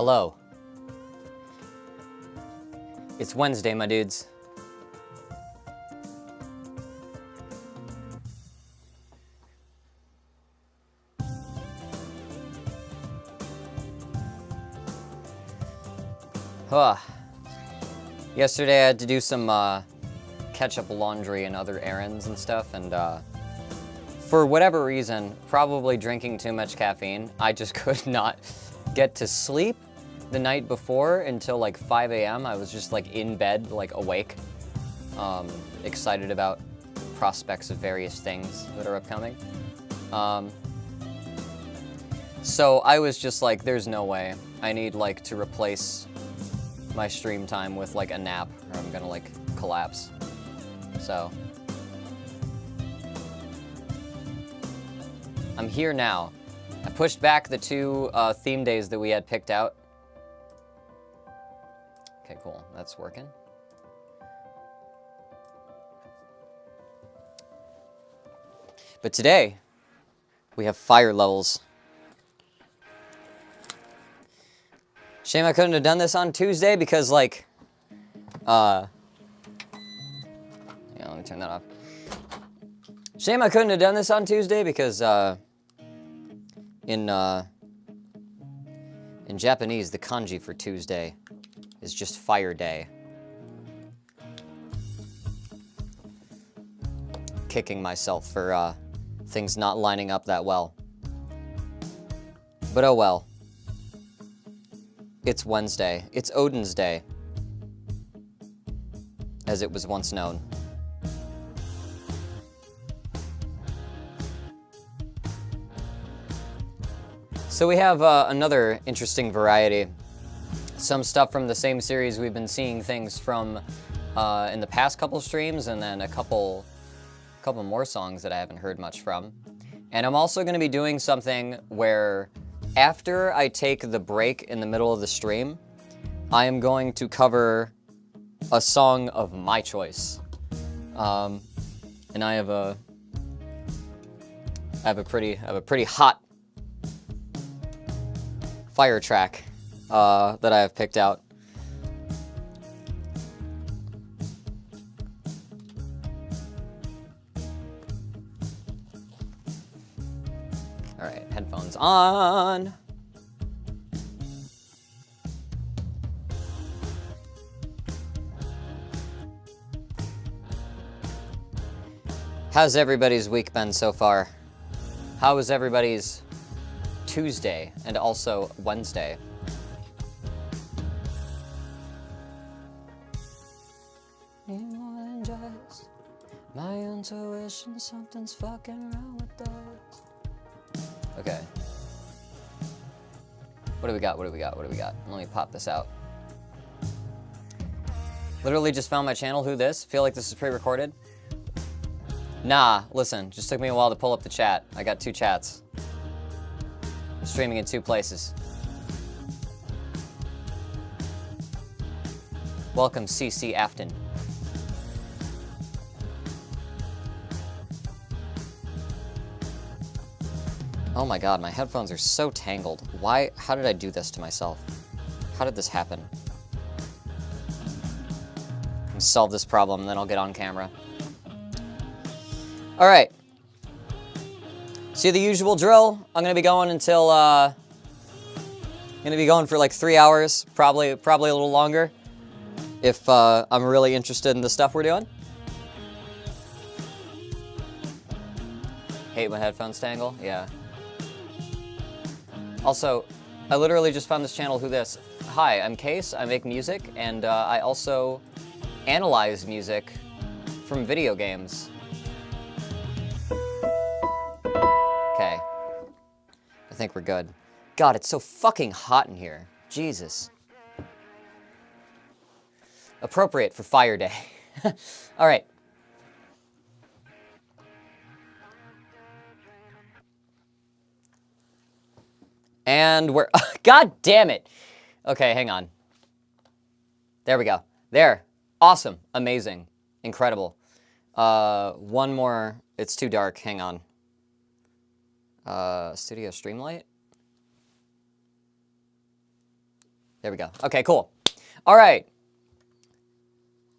Hello. It's Wednesday, my dudes. Yesterday I had to do some catch up laundry and other errands and stuff, and for whatever reason, probably drinking too much caffeine, I just could not get to sleep the night before until like 5 a.m. I was just like in bed, like awake, excited about prospects of various things that are upcoming. So I was just like, there's no way. I need like to replace my stream time with like a nap or I'm gonna like collapse. So I'm here now. I pushed back the two theme days that we had picked out. Okay, cool, that's working. But today we have fire levels. Shame I couldn't have done this on Tuesday because, like, yeah, let me turn that off. Shame I couldn't have done this on Tuesday because, in Japanese, the kanji for Tuesday is just Fire Day. Kicking myself for, things not lining up that well. But oh well. It's Wednesday. It's Odin's Day, as it was once known. So we have another interesting variety. Some stuff from the same series we've been seeing things from in the past couple streams, and then a couple more songs that I haven't heard much from. And I'm also going to be doing something where after I take the break in the middle of the stream, I am going to cover a song of my choice. And I have a pretty hot fire track that I have picked out. All right, headphones on. How's everybody's week been so far? How was everybody's Tuesday and also Wednesday? More than just my intuition, something's fucking wrong with those. Okay. What do we got? Let me pop this out. Literally just found my channel. Who this? Feel like this is pre-recorded? Nah, listen, just took me a while to pull up the chat. I got two chats. I'm streaming in two places. Welcome, CC Afton. Oh my god, my headphones are so tangled. Why? How did I do this to myself? How did this happen? I'll solve this problem, then I'll get on camera. Alright. See the usual drill? I'm gonna be going until, gonna be going for like 3 hours, probably a little longer, if I'm really interested in the stuff we're doing. Hate when headphones tangle? Yeah. Also, I literally just found this channel. Who this? Hi, I'm Case. I make music, and I also analyze music from video games. Okay. I think we're good. God, it's so fucking hot in here. Jesus. Appropriate for Fire Day. All right. And we're... God damn it! Okay, hang on. There we go. There. Awesome. Amazing. Incredible. One more. It's too dark. Hang on. Studio Streamlight? There we go. Okay, cool. All right.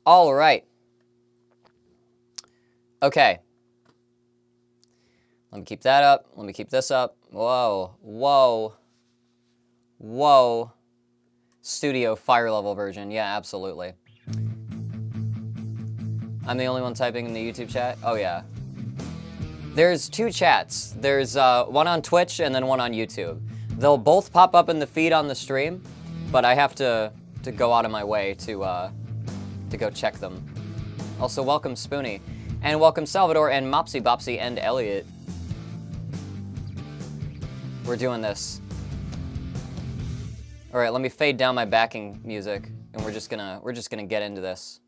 All right. Okay. Let me keep that up. Let me keep this up. Whoa. Whoa. Whoa. Studio fire level version. Yeah, absolutely. I'm the only one typing in the YouTube chat? Oh, yeah. There's two chats. There's one on Twitch and then one on YouTube. They'll both pop up in the feed on the stream, but I have to go out of my way to go check them. Also, welcome Spoonie. And welcome Salvador and Mopsy Bopsy and Elliot. We're doing this. All right, let me fade down my backing music, and we're just gonna get into this.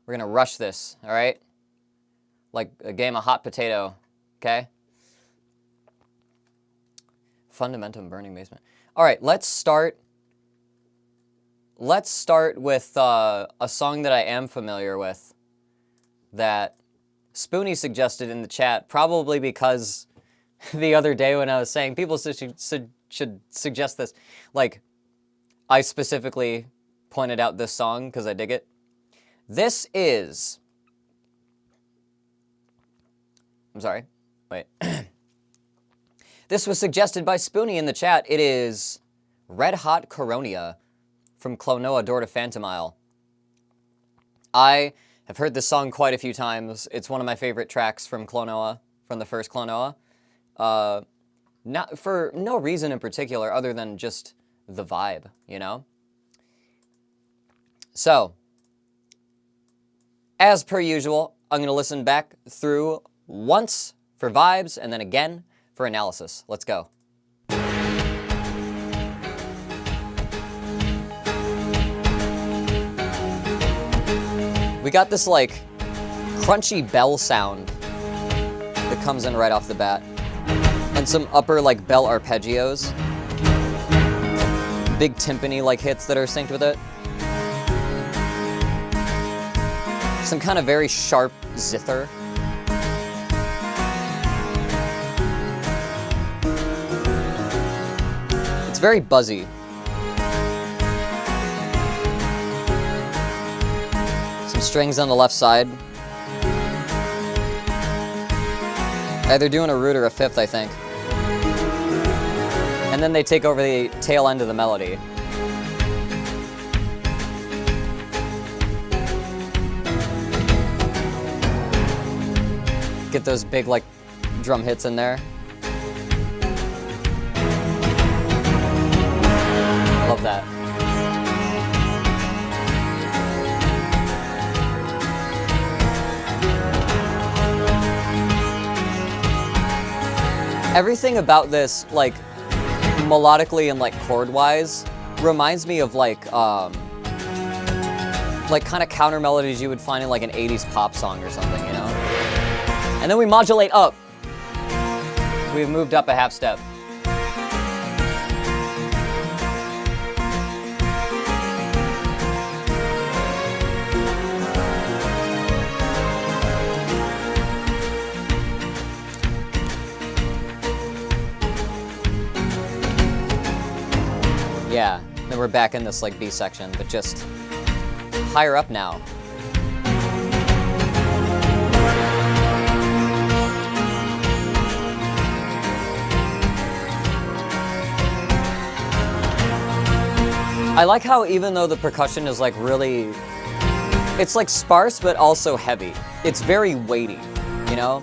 We're gonna rush this, all right? Like a game of hot potato, okay? Fundamentum Burning Basement. All right, let's start with a song that I am familiar with that Spoonie suggested in the chat, probably because the other day when I was saying people should suggest this, like, I specifically pointed out this song because I dig it. This is... I'm sorry. Wait. This was suggested by Spoonie in the chat. It is Red Hot Coronia from Clonoa Door to Phantomile. I have heard this song quite a few times. It's one of my favorite tracks from Clonoa, from the first Clonoa. Not for no reason in particular other than just the vibe, you know? So, as per usual, I'm going to listen back through once for vibes and then again for analysis. Let's go. We got this, like, crunchy bell sound that comes in right off the bat. And some upper, like, bell arpeggios. Big timpani-like hits that are synced with it. Some kind of very sharp zither. It's very buzzy. Some strings on the left side. Either doing a root or a fifth, I think. And then they take over the tail end of the melody. Get those big, like, drum hits in there. Love that. Everything about this, like, melodically and, like, chord-wise, reminds me of, like kind of counter melodies you would find in, like, an 80s pop song or something, you know? And then we modulate up. We've moved up a half step. Yeah, then we're back in this, like, B section, but just higher up now. I like how even though the percussion is, like, really... It's, like, sparse, but also heavy. It's very weighty, you know?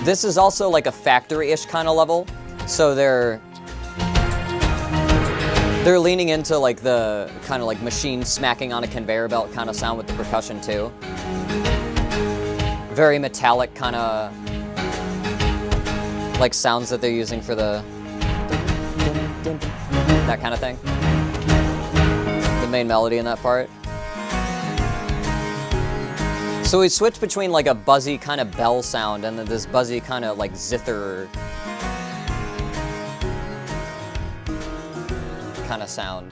This is also, like, a factory-ish kind of level, so they're leaning into, like, the kind of, like, machine smacking on a conveyor belt kind of sound with the percussion, too. Very metallic kind of, like, sounds that they're using for the... that kind of thing. The main melody in that part. So we switched between, like, a buzzy kind of bell sound and then this buzzy kind of, like, zither kind of sound.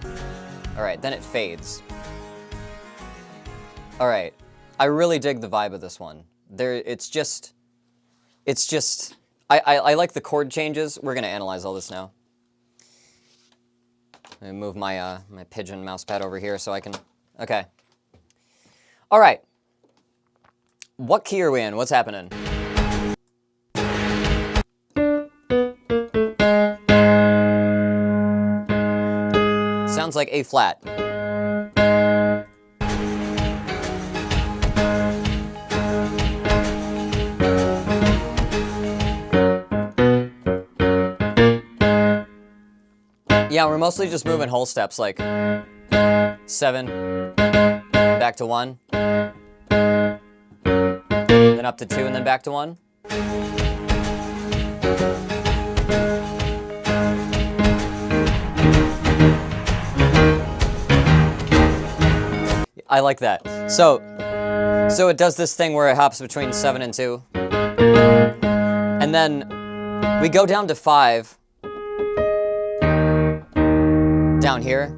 All right, then it fades. All right, I really dig the vibe of this one. It's just, I like the chord changes. We're gonna analyze all this now. Let me move my my pigeon mouse pad over here so I can. Okay. All right. What key are we in? What's happening? Sounds like A flat. Yeah, we're mostly just moving whole steps, like 7, back to 1, then up to 2, and then back to 1. I like that. So it does this thing where it hops between 7 and 2. And then we go down to 5 down here.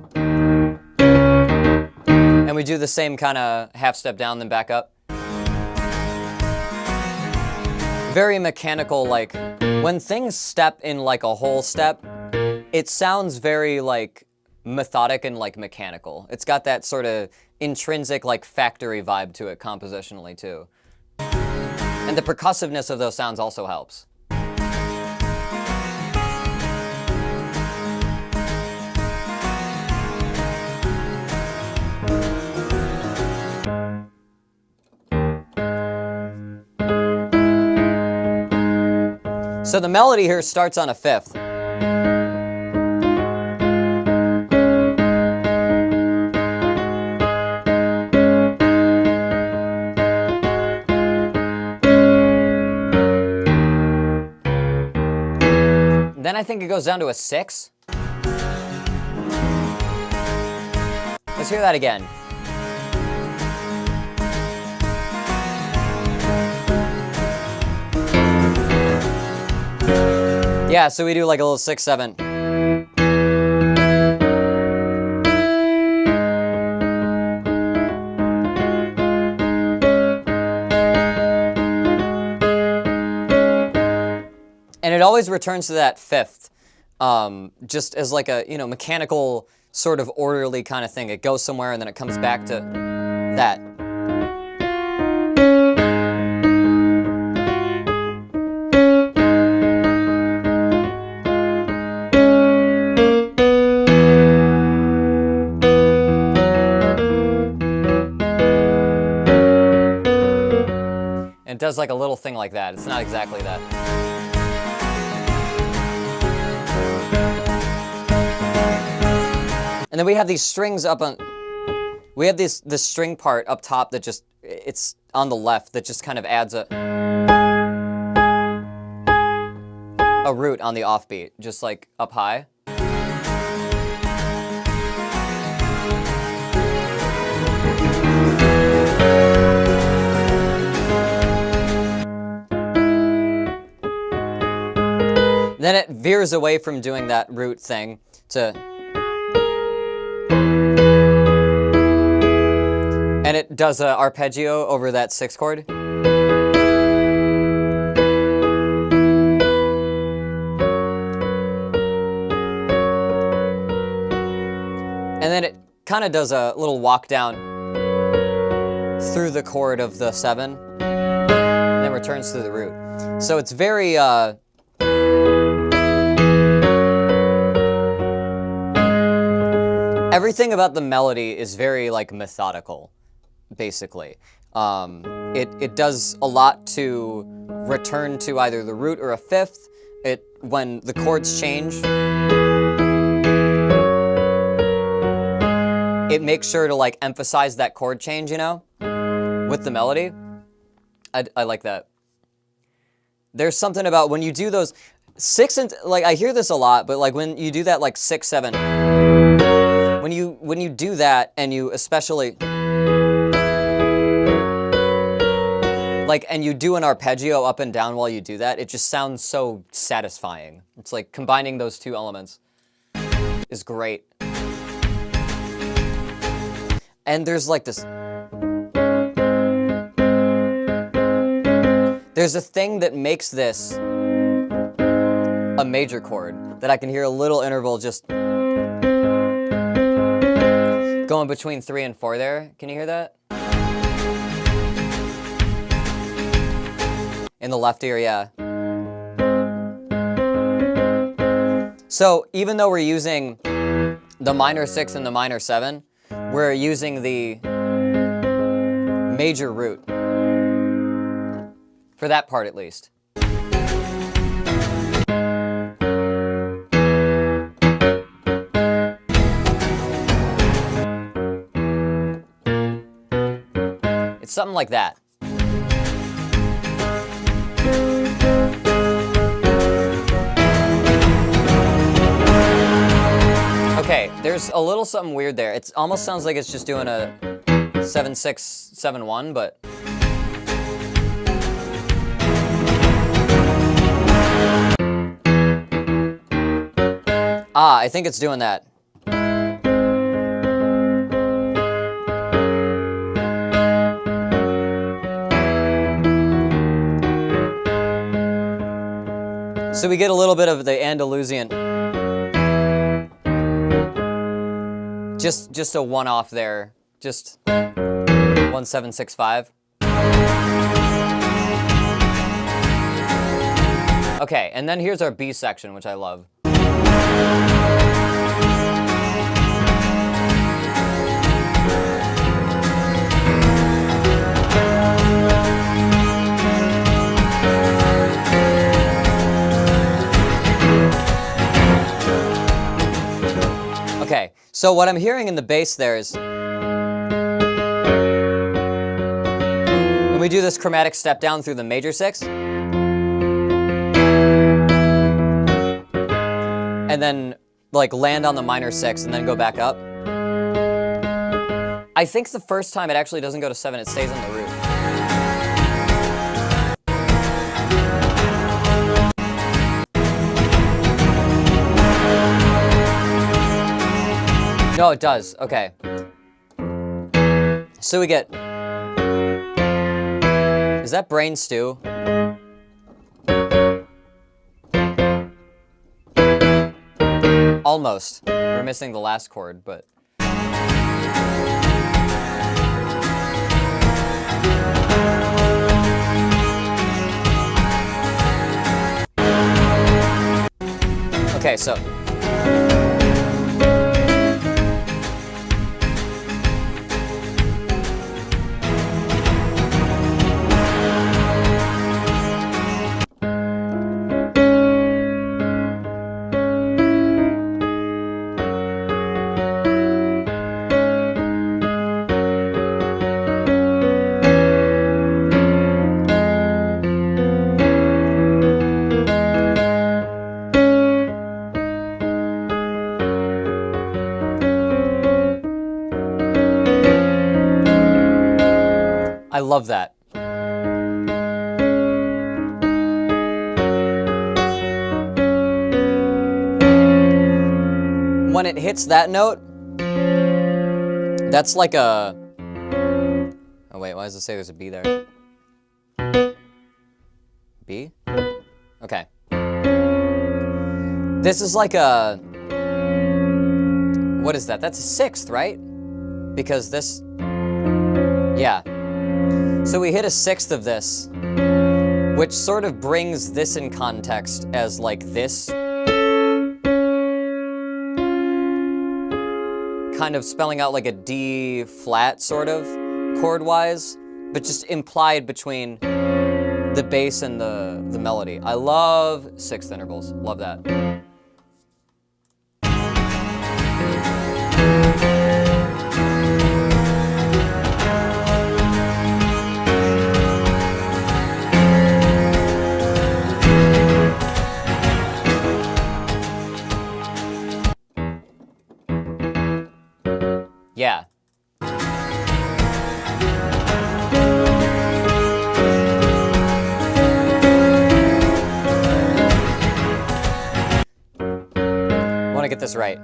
And we do the same kind of half step down, then back up. Very mechanical, like when things step in like a whole step, it sounds very like methodic and like mechanical. It's got that sort of intrinsic like factory vibe to it compositionally too. And the percussiveness of those sounds also helps. So the melody here starts on a 5th. Then I think it goes down to a 6. Let's hear that again. Yeah, so we do like a little 6, 7. And it always returns to that 5th, just as like a, you know, mechanical sort of orderly kind of thing. It goes somewhere and then it comes back to that. It does like a little thing like that. It's not exactly that. And then we have these strings up on, we have this string part up top that just, it's on the left that just kind of adds a root on the offbeat, just like up high. Then it veers away from doing that root thing to... And it does an arpeggio over that 6 chord. And then it kind of does a little walk down through the chord of the 7, and then returns to the root. So it's very... Everything about the melody is very like methodical, basically. It does a lot to return to either the root or a 5th. When the chords change, it makes sure to like emphasize that chord change, you know, with the melody. I like that. There's something about when you do those 6 and like I hear this a lot, but like when you do that like 6, 7. When you do that, and you especially like, and you do an arpeggio up and down while you do that, it just sounds so satisfying. It's like combining those two elements is great. And there's like this, there's a thing that makes this a major chord that I can hear a little interval just. going between 3 and 4 there. Can you hear that? In the left ear, yeah. So even though we're using the minor 6 and the minor 7, we're using the major root. For that part, at least. It's something like that. Okay, there's a little something weird there. It almost sounds like it's just doing a 7/6, 7/1, but... Ah, I think it's doing that. So we get a little bit of the Andalusian. Just a one off there. Just 1/7/6/5. Okay, and then here's our B section, which I love. Okay, so what I'm hearing in the bass there is when we do this chromatic step down through the major 6, and then like land on the minor 6 and then go back up. I think the first time it actually doesn't go to 7, it stays on the root. No, it does. Okay. So we get... Is that brain stew? Almost. We're missing the last chord, but... Okay, so... I love that. When it hits that note, that's like a... Oh wait, why does it say there's a B there? B? Okay. This is like a... What is that? That's a 6th, right? Because this... Yeah. So we hit a 6th of this, which sort of brings this in context as like this, kind of spelling out like a D flat sort of chord-wise, but just implied between the bass and the melody. I love 6th intervals. Love that. Yeah. I want to get this right.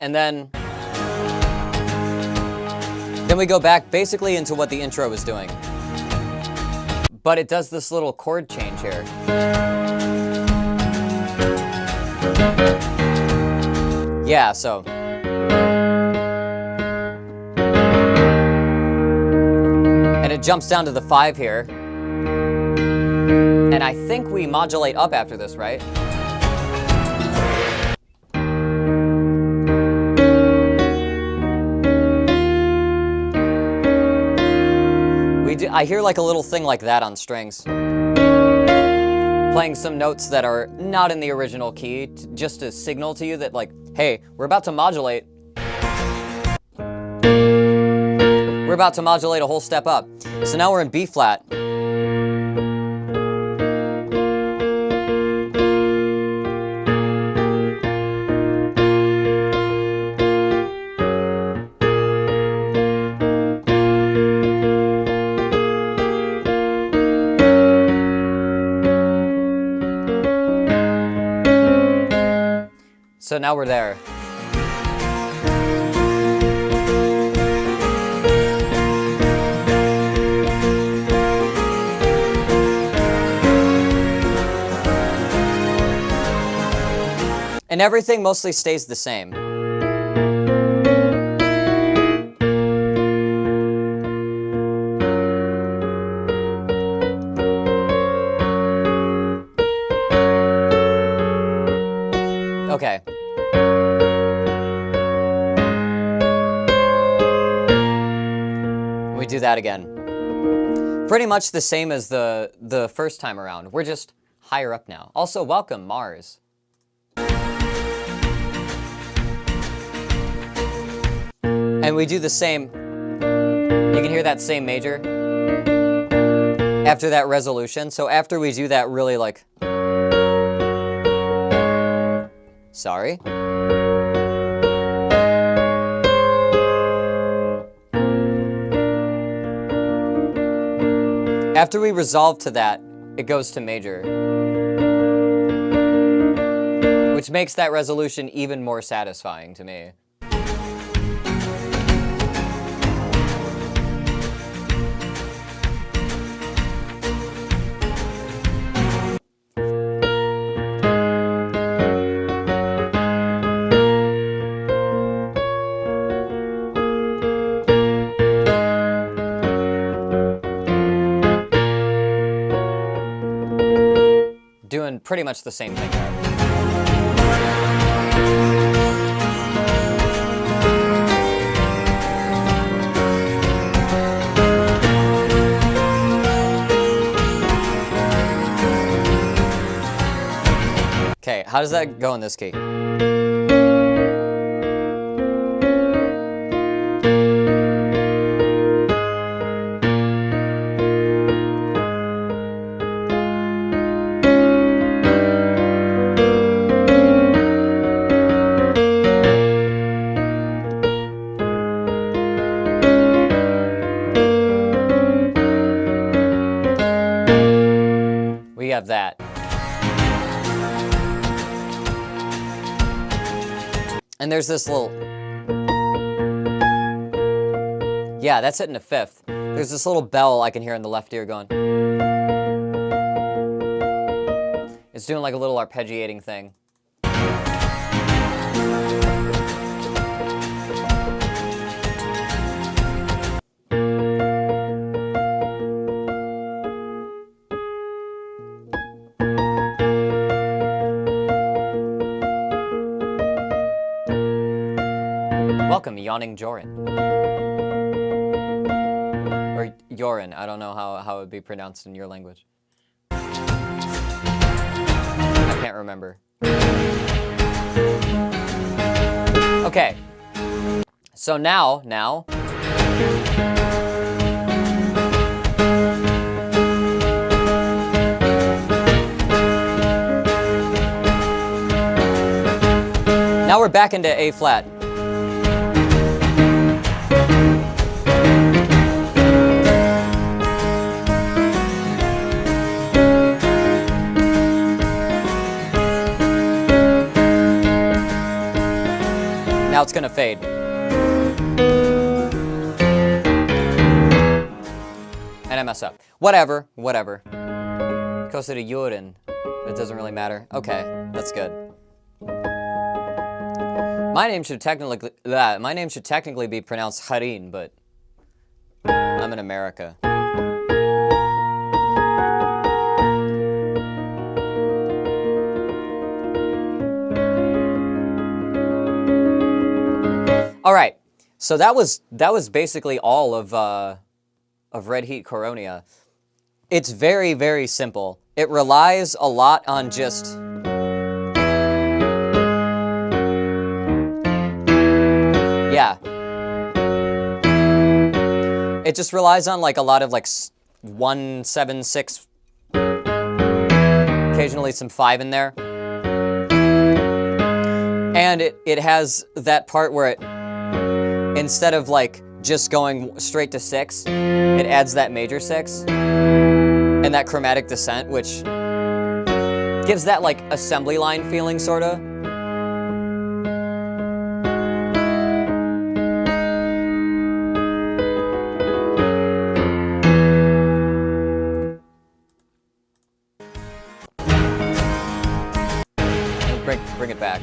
And then we go back basically into what the intro was doing. But it does this little chord change here. Yeah, so. And it jumps down to the 5 here. And I think we modulate up after this, right? I hear like a little thing like that on strings. Playing some notes that are not in the original key, just to signal to you that like, hey, we're about to modulate. We're about to modulate a whole step up. So now we're in B flat. So now we're there. And everything mostly stays the same. Okay. We do that again. Pretty much the same as the first time around. We're just higher up now. Also, welcome, Mars. And we do the same. You can hear that same major after that resolution. So after we do that really like... Sorry. After we resolve to that, it goes to major, which makes that resolution even more satisfying to me. Doing pretty much the same thing there. Okay, how does that go in this key? We have that. And there's this little... Yeah, that's hitting a 5th. There's this little bell I can hear in the left ear going. It's doing like a little arpeggiating thing. Welcome, Yawning Joran. Or Yorin, I don't know how it would be pronounced in your language. I can't remember. Okay. So now... Now we're back into A flat. Now it's gonna fade. And I mess up. Whatever. Closer to Yorin. It doesn't really matter. Okay, that's good. My name should technically be pronounced Harin, but I'm in America. All right, so that was basically all of Red Heat Coronia. It's very, very simple. It relies a lot on just it just relies on like a lot of like 1, 7, 6, occasionally some 5 in there. And it has that part where it, instead of like just going straight to 6, it adds that major 6 and that chromatic descent, which gives that like assembly line feeling, sorta. Bring it back.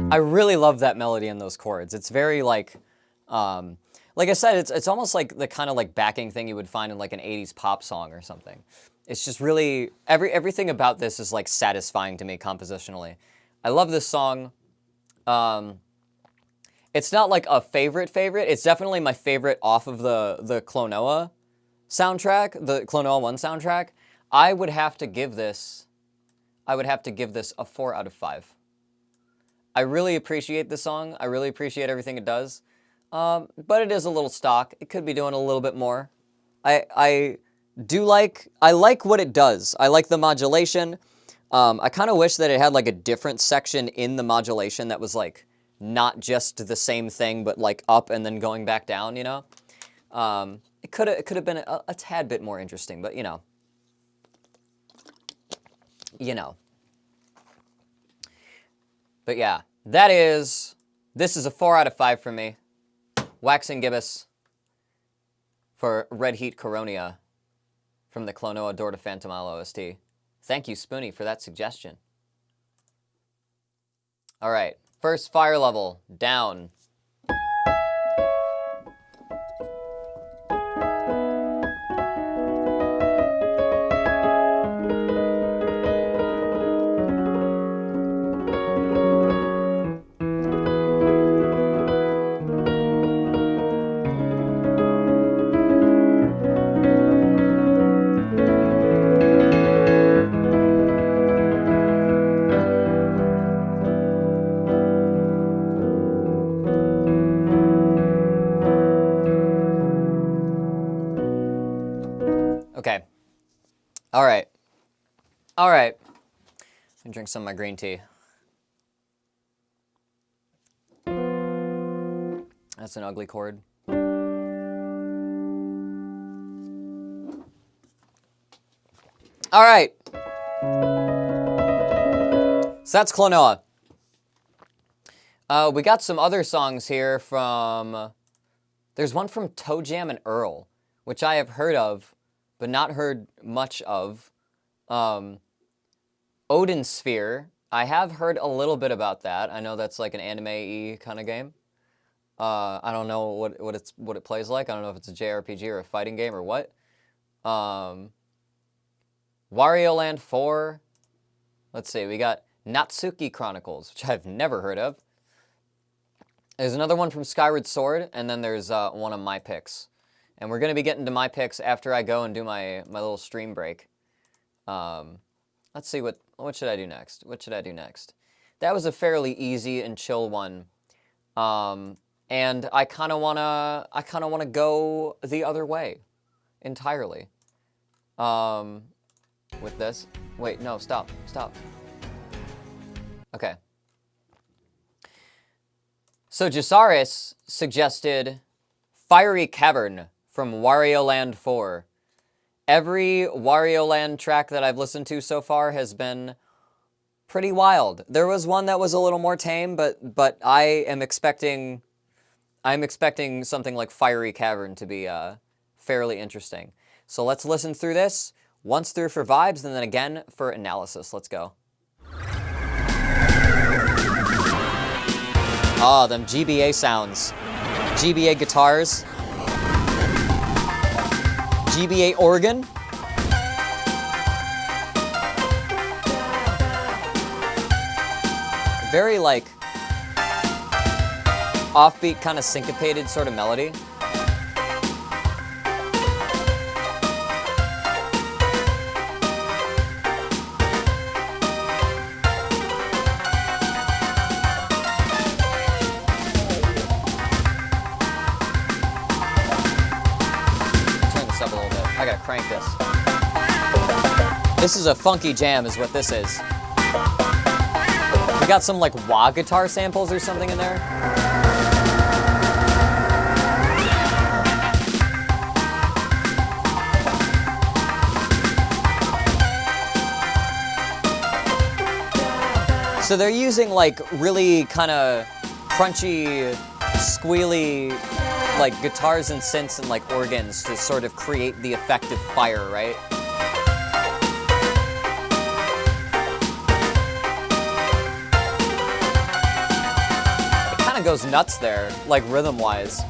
I really love that melody and those chords. It's very like I said, it's almost like the kind of like backing thing you would find in like an 80s pop song or something. It's just really, everything about this is like satisfying to me compositionally. I love this song. It's not like a favorite. It's definitely my favorite off of the Klonoa soundtrack, the Klonoa 1 soundtrack. I would have to give this a 4 out of 5. I really appreciate the song. I really appreciate everything it does. But it is a little stock. It could be doing a little bit more. I like what it does. I like the modulation. I kind of wish that it had like a different section in the modulation that was like not just the same thing, but like up and then going back down, you know? It could have been a tad bit more interesting, but you know. But yeah, this is a 4 out of 5 for me. Waxing Gibbous for Red Heat Coronia from the Klonoa Door to Phantomal OST. Thank you, Spoonie, for that suggestion. All right, first fire level, down. Okay. All right. All right. I'm gonna drink some of my green tea. That's an ugly chord. All right. So that's Klonoa. We got some other songs here from... There's one from Toe Jam and Earl, which I have heard of, but not heard much of. Odin Sphere, I have heard a little bit about that. I know that's like an anime-y kind of game. I don't know what it plays like. I don't know if it's a JRPG or a fighting game or what. Wario Land 4. Let's see, we got Natsuki Chronicles, which I've never heard of. There's another one from Skyward Sword, and then there's one of my picks. And we're going to be getting to my picks after I go and do my little stream break. Let's see, what should I do next? What should I do next? That was a fairly easy and chill one. And I kind of wanna go the other way entirely. With this. Wait, no, stop. Okay. So Jasaris suggested Fiery Cavern from Wario Land 4. Every Wario Land track that I've listened to so far has been pretty wild. There was one that was a little more tame, but I'm expecting something like Fiery Cavern to be fairly interesting. So let's listen through this, once through for vibes, and then again for analysis. Let's go. Oh, them GBA sounds. GBA guitars. GBA organ. Very, like, offbeat, kind of syncopated sort of melody. I gotta crank this. This is a funky jam is what this is. We got some like wah guitar samples or something in there. So they're using like really kind of crunchy, squealy like guitars and synths and like organs to sort of create the effect of fire, right? It kind of goes nuts there, like rhythm-wise.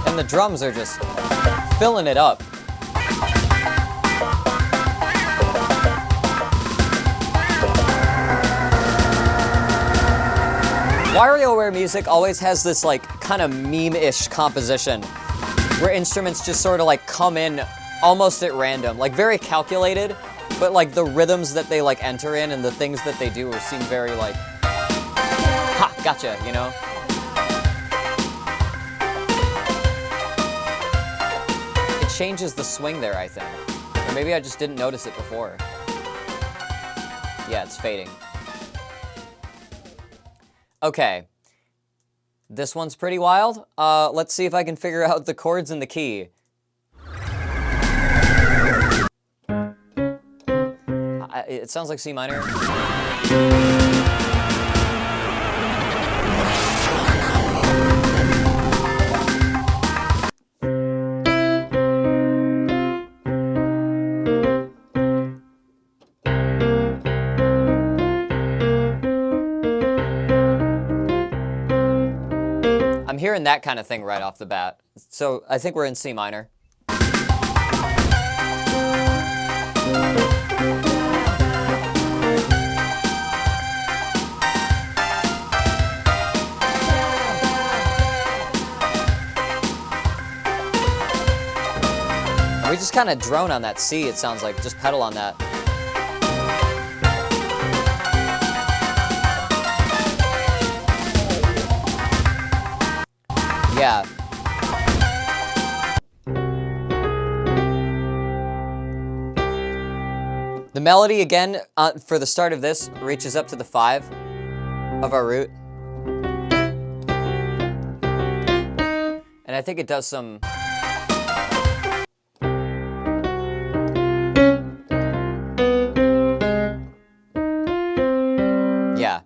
And the drums are just filling it up. WarioWare music always has this like kind of meme-ish composition where instruments just sort of like come in almost at random, like very calculated, but like the rhythms that they like enter in and the things that they do seem very like, ha, gotcha, you know? It changes the swing there, I think. Or maybe I just didn't notice it before. Yeah, it's fading. Okay, this one's pretty wild. Let's see if I can figure out the chords and the key. It sounds like C minor. I'm hearing that kind of thing right off the bat. So I think we're in C minor. We just kind of drone on that C, it sounds like. Just pedal on that. Yeah. The melody, again, for the start of this, reaches up to the 5 of our root. And I think it does some... Yeah.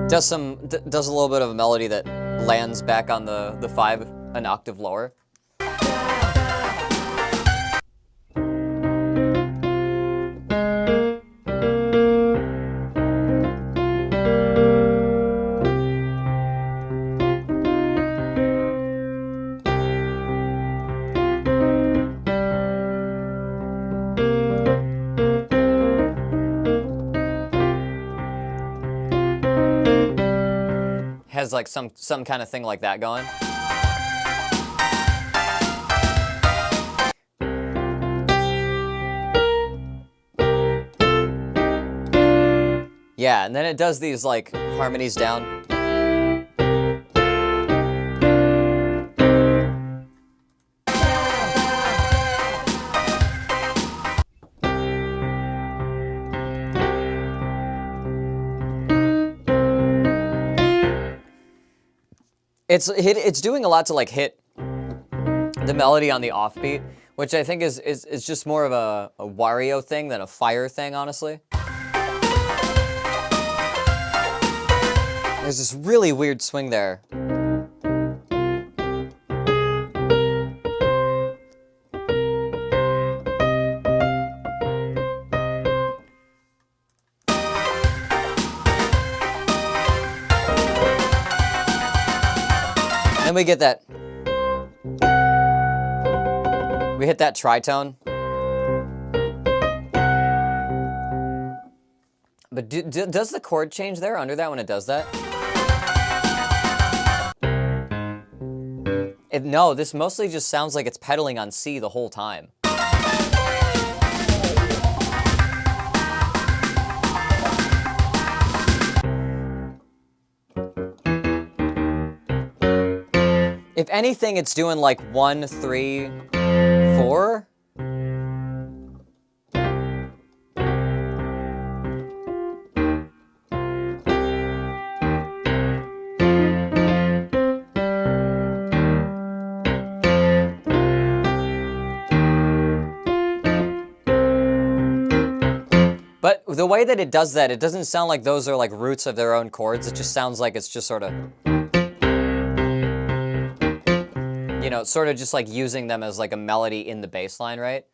Does a little bit of a melody that lands back on the 5 an octave lower. Has like some kind of thing like that going. Yeah, and then it does these like harmonies down. It's doing a lot to like hit the melody on the offbeat, which I think is just more of a Wario thing than a Fire thing, honestly. There's this really weird swing there. Then we get that. We hit that tritone. But does the chord change there under that when it does that? No, this mostly just sounds like it's pedaling on C the whole time. If anything, it's doing like 1, 3, 4. But the way that it does that, it doesn't sound like those are like roots of their own chords. It just sounds like it's just sort of, you know, sort of just like using them as like a melody in the bass line, right?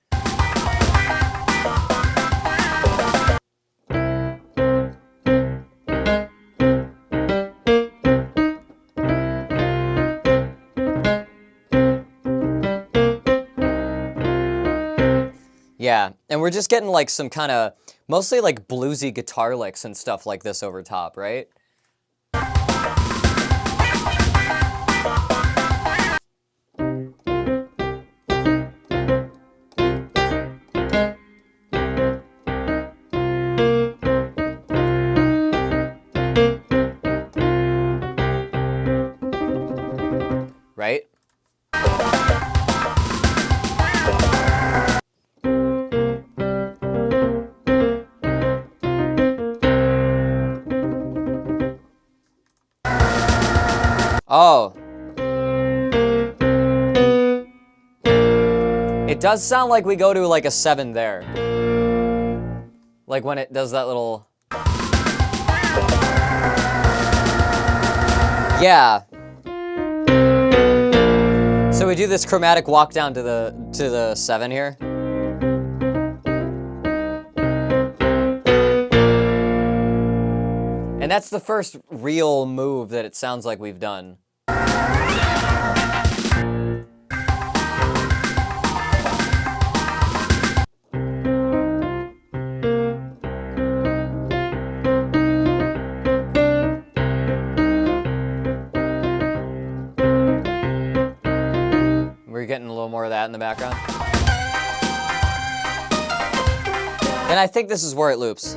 Yeah, and we're just getting like some kind of, mostly like bluesy guitar licks and stuff like this over top, right? Right? Oh. It does sound like we go to like a 7 there. Like when it does that little... Yeah. So we do this chromatic walk down to the 7 here. And that's the first real move that it sounds like we've done. We're getting a little more of that in the background. And I think this is where it loops.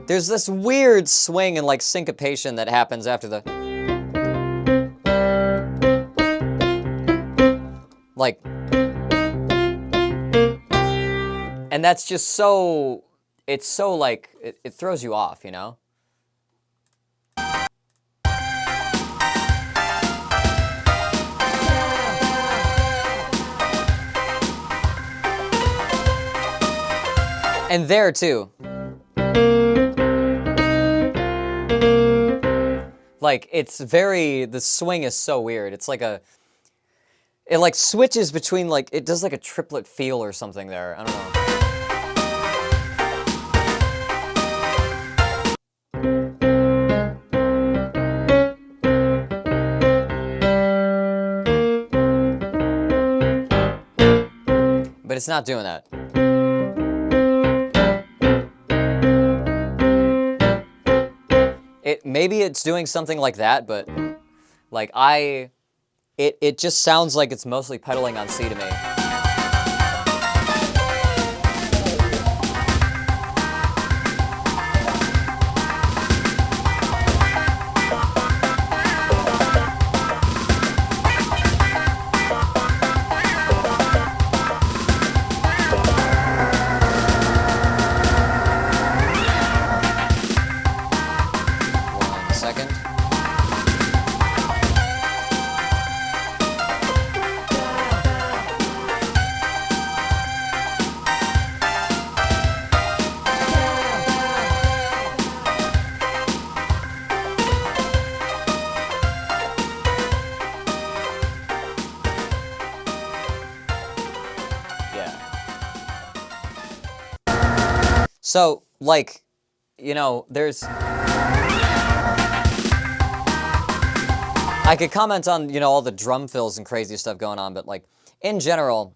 There's this weird swing and like syncopation that happens after the... Like... And that's just so... It's so like... It throws you off, you know? And there too. Like, it's very, the swing is so weird. It's like a, it like switches between like, it does like a triplet feel or something there. I don't know. But it's not doing that. Maybe it's doing something like that, but like it just sounds like it's mostly pedaling on C to me. So, like, you know, I could comment on, you know, all the drum fills and crazy stuff going on, but, like, in general,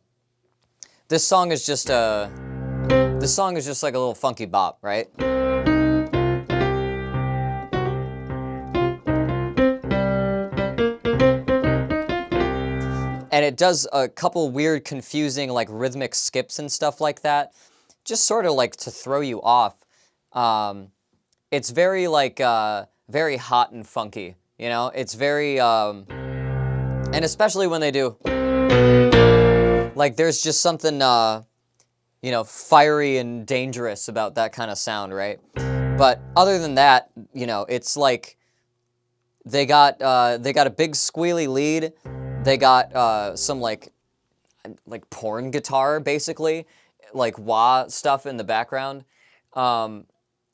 this song is just like a little funky bop, right? And it does a couple weird, confusing, like, rhythmic skips and stuff like that, just sort of, like, to throw you off. It's very, like, very hot and funky, you know? It's very, and especially when they do, like, there's just something, you know, fiery and dangerous about that kind of sound, right? But other than that, you know, it's like, they got a big squealy lead. They got some like porn guitar, basically, like wah stuff in the background.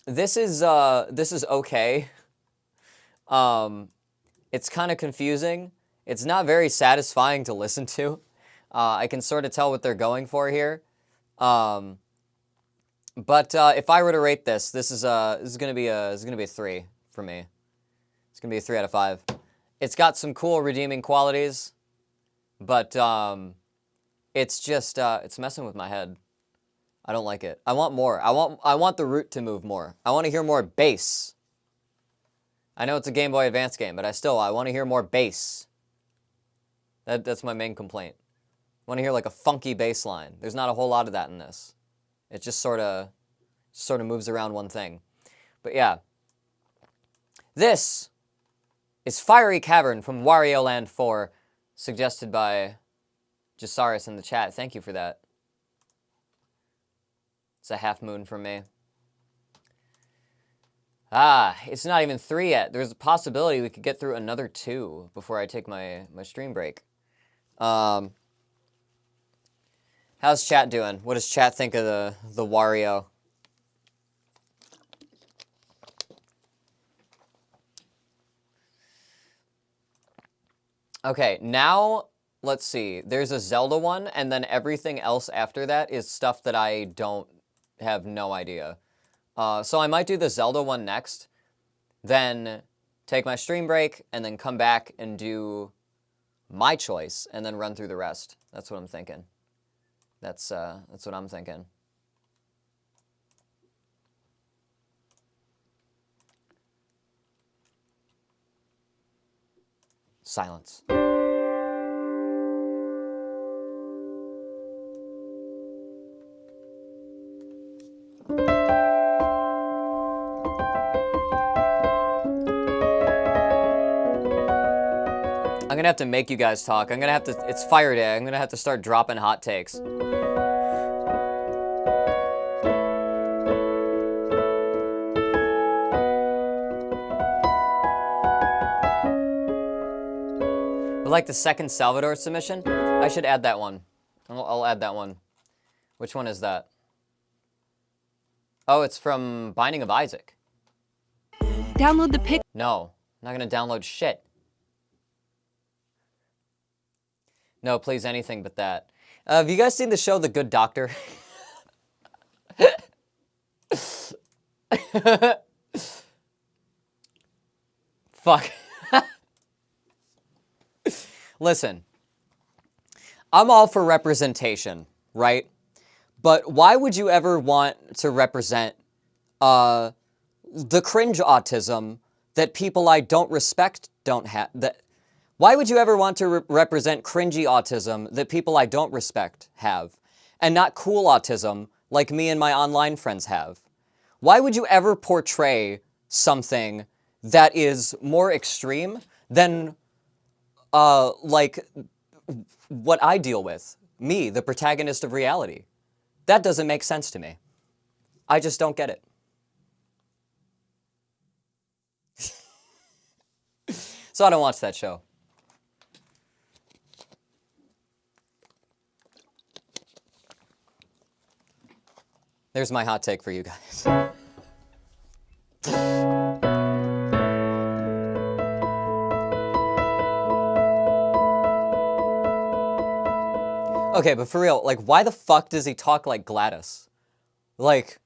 This is okay. It's kind of confusing. It's not very satisfying to listen to. I can sort of tell what they're going for here. But if I were to rate this is gonna be a 3 for me. It's gonna be a 3 out of 5. It's got some cool redeeming qualities, but it's just it's messing with my head. I don't like it. I want more. I want the root to move more. I want to hear more bass. I know it's a Game Boy Advance game, but I want to hear more bass. That's my main complaint. I want to hear like a funky bass line. There's not a whole lot of that in this. It just sort of moves around one thing. But yeah. This is Fiery Cavern from Wario Land 4, suggested by Jasaris in the chat. Thank you for that. It's a half moon from me. Ah, it's not even 3 yet. There's a possibility we could get through another 2 before I take my stream break. How's chat doing? What does chat think of the Wario? Okay, now let's see. There's a Zelda one, and then everything else after that is stuff that I don't have no idea. So I might do the Zelda one next, then take my stream break, and then come back and do my choice, and then run through the rest. That's what I'm thinking. That's what I'm thinking. Silence. I'm gonna have to make you guys talk. I'm gonna have to, it's Fire Day. I'm gonna have to start dropping hot takes. Like the second Salvador submission? I should add that one. I'll add that one. Which one is that? Oh, it's from Binding of Isaac. Download the pic. No, I'm not gonna download shit. No, please, anything but that. Have you guys seen the show The Good Doctor? Fuck. Listen, I'm all for representation, right? But why would you ever want to represent the cringe autism that people I don't respect don't have? Why would you ever want to represent cringy autism that people I don't respect have, and not cool autism like me and my online friends have? Why would you ever portray something that is more extreme than like what I deal with, me, the protagonist of reality? That doesn't make sense to me. I just don't get it. So I don't watch that show. There's my hot take for you guys. Okay, but for real, like, why the fuck does he talk like Gladys? Like,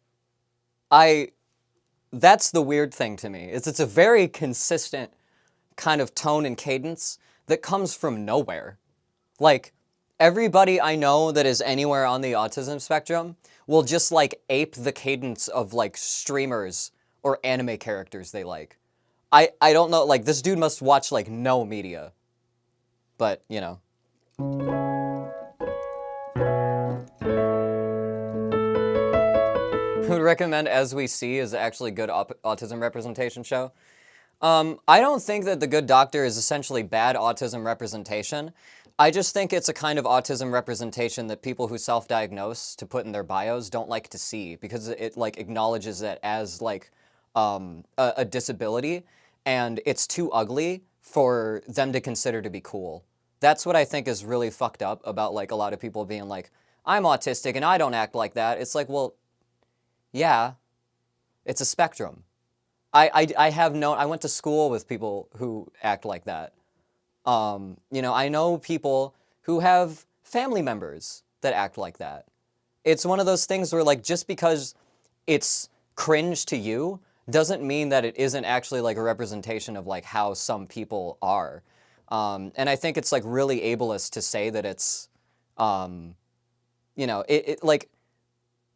That's the weird thing to me. It's a very consistent kind of tone and cadence that comes from nowhere. Like, everybody I know that is anywhere on the autism spectrum will just, like, ape the cadence of, like, streamers or anime characters they like. I don't know, like, this dude must watch, like, no media. But, you know. Would recommend As We See is actually good autism representation show. I don't think that The Good Doctor is essentially bad autism representation. I just think it's a kind of autism representation that people who self-diagnose to put in their bios don't like to see, because it like acknowledges it as like a disability, and it's too ugly for them to consider to be cool. That's what I think is really fucked up about like a lot of people being like, I'm autistic and I don't act like that. It's like, well, yeah, it's a spectrum. I went to school with people who act like that. You know, I know people who have family members that act like that. It's one of those things where, like, just because it's cringe to you doesn't mean that it isn't actually, like, a representation of, like, how some people are. And I think it's, like, really ableist to say that it's, you know, like,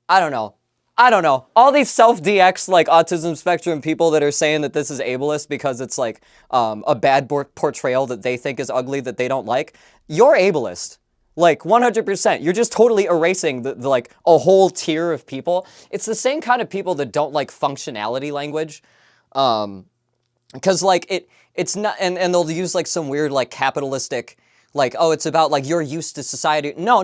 I don't know. All these self-DX, like, autism spectrum people that are saying that this is ableist because it's, like, a bad portrayal that they think is ugly that they don't like, you're ableist. Like, 100%. You're just totally erasing the like, a whole tier of people. It's the same kind of people that don't like functionality language. Because, like, it's not, and they'll use, like, some weird, like, capitalistic, like, oh, it's about, like, you're used to society. No.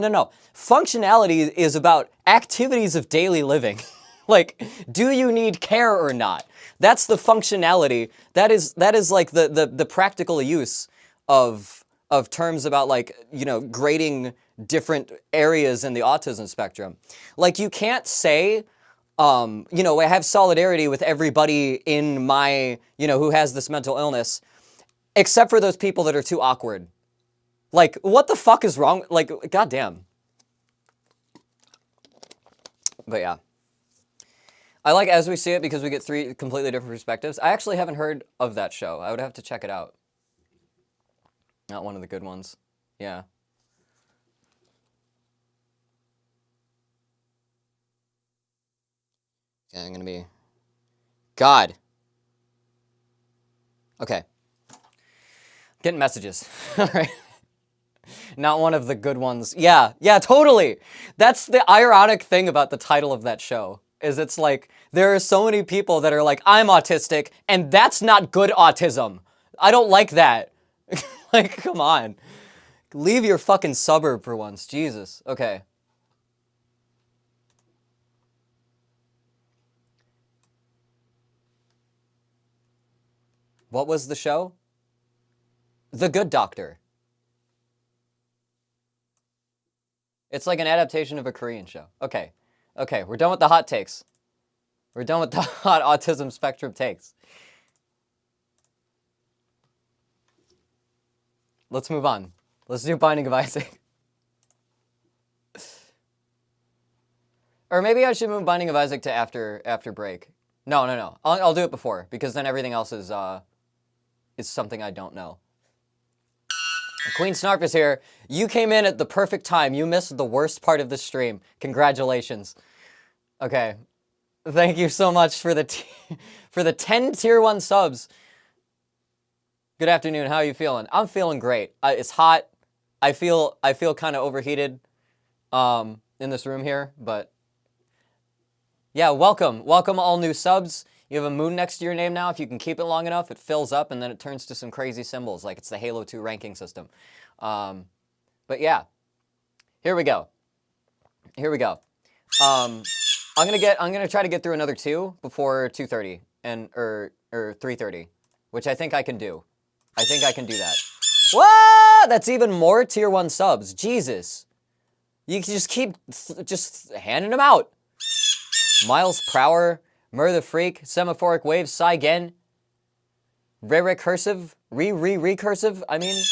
Functionality is about activities of daily living. Like, do you need care or not? That's the functionality. That is like, the practical use of terms about, like, you know, grading different areas in the autism spectrum. Like, you can't say, you know, I have solidarity with everybody in my, you know, who has this mental illness, except for those people that are too awkward. Like, what the fuck is wrong? Like, goddamn. But yeah. I like As We See It because we get 3 completely different perspectives. I actually haven't heard of that show. I would have to check it out. Not one of the good ones. Yeah. Okay, I'm gonna be... God. Okay. Getting messages. All right. Not one of the good ones. Yeah, totally. That's the ironic thing about the title of that show, is it's like, there are so many people that are like, I'm autistic, and that's not good autism. I don't like that. Like, come on. Leave your fucking suburb for once. Jesus. Okay. What was the show? The Good Doctor. It's like an adaptation of a Korean show. Okay, we're done with the hot takes. We're done with the hot autism spectrum takes. Let's move on. Let's do Binding of Isaac. Or maybe I should move Binding of Isaac to after break. No. I'll do it before, because then everything else is something I don't know. Queen Snarf is here. You came in at the perfect time. You missed the worst part of the stream. Congratulations. Okay. Thank you so much for the for the 10 tier 1 subs. Good afternoon. How are you feeling? I'm feeling great. It's hot. I feel kind of overheated in this room here, but yeah, welcome all new subs. You have a moon next to your name now. If you can keep it long enough, it fills up and then it turns to some crazy symbols, like it's the Halo 2 ranking system. But yeah, here we go. I'm gonna try to get through another 2 before 2:30 or 3:30, which I think I can do. I think I can do that. What? That's even more tier 1 subs. Jesus. You can just keep handing them out. Miles Prower, Mur the Freak, Semaphoric Wave, Saigen, Recursive, Recursive, I mean,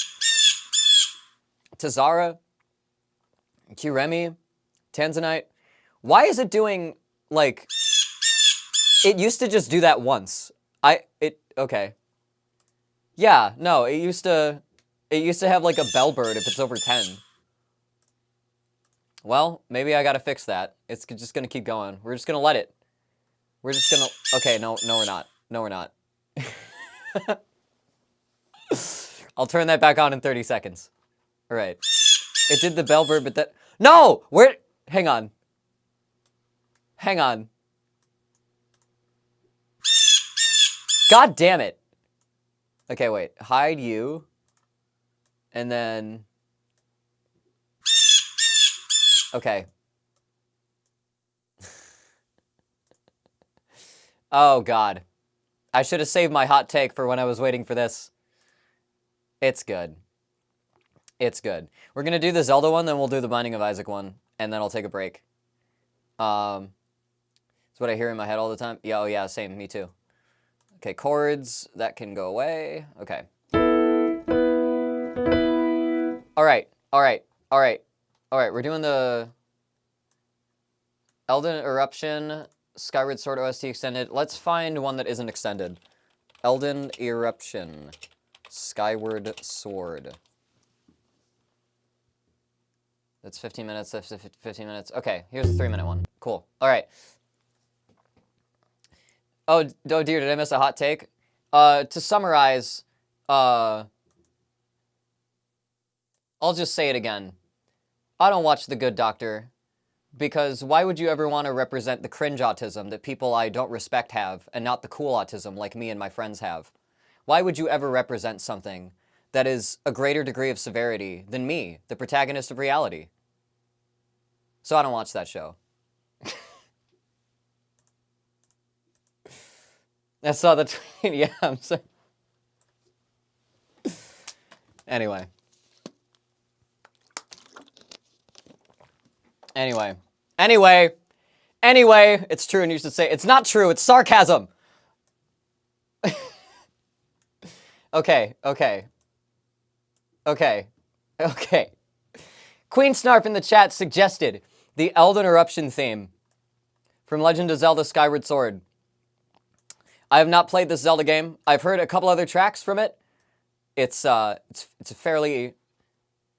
Tazara, Kiremi, Tanzanite. Why is it doing, like, It used to just do that once. Okay. Yeah, no, it used to have like a bell bird if it's over 10. Well, maybe I gotta fix that. It's just gonna keep going. We're just gonna let it. We're just gonna, okay, no, we're not. No, we're not. I'll turn that back on in 30 seconds. All right. It did the bell bird, but no! Hang on. Hang on. God damn it. Okay, wait. Hide you. And then... Okay. Oh, God. I should have saved my hot take for when I was waiting for this. It's good. It's good. We're going to do the Zelda one, then we'll do the Binding of Isaac one, and then I'll take a break. It's what I hear in my head all the time. Yeah, oh yeah, same. Me too. Okay, chords. That can go away. Okay. All right. We're doing the Elden Eruption, Skyward Sword OST extended. Let's find one that isn't extended. Elden Eruption, Skyward Sword. That's 15 minutes. That's 15 minutes. Okay, here's the 3-minute one. Cool. All right. Oh dear, did I miss a hot take? To summarize, I'll just say it again. I don't watch The Good Doctor, because why would you ever want to represent the cringe autism that people I don't respect have, and not the cool autism like me and my friends have? Why would you ever represent something that is a greater degree of severity than me, the protagonist of reality? So I don't watch that show. I saw the tweet. Yeah, I'm sorry. Anyway, it's true, and you should say, it's not true, it's sarcasm! Okay. Queen Snarf in the chat suggested the Elden Eruption theme from Legend of Zelda Skyward Sword. I have not played this Zelda game. I've heard a couple other tracks from it. It's a fairly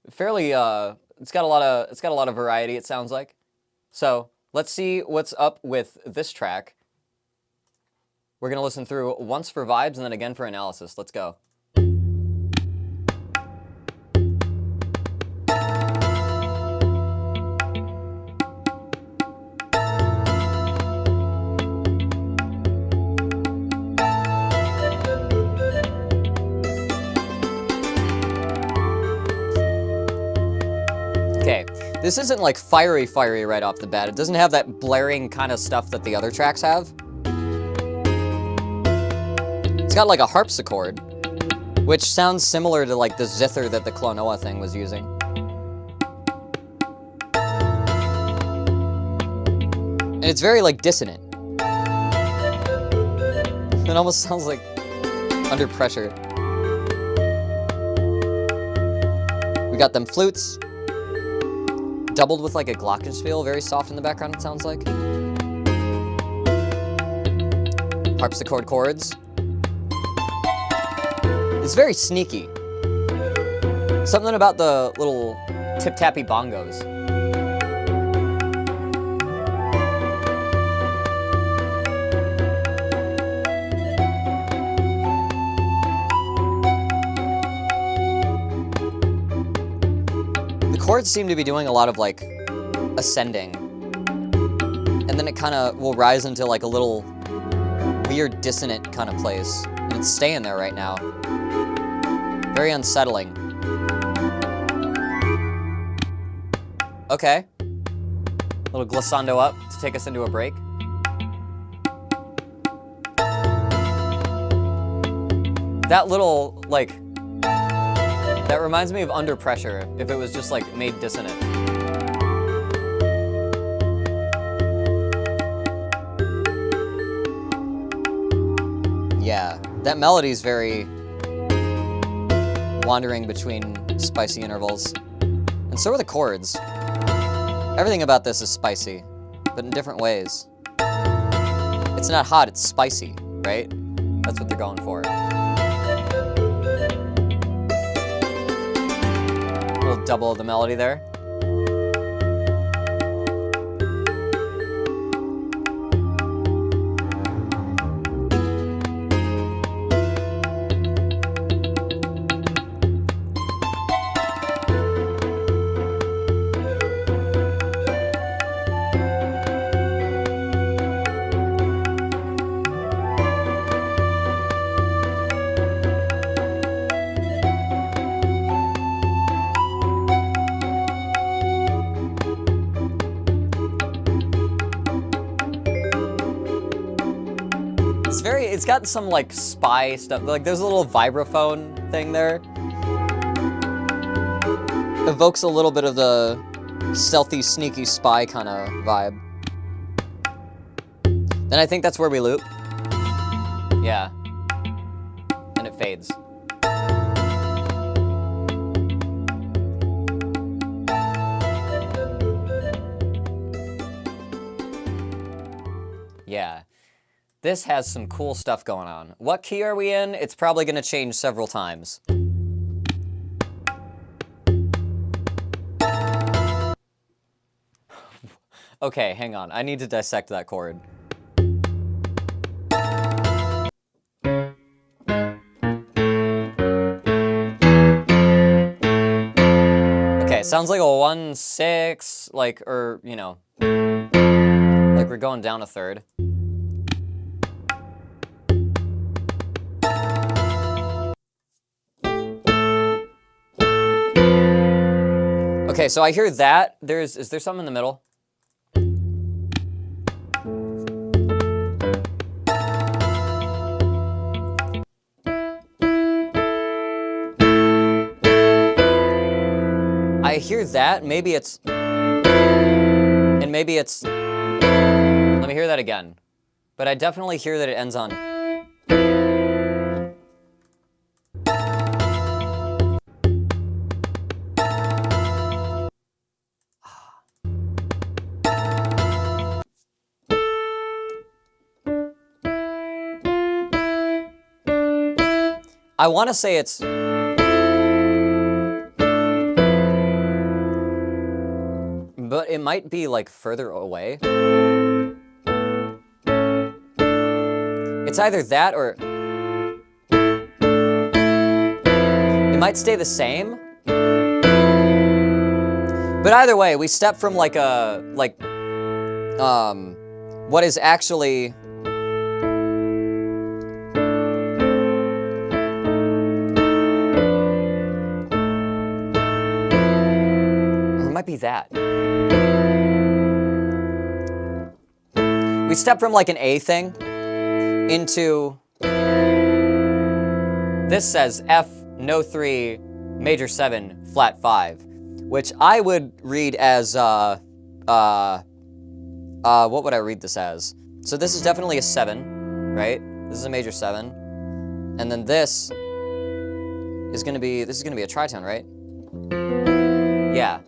it's got a lot of variety, it sounds like. So, let's see what's up with this track. We're going to listen through once for vibes and then again for analysis. Let's go. Okay, this isn't like fiery right off the bat. It doesn't have that blaring kind of stuff that the other tracks have. It's got like a harpsichord, which sounds similar to like the zither that the Klonoa thing was using. And it's very like dissonant. It almost sounds like under pressure. We got them flutes. Doubled with like a glockenspiel, very soft in the background, it sounds like. Harpsichord chords. It's very sneaky. Something about the little tip-tappy bongos. The chords seem to be doing a lot of like ascending, and then it kind of will rise into like a little weird dissonant kind of place, and it's staying there right now. Very unsettling. Okay. A little glissando up to take us into a break. That little, like, that reminds me of Under Pressure, if it was just, like, made dissonant. Yeah, that melody's very wandering between spicy intervals. And so are the chords. Everything about this is spicy, but in different ways. It's not hot, it's spicy, right? That's what they're going for. We'll double the melody there. It's got some like spy stuff, like there's a little vibraphone thing there. Evokes a little bit of the stealthy, sneaky spy kind of vibe. Then I think that's where we loop. Yeah. And it fades. Yeah. This has some cool stuff going on. What key are we in? It's probably going to change several times. Okay, hang on. I need to dissect that chord. Okay, sounds like a 1-6, like, or, you know, like we're going down a third. Okay, so I hear that. Is there something in the middle? I hear that. Maybe it's... And maybe it's... Let me hear that again. But I definitely hear that it ends on... I want to say it's... But it might be, like, further away. It's either that or... It might stay the same. But either way, we step from, like, a... Like... What is actually... Might be that. We step from like an A thing into, this says F, no 3, major 7, flat 5, which I would read as, what would I read this as? So this is definitely a 7, right? This is a major 7. And then this is gonna be a tritone, right? Yeah.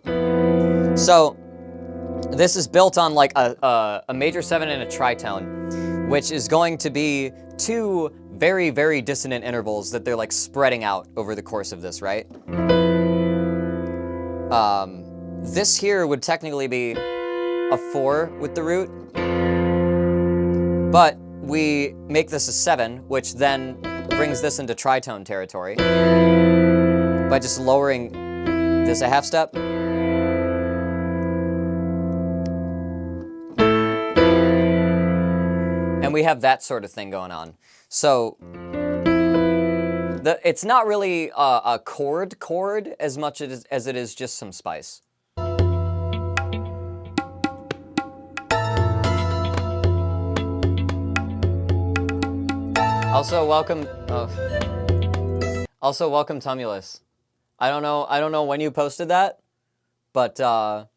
So this is built on like a major 7 and a tritone, which is going to be two very, very dissonant intervals that they're like spreading out over the course of this, right? This here would technically be a 4 with the root, but we make this a 7, which then brings this into tritone territory by just lowering this a half step. And we have that sort of thing going on. So it's not really a chord as much as it is just some spice. Also welcome Tumulus. I don't know when you posted that, but I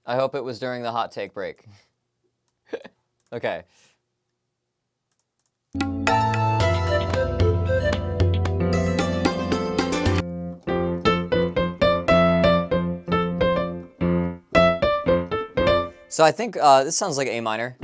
hope it was during the hot take break. Okay. So I think this sounds like A minor.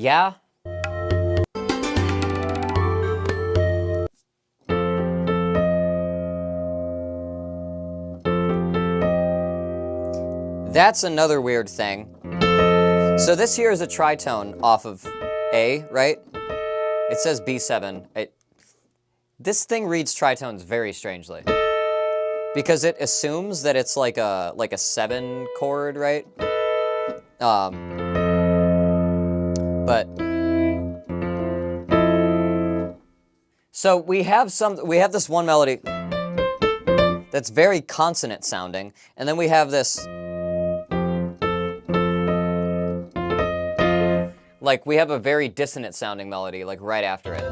Yeah? That's another weird thing. So this here is a tritone off of A, right? It says B7. This thing reads tritones very strangely. Because it assumes that it's like a 7 chord, right? But so we have this one melody that's very consonant sounding, and then we have this like we have a very dissonant sounding melody like right after it.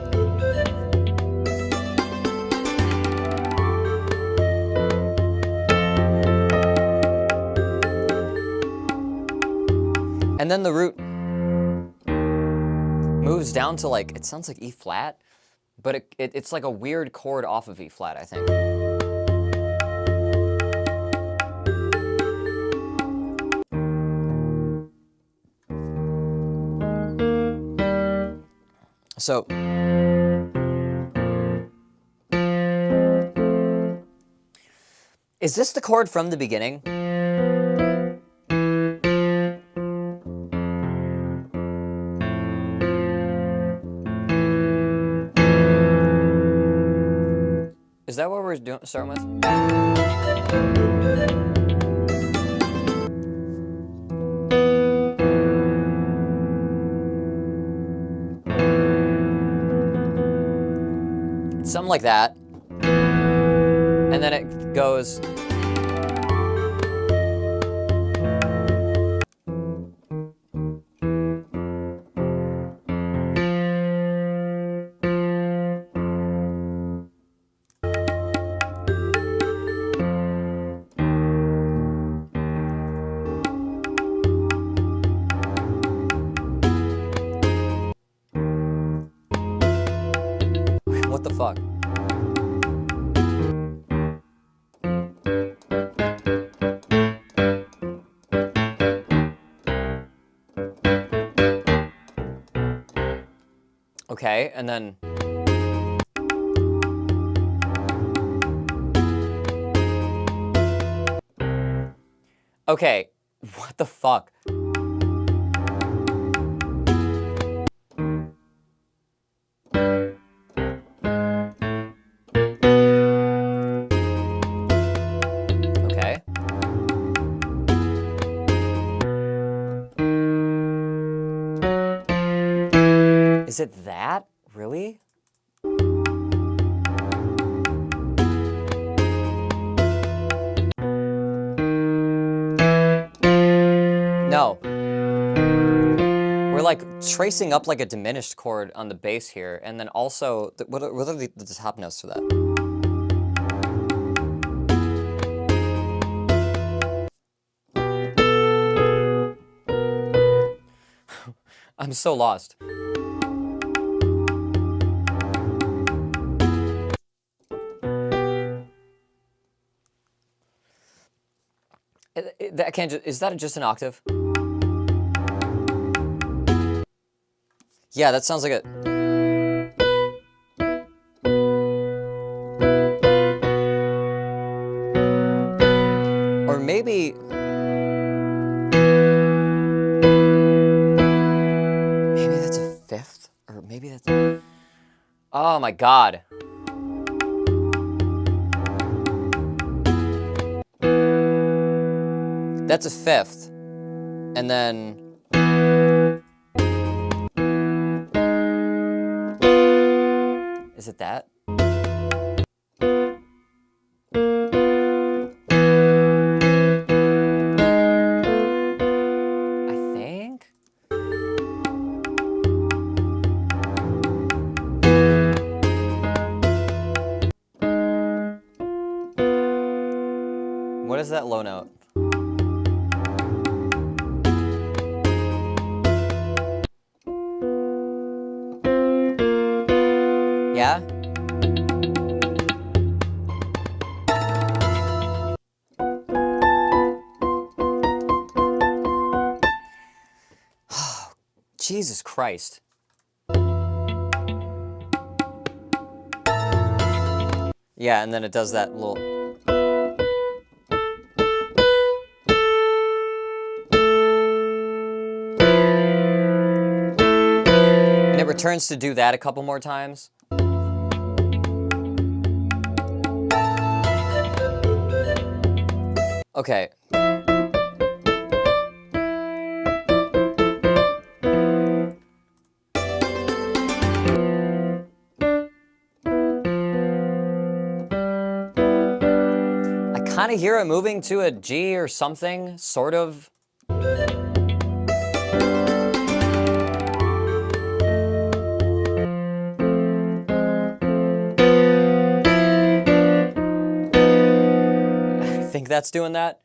And then the root moves down to like, it sounds like E flat, but it's like a weird chord off of E flat, I think. So, is this the chord from the beginning? Is that what we're starting with? Something like that. And then it goes. What the fuck? Okay, and then okay, what the fuck? Okay. Is it that? Really? No. We're like tracing up like a diminished chord on the bass here, and then also, what are the top notes for that? I'm so lost. That can't is that just an octave? Yeah, that sounds like it. Or maybe that's a fifth, or maybe that's. Oh my god. That's a fifth. And then is it that? I think. What is that low note? Yeah? Jesus Christ. Yeah, and then it does that little... And it returns to do that a couple more times. Okay. I kind of hear it moving to a G or something, sort of. I think that's doing that.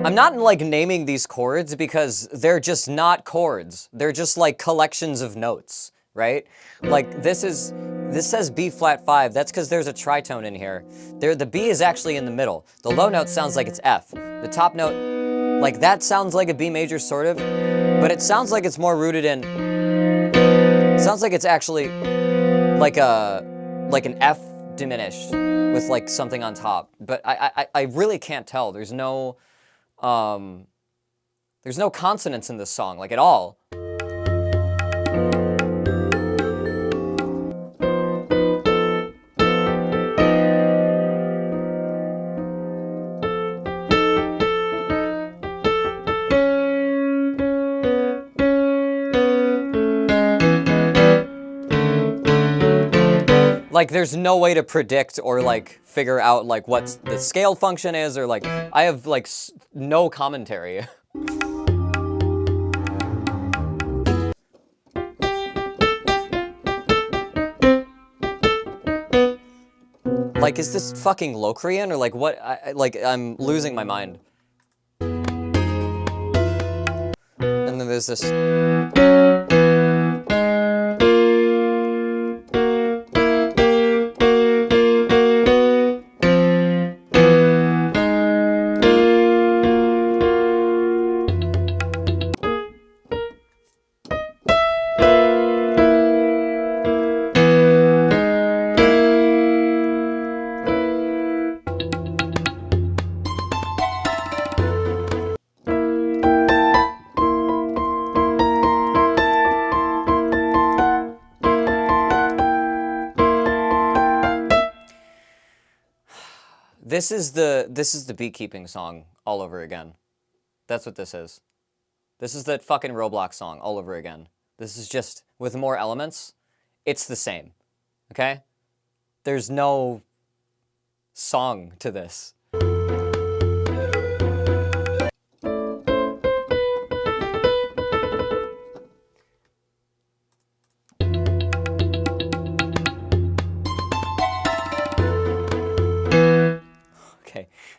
I'm not like naming these chords because they're just not chords. They're just like collections of notes, right? Like this says B flat 5. That's because there's a tritone in here. The B is actually in the middle. The low note sounds like it's F. The top note, like that sounds like a B major sort of, but it sounds like it's more rooted in, sounds like it's actually like an F diminished with like something on top. But I really can't tell. There's no consonants in this song, like at all. Like, there's no way to predict or, like, figure out, like, what the scale function is, or, like, I have, like, no commentary. Like, is this fucking Locrian, or, like, what? I'm losing my mind. And then there's this... This is the beekeeping song all over again. That's what this is. This is that fucking Roblox song all over again. This is just with more elements. It's the same. Okay? There's no song to this.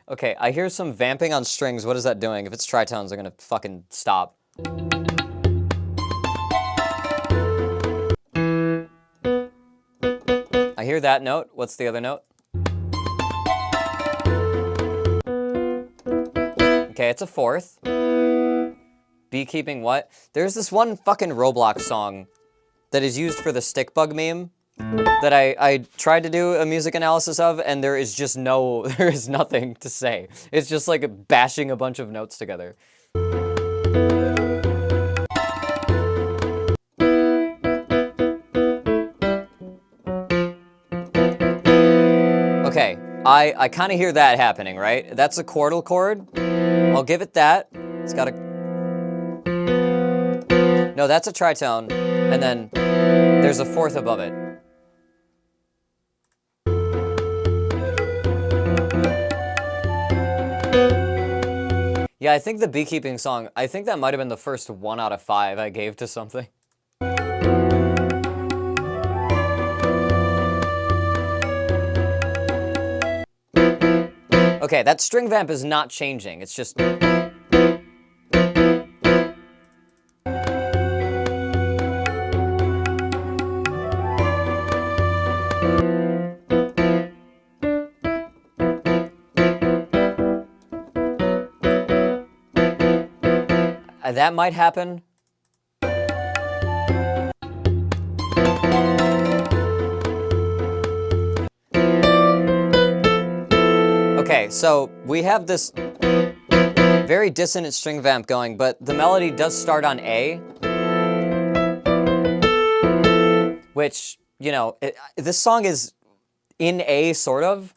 Okay, I hear some vamping on strings. What is that doing? If it's tritones, they're gonna fucking stop. I hear that note. What's the other note? Okay, it's a fourth. Beekeeping what? There's this one fucking Roblox song that is used for the stick bug meme that I tried to do a music analysis of, and there is just there is nothing to say. It's just like bashing a bunch of notes together. Okay, I kind of hear that happening, right? That's a chordal chord. I'll give it that. It's got a... No, that's a tritone, and then there's a fourth above it. Yeah, I think the beekeeping song, I think that might have been the first 1 out of 5 I gave to something. Okay, that string vamp is not changing, it's just... That might happen. Okay, so we have this very dissonant string vamp going, but the melody does start on A, which, you know, this song is in A, sort of.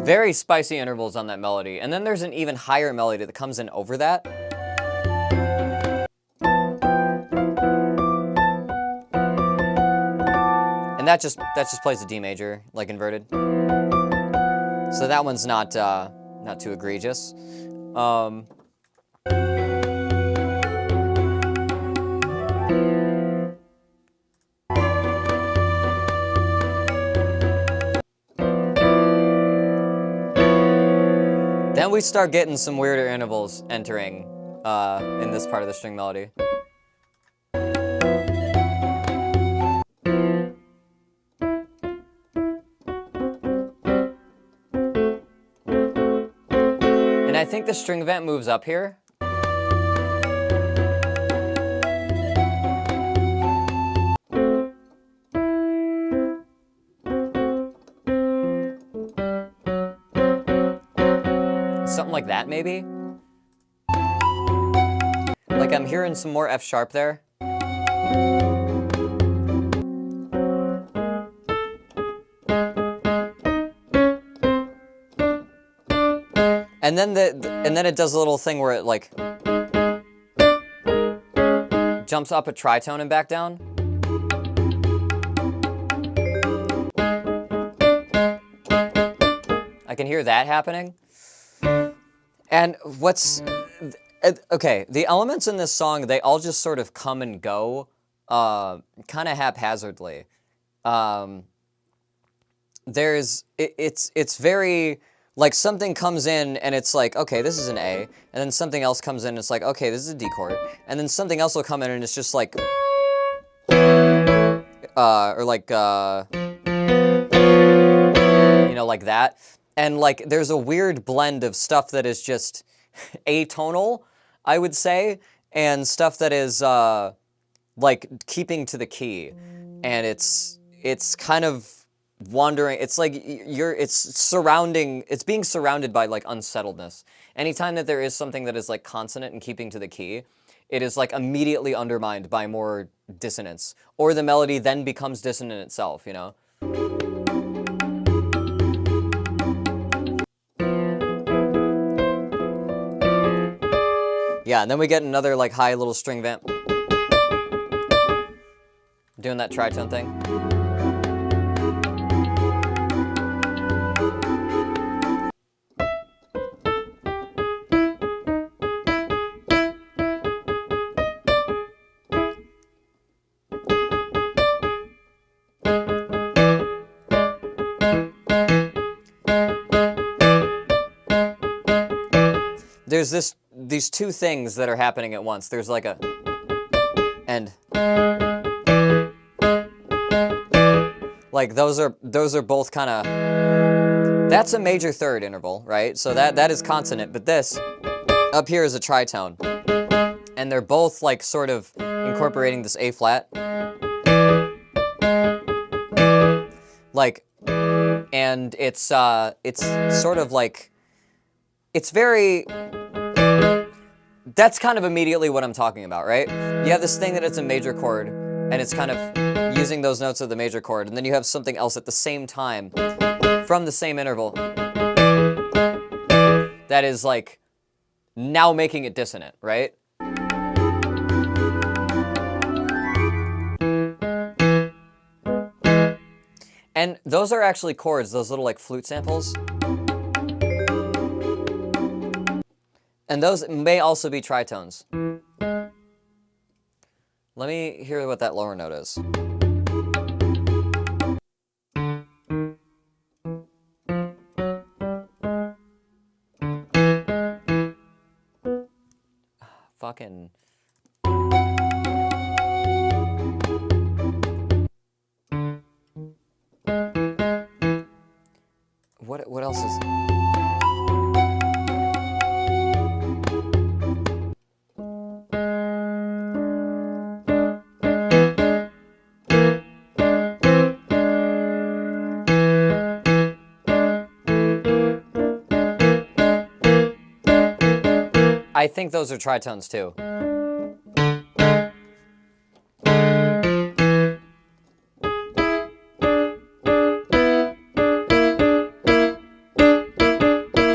Very spicy intervals on that melody. And then there's an even higher melody that comes in over that. And that just plays a D major, like inverted. So that one's not too egregious. Then we start getting some weirder intervals entering in this part of the string melody. And I think the string vamp moves up here. Something like that, maybe? Like I'm hearing some more F sharp there. And then it does a little thing where it like jumps up a tritone and back down. I can hear that happening. And what's okay, the elements in this song, they all just sort of come and go kind of haphazardly. It's very like something comes in and it's like, okay, this is an A, and then something else comes in and it's like, okay, this is a D chord, and then something else will come in and it's just like or like you know, like that. And like there's a weird blend of stuff that is just atonal, I would say, and stuff that is like keeping to the key. And it's kind of wandering. It's like it's being surrounded by like unsettledness. Anytime that there is something that is like consonant and keeping to the key, it is like immediately undermined by more dissonance, or the melody then becomes dissonant itself, you know? Yeah, and then we get another like high little string vamp. Doing that tritone thing. There's these two things that are happening at once. There's like a and like those are both kind of, that's a major third interval, right? So that is consonant, but this up here is a tritone, and they're both like sort of incorporating this A flat, like, and it's sort of like, it's very, that's kind of immediately what I'm talking about, right? You have this thing that it's a major chord, and it's kind of using those notes of the major chord, and then you have something else at the same time from the same interval that is like now making it dissonant, right? And those are actually chords, those little like flute samples. And those may also be tritones. Let me hear what that lower note is. fucking... What else is... I think those are tritones too.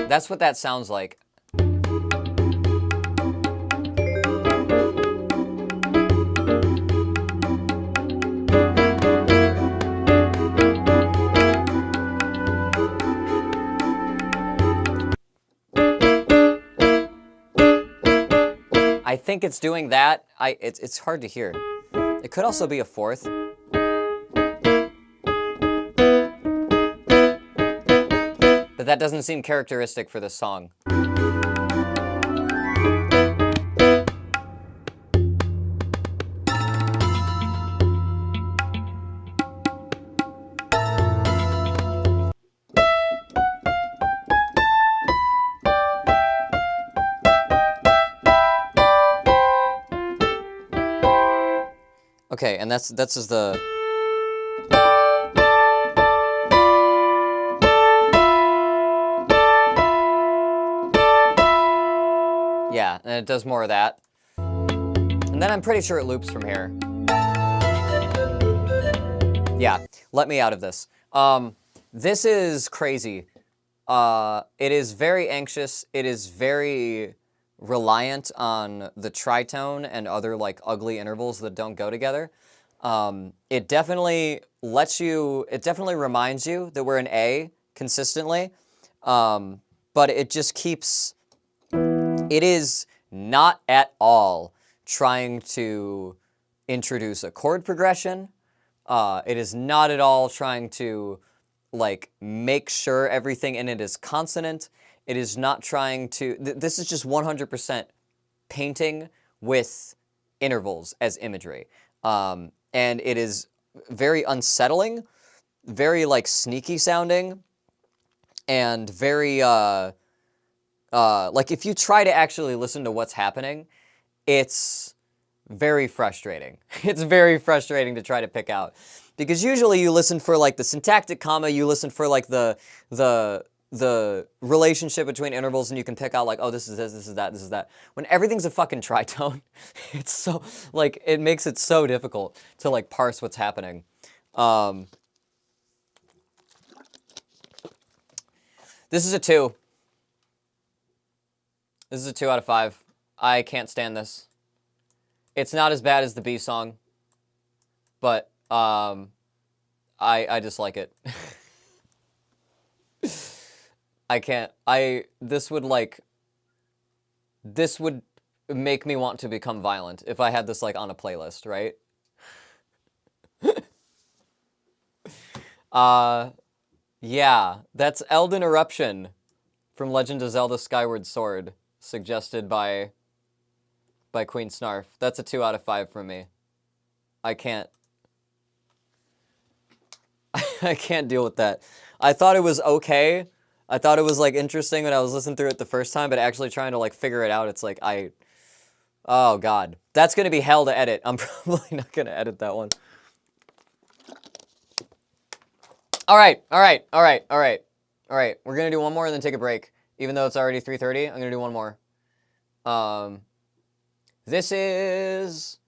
That's what that sounds like. I think it's doing that. It's hard to hear. It could also be a fourth. But that doesn't seem characteristic for this song. Okay, and that's just the... Yeah, and it does more of that. And then I'm pretty sure it loops from here. Yeah, let me out of this. This is crazy. It is very anxious. It is very reliant on the tritone and other like ugly intervals that don't go together. It definitely lets you, it definitely reminds you that we're in A consistently, but it just keeps, it is not at all trying to introduce a chord progression. It is not at all trying to like make sure everything in it is consonant. It is not trying to, this is just 100% painting with intervals as imagery. And it is very unsettling, very like sneaky sounding, and very, like if you try to actually listen to what's happening, it's very frustrating. It's very frustrating to try to pick out. Because usually you listen for like the syntactic comma, you listen for like the relationship between intervals, and you can pick out like, oh, this is this is that, this is that. When everything's a fucking tritone, it's so, like, it makes it so difficult to like parse what's happening. This is a 2. This is a 2 out of 5. I can't stand this. It's not as bad as the B song, but I dislike it. I can't. This would make me want to become violent if I had this like on a playlist, right? Yeah, that's Elden Eruption from Legend of Zelda Skyward Sword, suggested by Queen Snarf. That's a 2 out of 5 from me. I can't. I can't deal with that. I thought it was okay. I thought it was like interesting when I was listening through it the first time, but actually trying to like figure it out, it's like oh god. That's gonna be hell to edit. I'm probably not gonna edit that one. Alright. We're gonna do one more and then take a break. Even though it's already 3:30, I'm gonna do one more. This is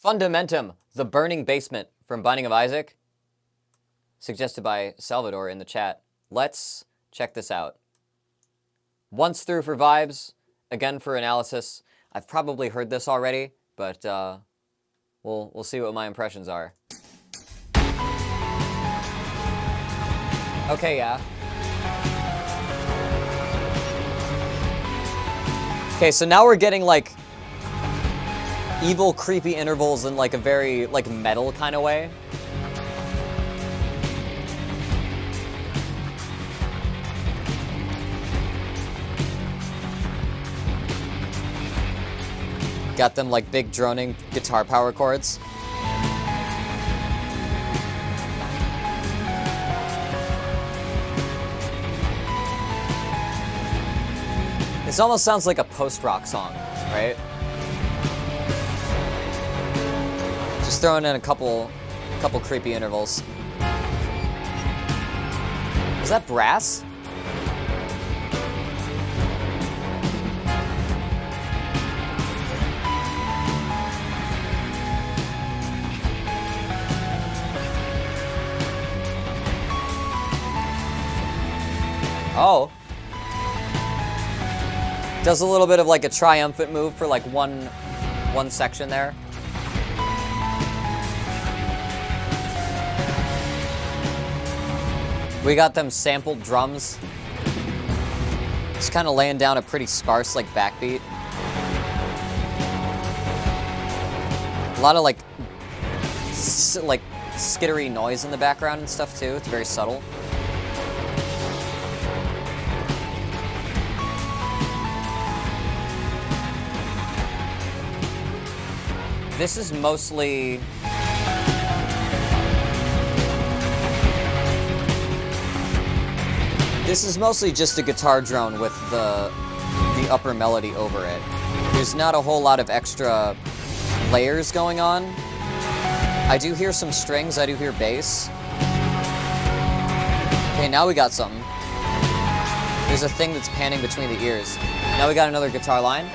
Fundamentum, The Burning Basement from Binding of Isaac, suggested by Salvador in the chat. Let's check this out. Once through for vibes, again for analysis. I've probably heard this already, but we'll see what my impressions are. Okay, yeah. Okay, so now we're getting like evil, creepy intervals in like a very like metal kind of way. Got them like big droning guitar power chords. This almost sounds like a post-rock song, right? Just throwing in a couple creepy intervals. Is that brass? Oh. Does a little bit of like a triumphant move for like one section there. We got them sampled drums. Just kind of laying down a pretty sparse like backbeat. A lot of like skittery noise in the background and stuff too. It's very subtle. This is mostly just a guitar drone with the upper melody over it. There's not a whole lot of extra layers going on. I do hear some strings, I do hear bass. Okay, now we got something. There's a thing that's panning between the ears. Now we got another guitar line.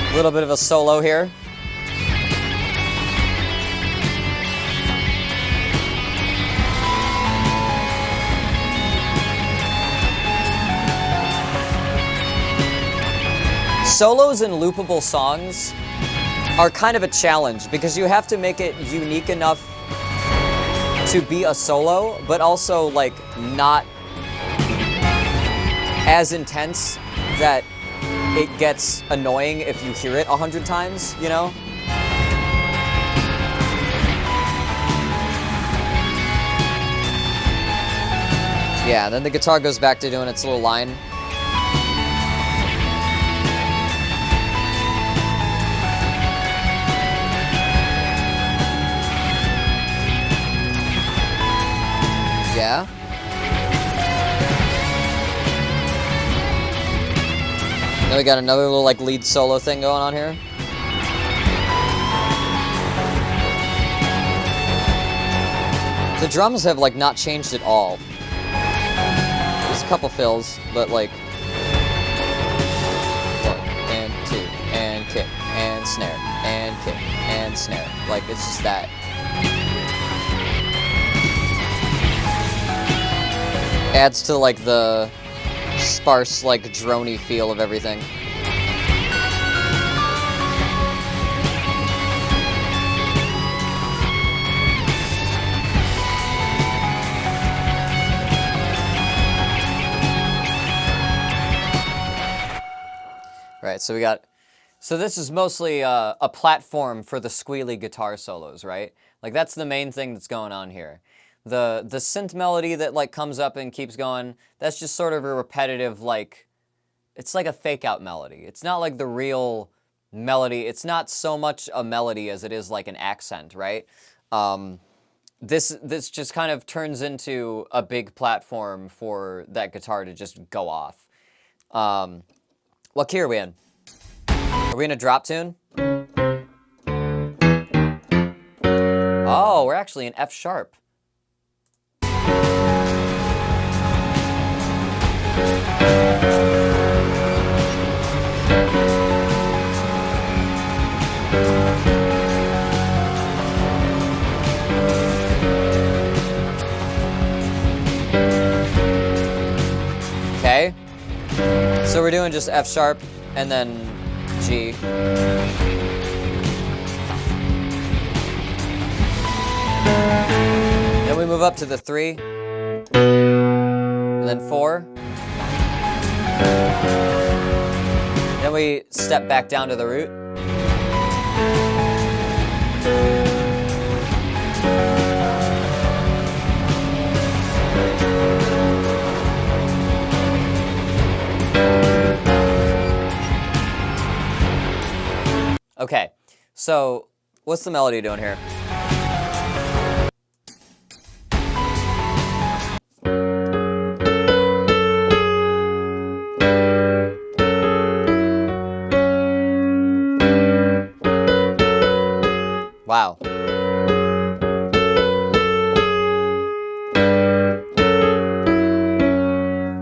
A little bit of a solo here. Solos in loopable songs are kind of a challenge because you have to make it unique enough to be a solo, but also like not as intense that it gets annoying if you hear it 100 times, you know? Yeah, then the guitar goes back to doing its little line. Yeah. Then we got another little like lead solo thing going on here. The drums have like not changed at all. There's a couple fills, but like 1 and 2 and kick and snare and kick and snare. Like it's just that. Adds to like the sparse, like, drony feel of everything. Right, so this is mostly a platform for the squealy guitar solos, right? Like, that's the main thing that's going on here. The synth melody that like comes up and keeps going, that's just sort of a repetitive, like, it's like a fake out melody. It's not like the real melody. It's not so much a melody as it is like an accent, right? This just kind of turns into a big platform for that guitar to just go off. What key are we in? Are we in a drop tune? Oh, we're actually in F sharp. Okay, so we're doing just F sharp and then G. Then we move up to the 3, and then 4. Then we step back down to the root. Okay, so what's the melody doing here? Wow.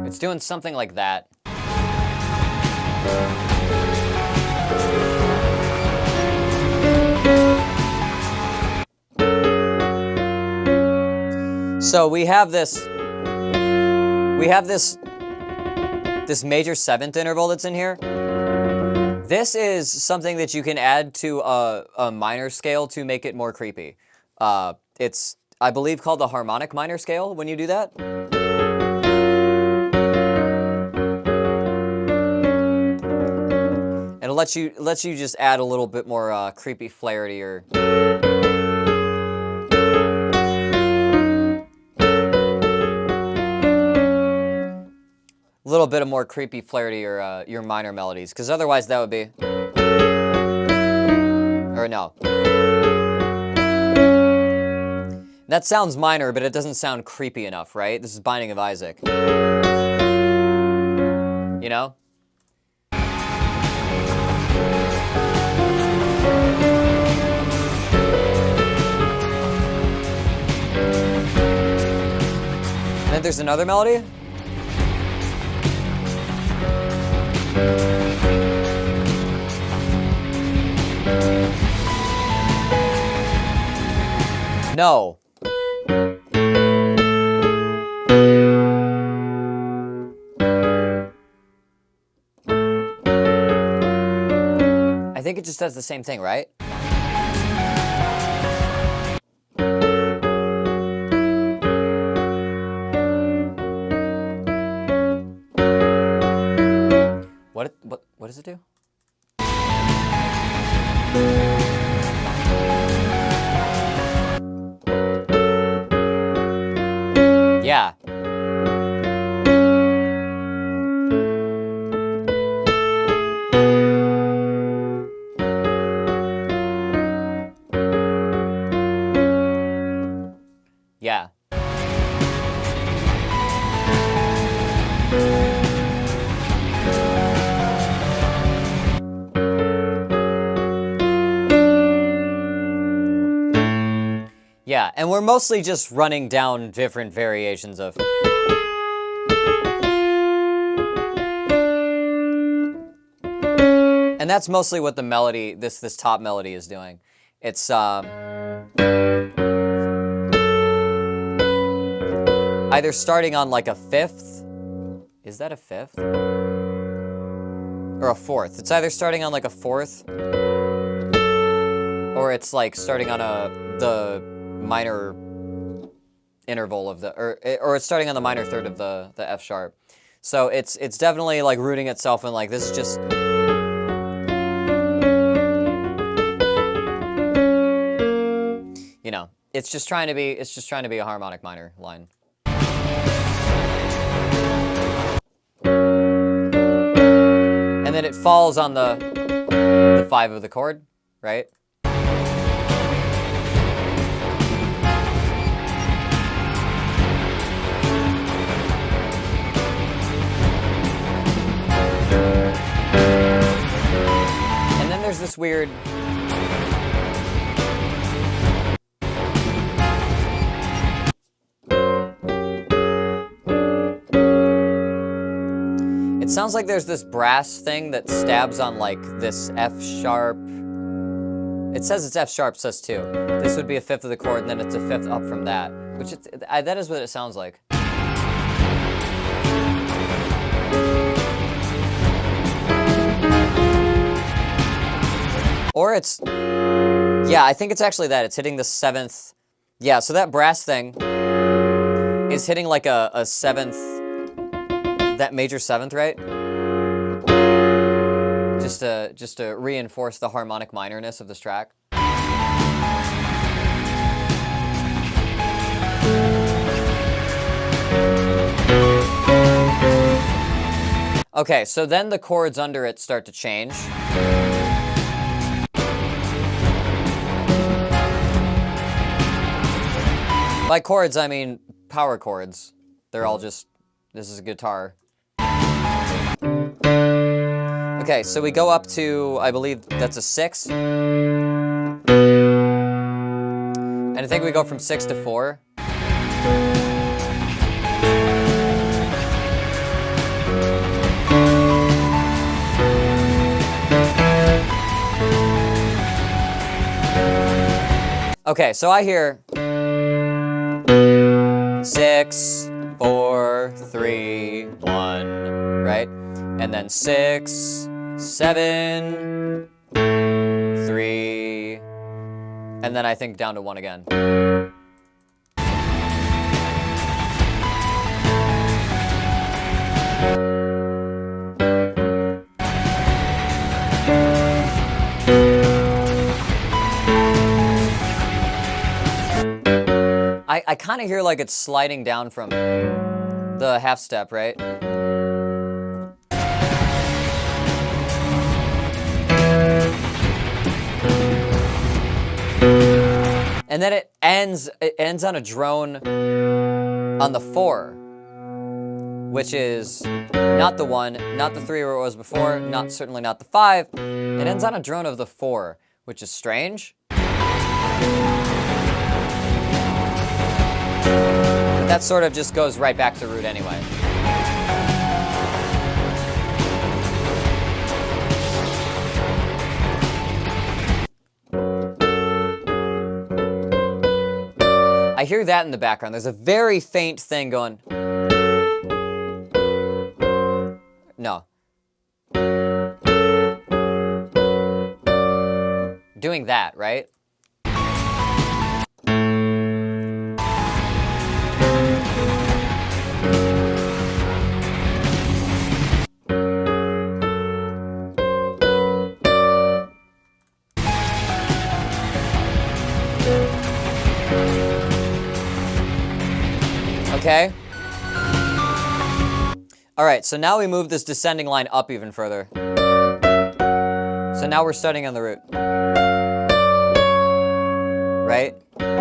It's doing something like that. So we have this major seventh interval that's in here. This is something that you can add to a minor scale to make it more creepy. It's, I believe, called the harmonic minor scale when you do that. And it lets you just add a little bit more creepy flair to your... A little bit of more creepy flair to your minor melodies, because otherwise that would be... Or no. That sounds minor, but it doesn't sound creepy enough, right? This is Binding of Isaac. You know? And then there's another melody. No. I think it just does the same thing, right? What does it do? Yeah. Yeah. Yeah, and we're mostly just running down different variations of... And that's mostly what the melody, this top melody is doing. It's, either starting on like a fifth. Is that a fifth? Or a fourth. It's either starting on like a fourth, or it's like starting on the minor interval of the, or it's starting on the minor third of the F sharp. So it's definitely like rooting itself in like, this is just... You know, it's just trying to be a harmonic minor line. And then it falls on the 5 of the chord, right? And then there's this weird... It sounds like there's this brass thing that stabs on like this F sharp. It says it's F sharp sus 2. This would be a fifth of the chord, and then it's a fifth up from that, which that is what it sounds like. Or it's, yeah, I think it's actually that. It's hitting the 7th. Yeah, so that brass thing is hitting like a 7th. That major 7th, right? Just to reinforce the harmonic minorness of this track. Okay, so then the chords under it start to change. By chords, I mean power chords. They're all just, this is a guitar. Okay, so we go up to, I believe that's a 6. And I think we go from 6 to 4. Okay, so I hear 6, 4, 3, 1, right? And then 6, 7, 3, and then I think down to 1 again. I kind of hear like it's sliding down from the half step, right? And then it ends on a drone on the 4, which is not the 1, not the 3 where it was before, certainly not the 5. It ends on a drone of the 4, which is strange. But that sort of just goes right back to root anyway. I hear that in the background. There's a very faint thing going. No. Doing that, right? Okay. All right, so now we move this descending line up even further. So now we're starting on the root. Right? And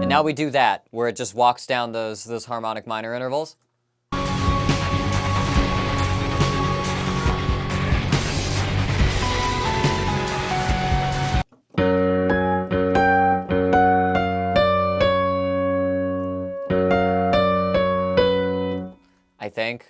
now we do that, where it just walks down those harmonic minor intervals. I think.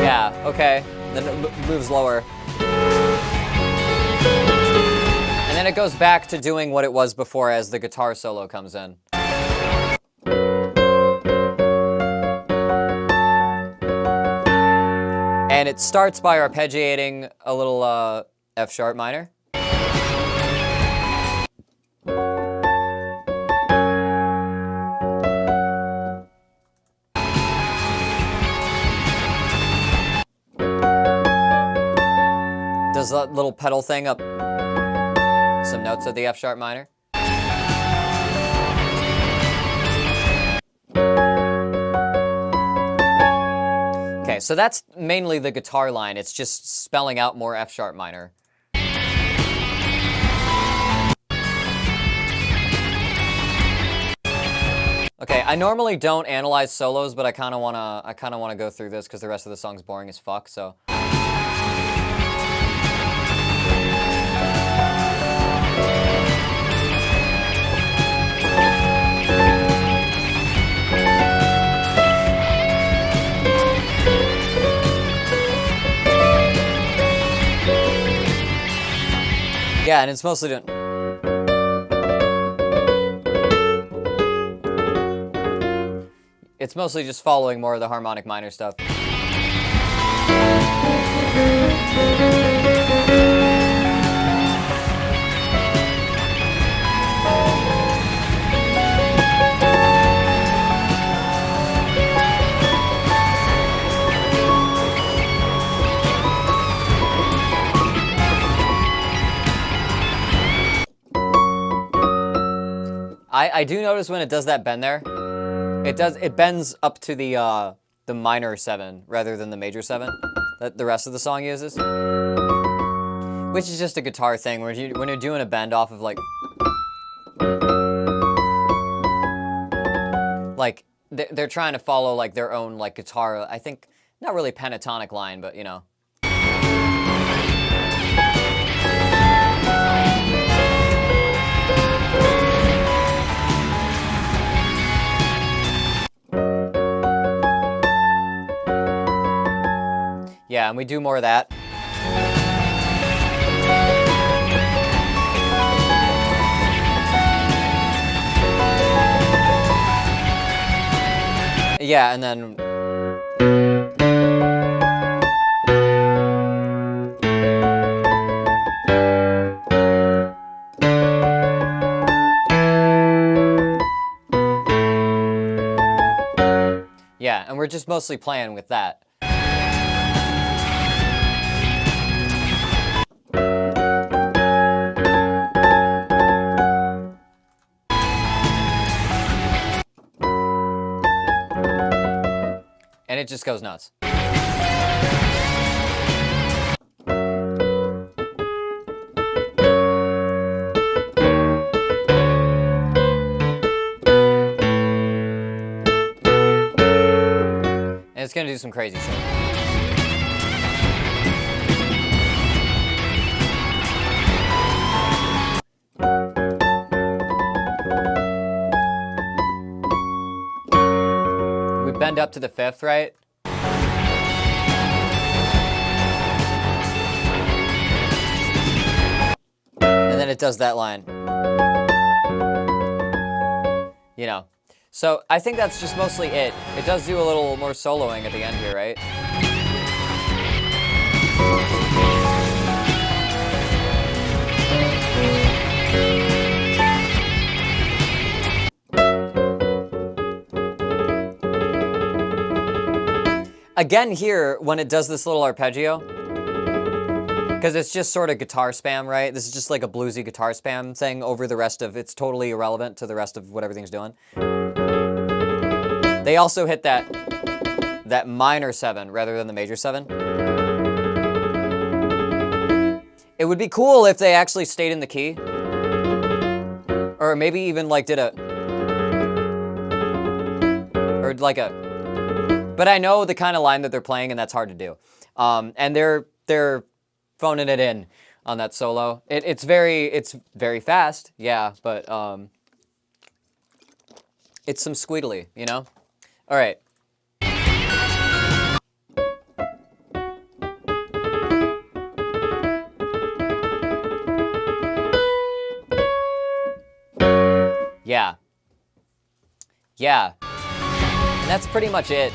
Yeah, okay. Then it moves lower. And then it goes back to doing what it was before as the guitar solo comes in. And it starts by arpeggiating a little F sharp minor. Does that little pedal thing up some notes of the F sharp minor. Okay, so that's mainly the guitar line. It's just spelling out more F sharp minor. Okay, I normally don't analyze solos, but I kind of wanna go through this because the rest of the song's boring as fuck. So. Yeah, and it's mostly doing. It's mostly just following more of the harmonic minor stuff. I do notice when it does that bend there, it bends up to the minor 7 rather than the major 7 that the rest of the song uses. Which is just a guitar thing when you're doing a bend off of like they're trying to follow like their own like guitar, I think not really pentatonic line, but you know. Yeah, and we do more of that. Yeah, and then yeah, and we're just mostly playing with that. And it just goes nuts. And it's gonna do some crazy shit. We bend up to the 5th, right? And then it does that line. You know. So I think that's just mostly it. It does do a little more soloing at the end here, right? Again here, when it does this little arpeggio, because it's just sort of guitar spam, right? This is just like a bluesy guitar spam thing over the rest of, it's totally irrelevant to the rest of what everything's doing. They also hit that minor 7 rather than the major 7. It would be cool if they actually stayed in the key. Or maybe even like did a, or like a, but I know the kind of line that they're playing and that's hard to do. And they're phoning it in on that solo. It's very fast, yeah, but it's some squeedly, you know? All right. Yeah. Yeah. And that's pretty much it.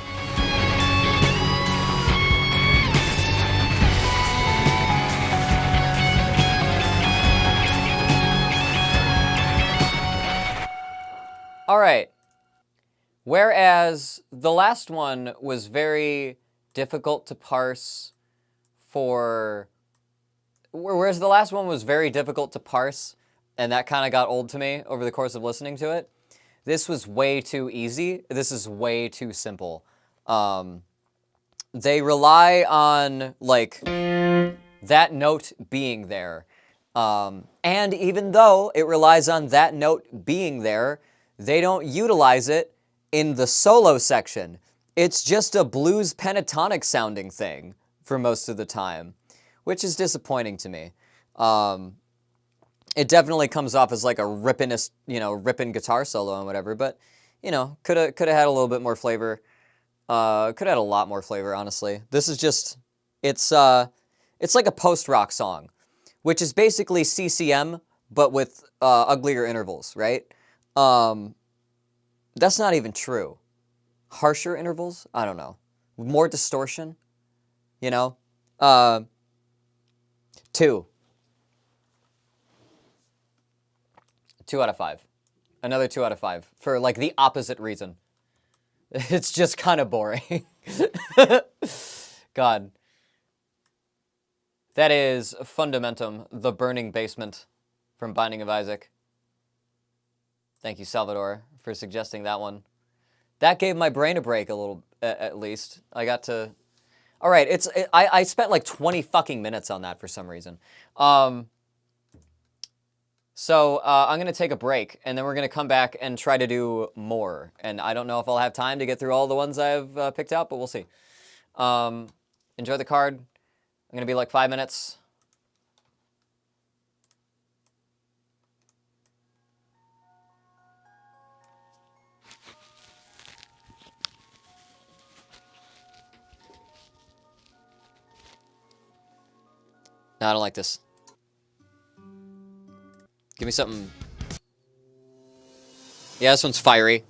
All right. Whereas the last one was very difficult to parse whereas the last one was very difficult to parse, and that kind of got old to me over the course of listening to it. This was way too easy. This is way too simple. They rely on, like, that note being there. And even though it relies on that note being there, they don't utilize it in the solo section. It's just a blues pentatonic sounding thing for most of the time, which is disappointing to me. It definitely comes off as like a ripping guitar solo and whatever, but you know, could have had a little bit more flavor. Could have had a lot more flavor, honestly. This is just, it's like a post-rock song, which is basically CCM, but with uglier intervals, right? That's not even true. Harsher intervals? I don't know. More distortion? You know? 2. 2 out of 5. Another 2 out of 5 for like the opposite reason. It's just kind of boring. God. That is Fundamentum, The Burning Basement from Binding of Isaac. Thank you, Salvador, for suggesting that one. That gave my brain a break a little, at least. I got to... All right, I spent like 20 fucking minutes on that for some reason. So I'm going to take a break, and then we're going to come back and try to do more. And I don't know if I'll have time to get through all the ones I've picked out, but we'll see. Enjoy the card. I'm going to be like 5 minutes. No, I don't like this. Give me something. Yeah, this one's fiery.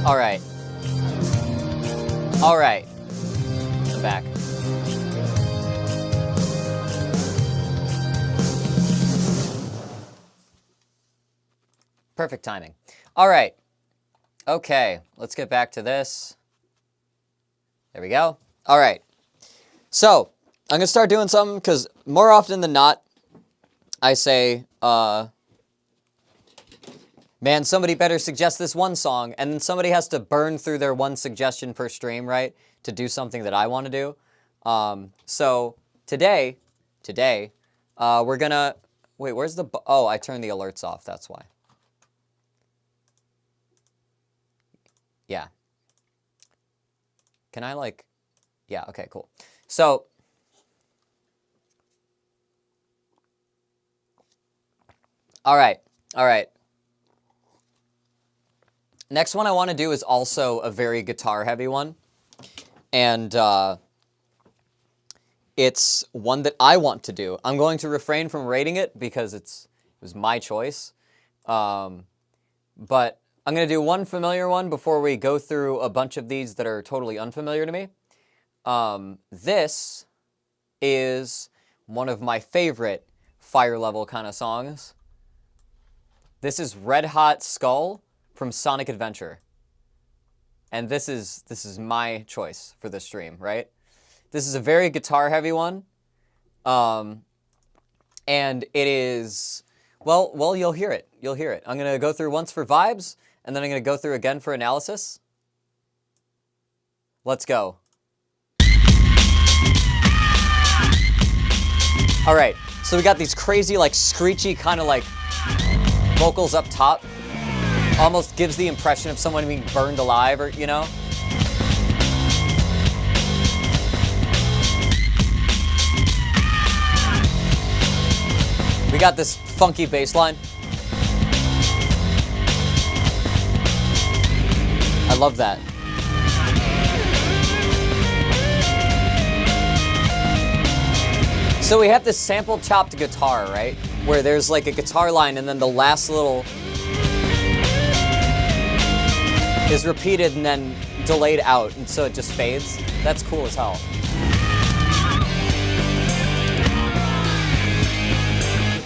All right. All right. I'm back. Perfect timing. All right. Okay, let's get back to this. There we go. All right. So, I'm gonna start doing something because more often than not, I say, man, somebody better suggest this one song, and then somebody has to burn through their one suggestion per stream, right, to do something that I want to do. So today, we're gonna, wait, where's the, oh, I turned the alerts off, that's why. Yeah. Can I, like, yeah, okay, cool. So, all right. Next one I want to do is also a very guitar-heavy one. And it's one that I want to do. I'm going to refrain from rating it because it was my choice. But I'm going to do one familiar one before we go through a bunch of these that are totally unfamiliar to me. This is one of my favorite fire level kind of songs. This is Red Hot Skull from Sonic Adventure. And this is my choice for this stream, right? This is a very guitar heavy one. And it is, well, you'll hear it. You'll hear it. I'm going to go through once for vibes, and then I'm going to go through again for analysis. Let's go. All right, so we got these crazy, like, screechy kind of like vocals up top. Almost gives the impression of someone being burned alive, or, you know? We got this funky bass line. I love that. So we have this sample chopped guitar, right? Where there's like a guitar line and then the last little is repeated and then delayed out, and so it just fades. That's cool as hell.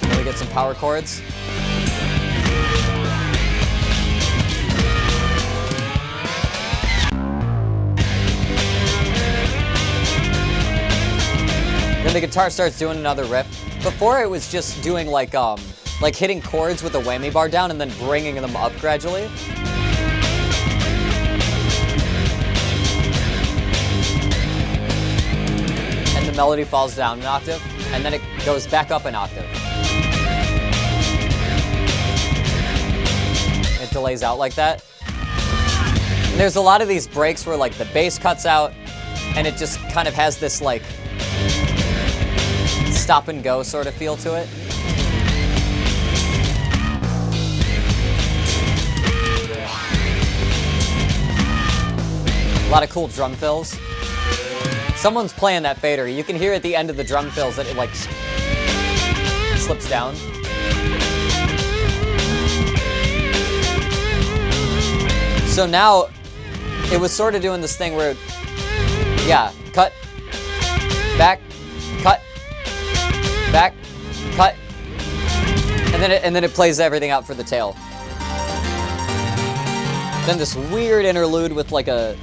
Then we get some power chords. Then the guitar starts doing another riff. Before it was just doing like hitting chords with a whammy bar down and then bringing them up gradually. And the melody falls down an octave, and then it goes back up an octave. It delays out like that. And there's a lot of these breaks where like the bass cuts out, and it just kind of has this like stop and go sort of feel to it. A lot of cool drum fills. Someone's playing that fader. You can hear at the end of the drum fills that it like slips down. So now it was sort of doing this thing where, yeah, cut, back, cut, back, cut, and then it plays everything out for the tail. Then this weird interlude with like a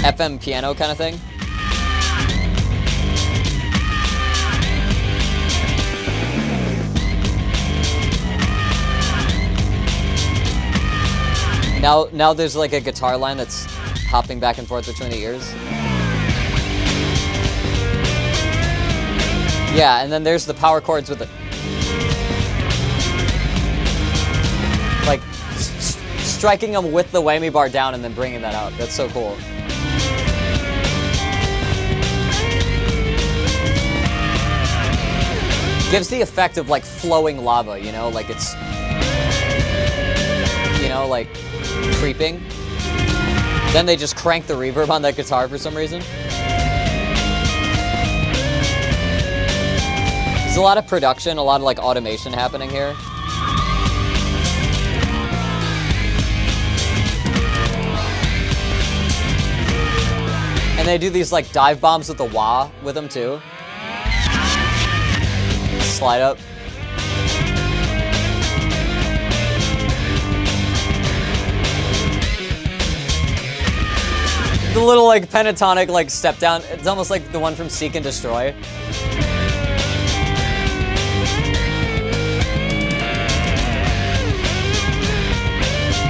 FM piano kind of thing. Now there's like a guitar line that's hopping back and forth between the ears. Yeah, and then there's the power chords with it. Like, striking them with the whammy bar down and then bringing that out. That's so cool. Gives the effect of like flowing lava, you know, like it's, you know, like creeping. Then they just crank the reverb on that guitar for some reason. There's a lot of production, a lot of like automation happening here. And they do these like dive bombs with the wah with them too. Slide up. The little like pentatonic like step down. It's almost like the one from Seek and Destroy.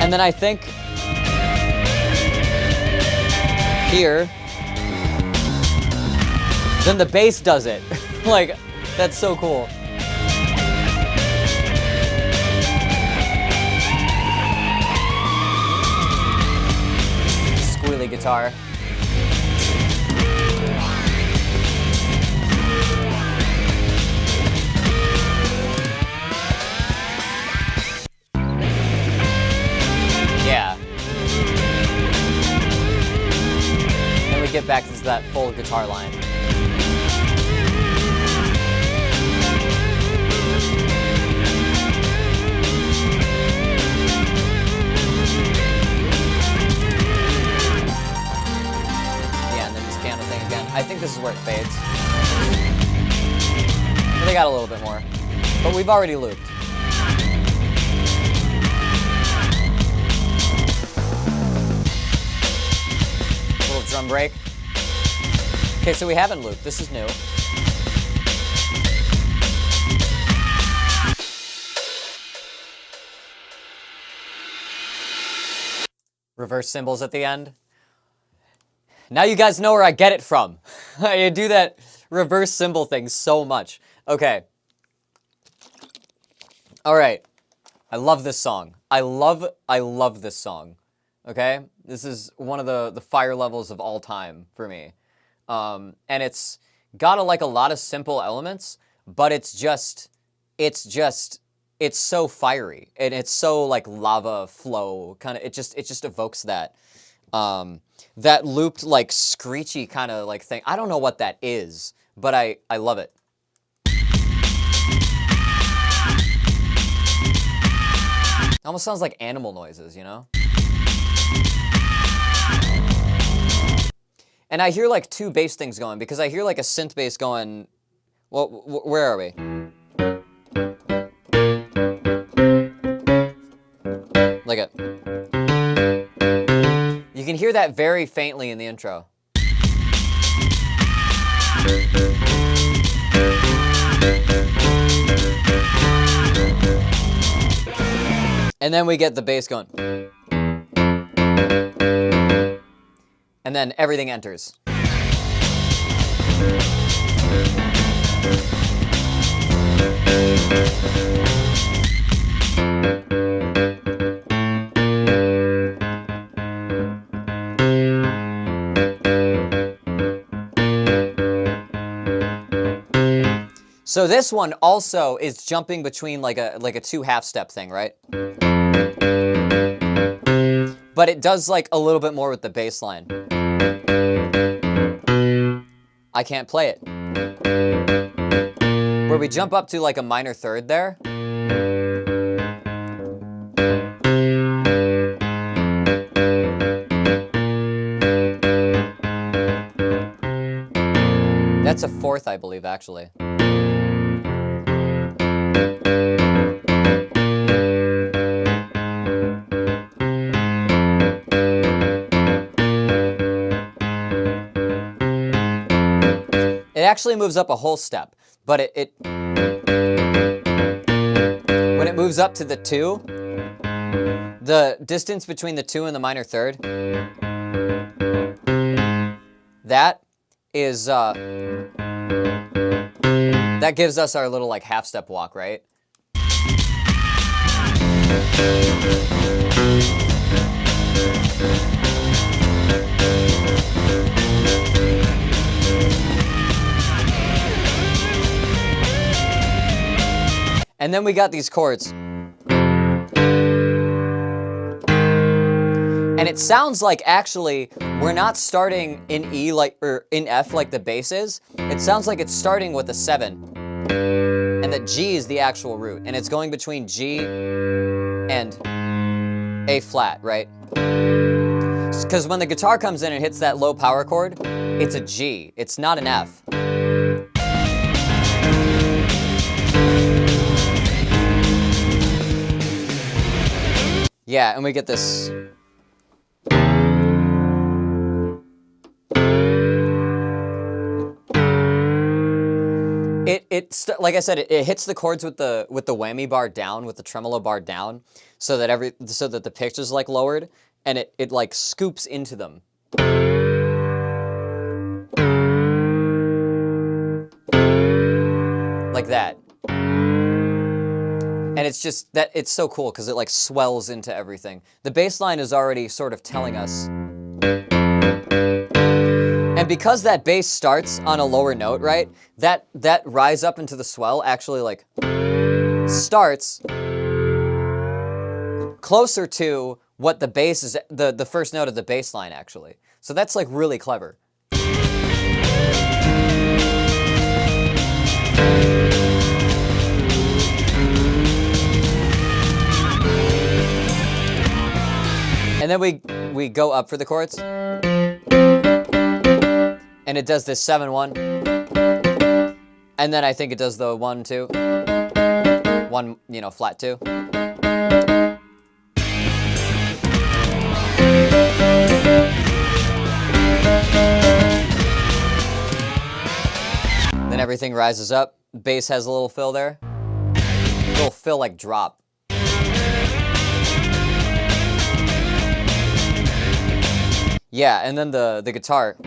And then I think here, then the bass does it. Like, that's so cool. Squealy guitar. Yeah. Then we get back to that full guitar line. I think this is where it fades. But they got a little bit more. But we've already looped. Little drum break. Okay, so we haven't looped. This is new. Reverse cymbals at the end. Now you guys know where I get it from. I do that reverse cymbal thing so much. Okay. All right. I love this song. I love this song. Okay? This is one of the fire levels of all time for me. And it's got a lot of simple elements, but it's so fiery. And it's so like lava flow kind of, it just evokes that. That looped, like, screechy kind of, like, thing. I don't know what that is, but I love it. It almost sounds like animal noises, you know? And I hear, like, two bass things going, because I hear, like, a synth bass going... Well, where are we? Like a... You can hear that very faintly in the intro. And then we get the bass going. And then everything enters. So this one also is jumping between like a two half step thing, right? But it does like a little bit more with the bass line. I can't play it. Where we jump up to like a minor third there. That's a fourth, I believe, actually. It actually moves up a whole step, but when it moves up to the two, the distance between the two and the minor third, that is, that gives us our little like half step walk, right? And then we got these chords. And it sounds like actually we're not starting in E like or in F like the bass is. It sounds like it's starting with a 7. And that G is the actual root. And it's going between G and A flat, right? Because when the guitar comes in and hits that low power chord, it's a G. It's not an F. Yeah, and we get this. like I said, it hits the chords with the whammy bar down, with the tremolo bar down, so that the pitch is like lowered, and it like scoops into them. Like that. And it's just that it's so cool because it like swells into everything. The bass line is already sort of telling us. And because that bass starts on a lower note, right? That rise up into the swell actually like starts closer to what the bass is, the first note of the bass line actually. So that's like really clever. And then we go up for the chords. And it does this 7-1. And then I think it does the 1-2. 1, you know, flat 2. Then everything rises up. Bass has a little fill there. A little fill like drop. Yeah, and then the guitar.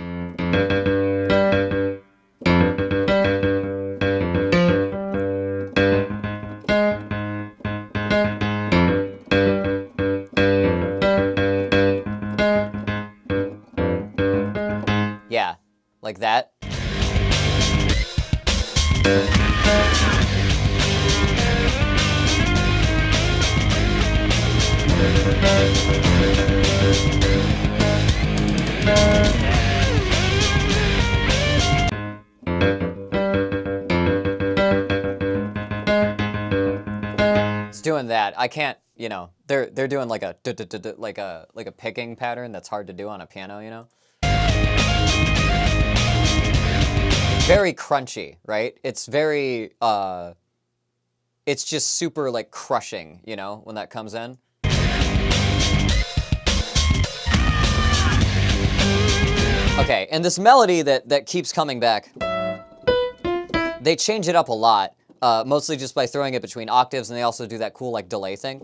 Yeah, like that. It's doing that. I can't, you know, they're doing like a like a picking pattern that's hard to do on a piano, you know? Very crunchy, right? It's very it's just super like crushing, you know, when that comes in. Okay, and this melody that keeps coming back, they change it up a lot, mostly just by throwing it between octaves, and they also do that cool like delay thing.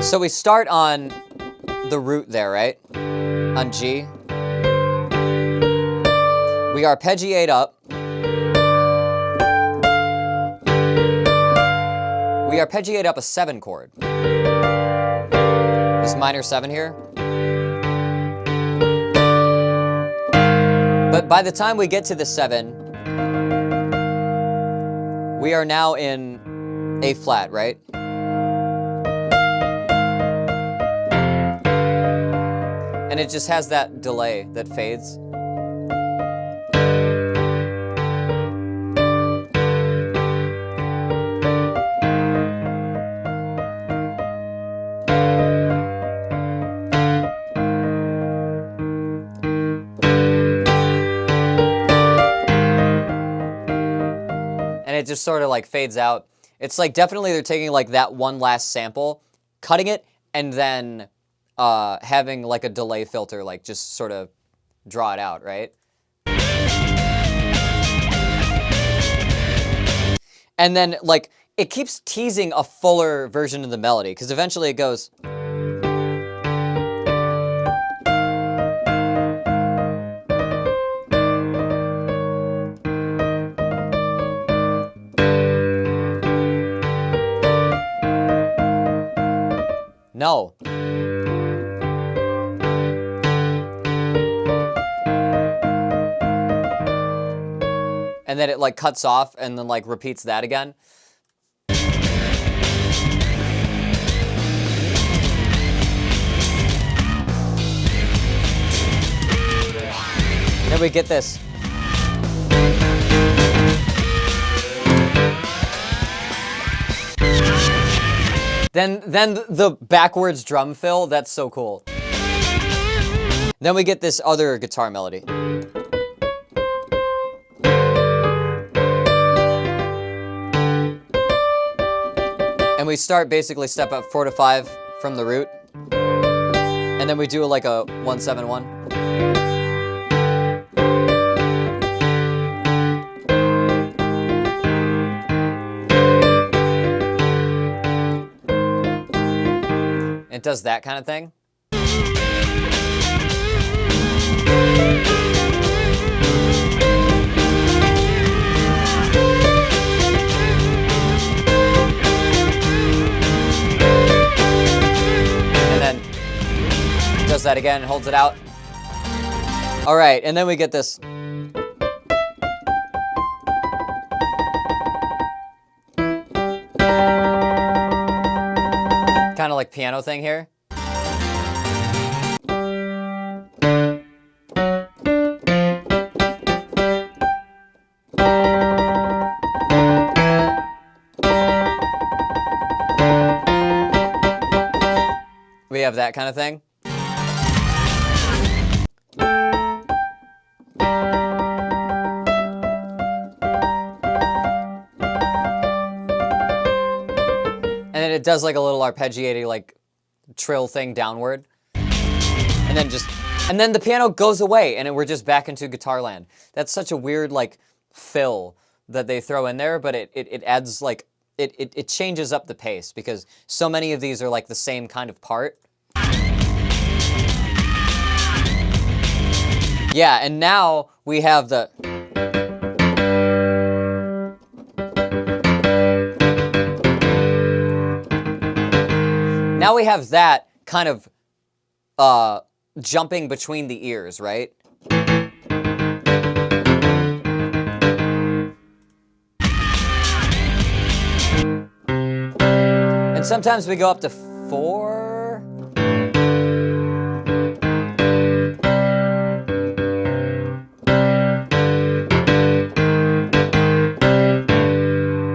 So we start on the root there, right? On G. We arpeggiate up. We arpeggiate up a 7 chord. This minor 7 here. But by the time we get to the 7, we are now in A flat, right? And it just has that delay that fades. And it just sort of like fades out. It's like definitely they're taking like that one last sample, cutting it, and then having like a delay filter, like just sort of draw it out, right? And then like it keeps teasing a fuller version of the melody because eventually it goes. No. And then it like cuts off and then like repeats that again. Then we get this. Then the backwards drum fill, that's so cool. Then we get this other guitar melody. And we start basically step up 4 to 5 from the root. And then we do like a 1-7-1. It does that kind of thing. And then does that again, holds it out. All right, and then we get this. Kind of like piano thing here. We have that kind of thing. And then it does like a little arpeggiating, like trill thing downward. And then the piano goes away and we're just back into guitar land. That's such a weird like fill that they throw in there, but it adds like, it changes up the pace because so many of these are like the same kind of part. Yeah, and now we have the... Now we have that kind of jumping between the ears, right? And sometimes we go up to 4.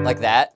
Like that.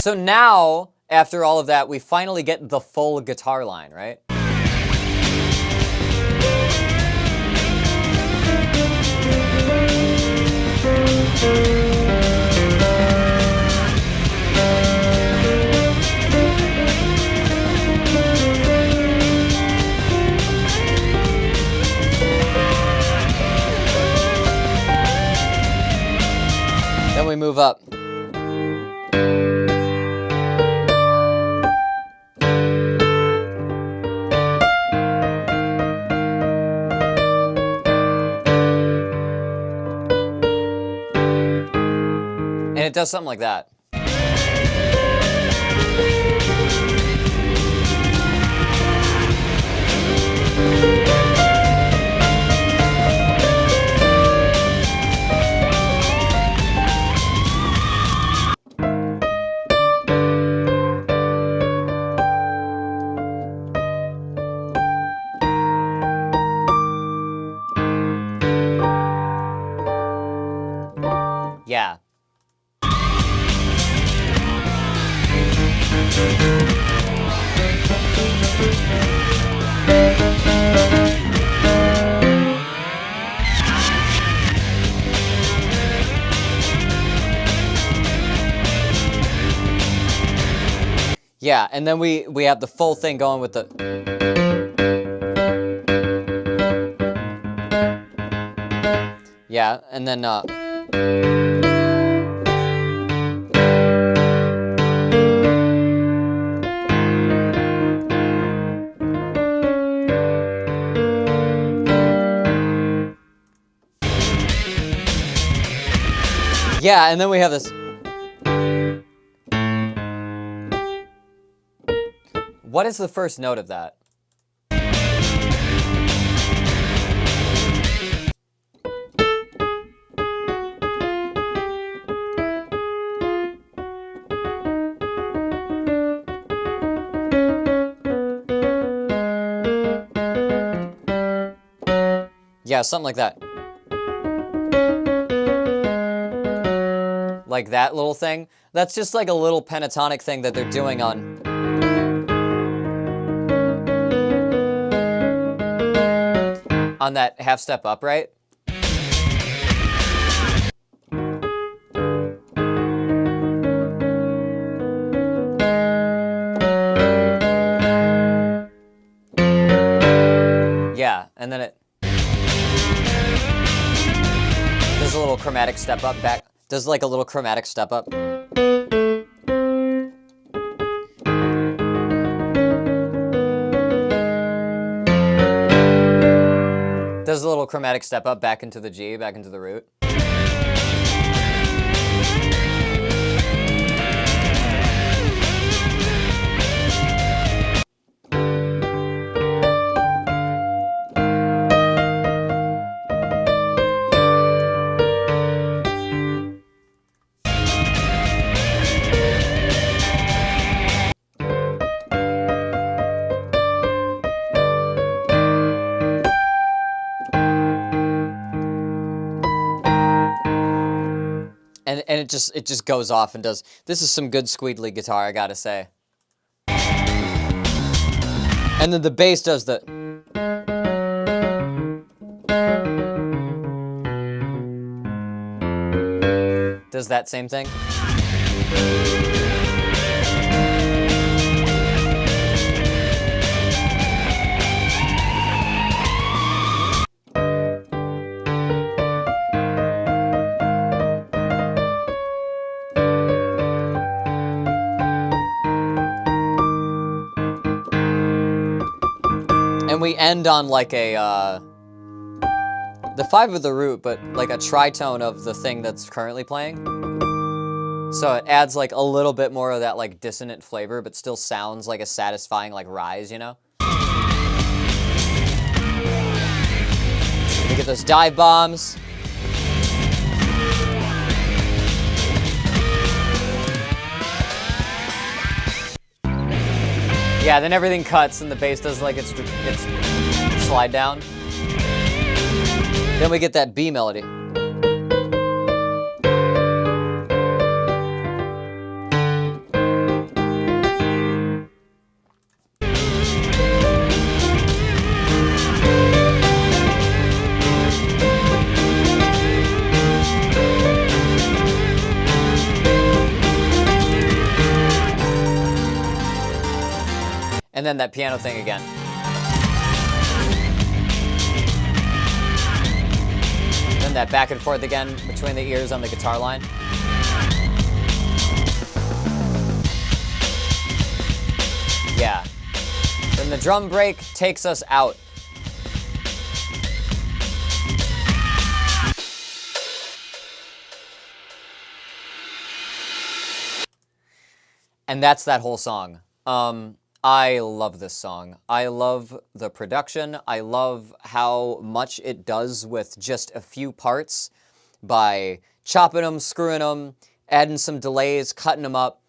So now, after all of that, we finally get the full guitar line, right? Then we move up. And it does something like that. Yeah. Yeah, and then we have the full thing going with the... Yeah, and then... Yeah, and then we have this... What is the first note of that? Yeah, something like that. Like that little thing. That's just like a little pentatonic thing that they're doing on that half step up, right? Yeah, and then it does a little chromatic step up back. Does like a little chromatic step up. Does a little chromatic step up back into the G, back into the root. And it just goes off and does. This is some good squeedly guitar, I gotta say. And then the bass does the. Does that same thing. And we end on like a, the 5 of the root, but like a tritone of the thing that's currently playing. So it adds like a little bit more of that like dissonant flavor, but still sounds like a satisfying like rise, you know? We get those dive bombs. Yeah, then everything cuts and the bass does like its slide down. Then we get that B melody. And then that piano thing again. Then that back and forth again between the ears on the guitar line. Yeah. Then the drum break takes us out. And that's that whole song. I love this song. I love the production. I love how much it does with just a few parts by chopping them, screwing them, adding some delays, cutting them up,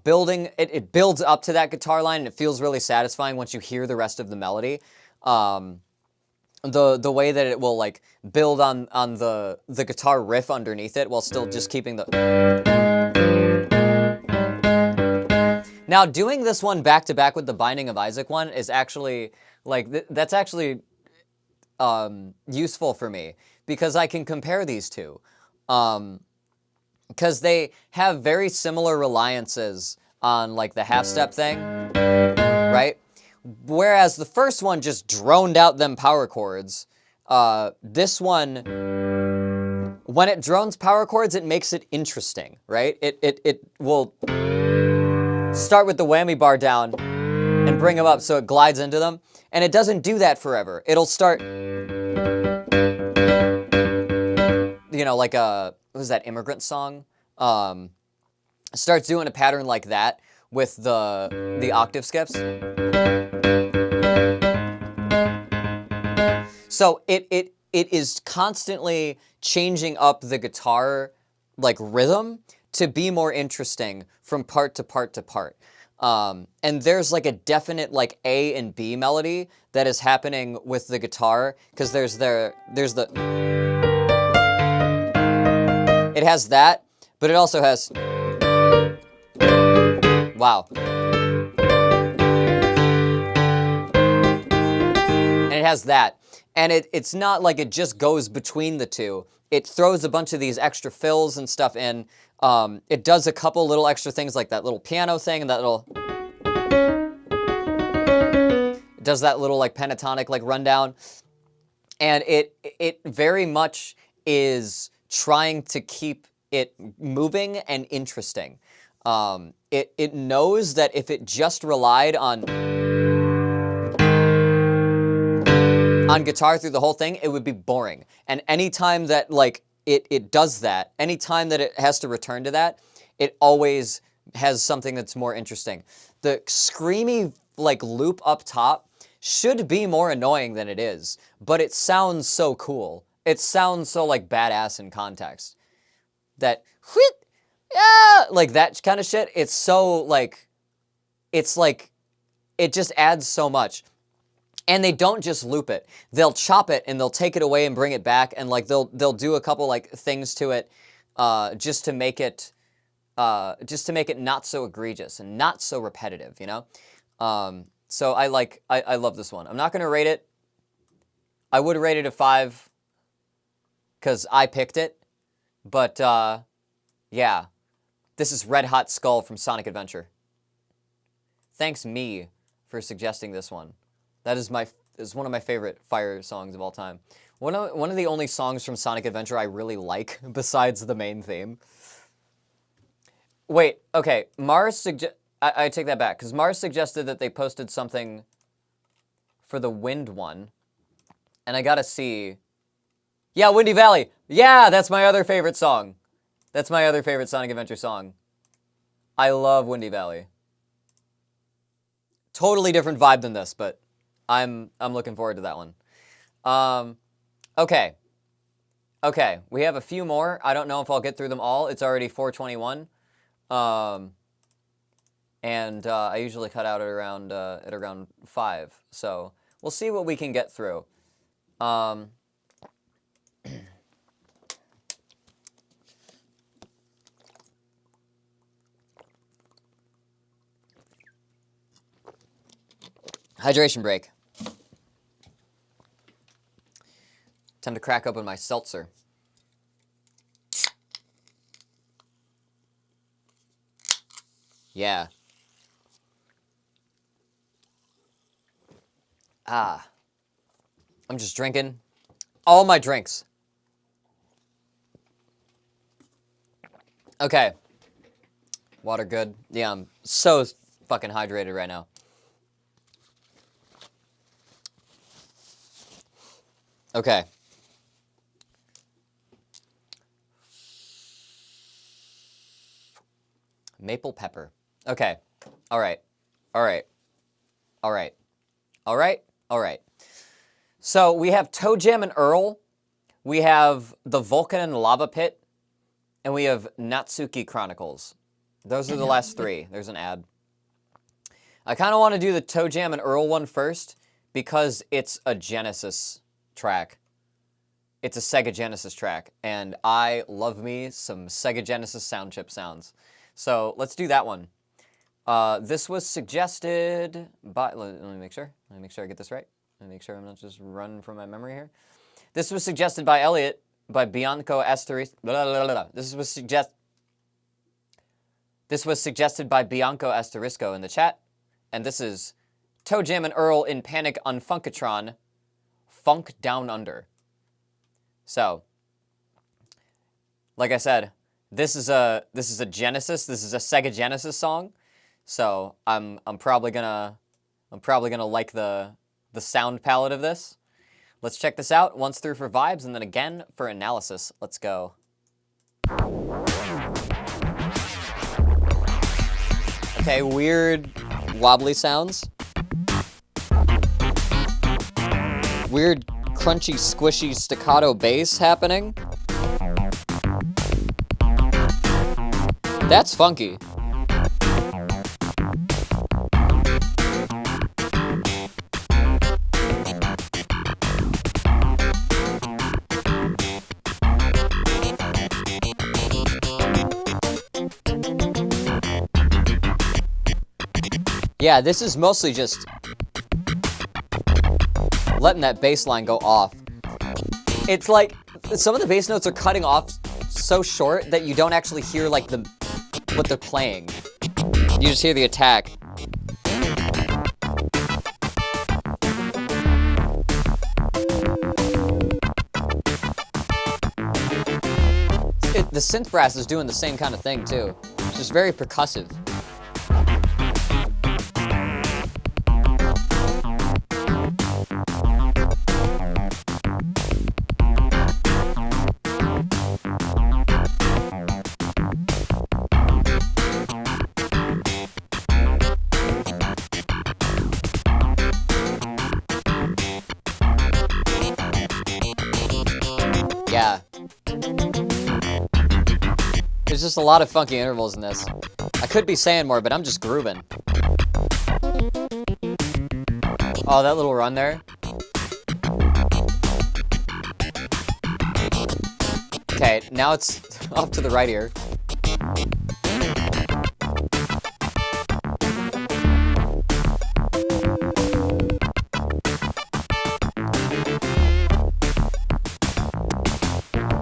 building. It builds up to that guitar line, and it feels really satisfying once you hear the rest of the melody. The way that it will like build on the guitar riff underneath it while still just keeping the. Now, doing this one back-to-back with the Binding of Isaac one is actually, like, that's actually useful for me, because I can compare these two. Because they have very similar reliances on, like, the half-step thing, right? Whereas the first one just droned out them power chords. This one, when it drones power chords, it makes it interesting, right? It will start with the whammy bar down and bring them up so it glides into them. And it doesn't do that forever. It'll start, you know, like what was that Immigrant Song? Starts doing a pattern like that with the octave skips. So it is constantly changing up the guitar like rhythm to be more interesting from part to part to part. And there's like a definite like A and B melody that is happening with the guitar, because there's the it has that, but it also has, wow. And it has that. And it's not like it just goes between the two. It throws a bunch of these extra fills and stuff in. It does a couple little extra things like that little piano thing and that little... It does that little like pentatonic like rundown. And it very much is trying to keep it moving and interesting. It knows that if it just relied on guitar through the whole thing, it would be boring. And anytime that like it does that, anytime that it has to return to that, it always has something that's more interesting. The screamy like loop up top should be more annoying than it is, but it sounds so cool. It sounds so like badass in context. That yeah, like that kind of shit, it's so like, it's like, it just adds so much. And they don't just loop it. They'll chop it and they'll take it away and bring it back, and like they'll do a couple like things to it just to make it not so egregious and not so repetitive, you know? So I love this one. I'm not going to rate it. I would rate it a 5 because I picked it. But yeah, this is Red Hot Skull from Sonic Adventure. Thanks me for suggesting this one. That is one of my favorite fire songs of all time. One of the only songs from Sonic Adventure I really like besides the main theme. Wait, okay, I take that back, because Mars suggested that they posted something for the Wind one, and I gotta see. Yeah, Windy Valley. Yeah, that's my other favorite song. That's my other favorite Sonic Adventure song. I love Windy Valley. Totally different vibe than this, but I'm looking forward to that one. Okay. Okay, we have a few more. I don't know if I'll get through them all. It's already 4:21. And I usually cut out at around 5. So we'll see what we can get through. Hydration break. Time to crack open my seltzer. Yeah. Ah. I'm just drinking all my drinks. Okay. Water good. Yeah, I'm so fucking hydrated right now. Okay. Maple pepper. Okay. All right. All right. All right. All right. All right. So we have Toe Jam and Earl. We have the Vulcan and Lava Pit. And we have Natsuki Chronicles. Those are the last 3. There's an ad. I kind of want to do the Toe Jam and Earl one first because it's a Genesis track. It's a Sega Genesis track. And I love me some Sega Genesis sound chip sounds. So let's do that one. This was suggested by... Let me make sure. Let me make sure I get this right. Let me make sure I'm not just running from my memory here. This was suggested by Elliot, by Bianco Asterisco. This was suggested by Bianco Asterisco in the chat. And this is Toe Jam and Earl in Panic on Funkatron. Funk Down Under. So, like I said, this is a Genesis. This is a Sega Genesis song. So I'm probably gonna like the sound palette of this. Let's check this out once through for vibes, and then again for analysis. Let's go. Okay, weird wobbly sounds. Weird crunchy, squishy staccato bass happening. That's funky. Yeah, this is mostly just letting that bass line go off. It's like some of the bass notes are cutting off so short that you don't actually hear like what they're playing. You just hear the attack. The synth brass is doing the same kind of thing too. It's just very percussive. Yeah. There's just a lot of funky intervals in this. I could be saying more, but I'm just grooving. Oh, that little run there. Okay, now it's off to the right here.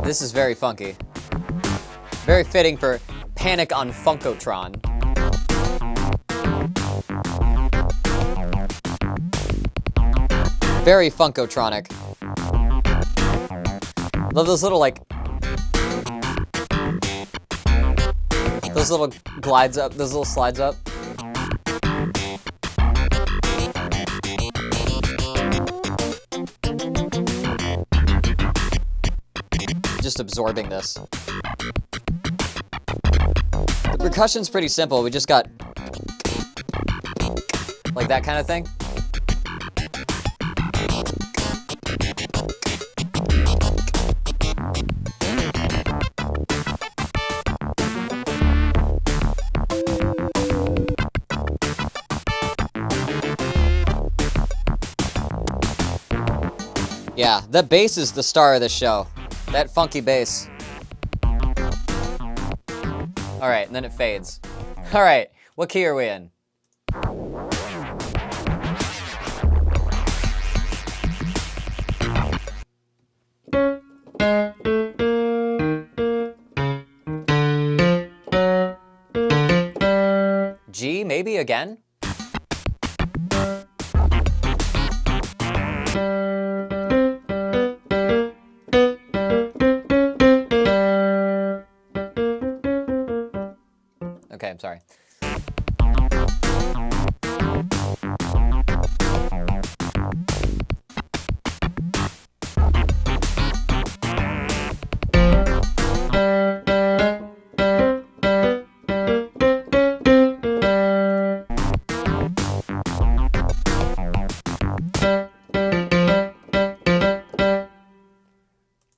This is very funky. Very fitting for Panic on Funkotron. Very Funkotronic. Love those little, like, those little glides up, those little slides up. Just absorbing this. The percussion's pretty simple. We just got like that kind of thing. Yeah, the bass is the star of the show. That funky bass. All right, and then it fades. All right, what key are we in? G, maybe again? Okay, I'm sorry.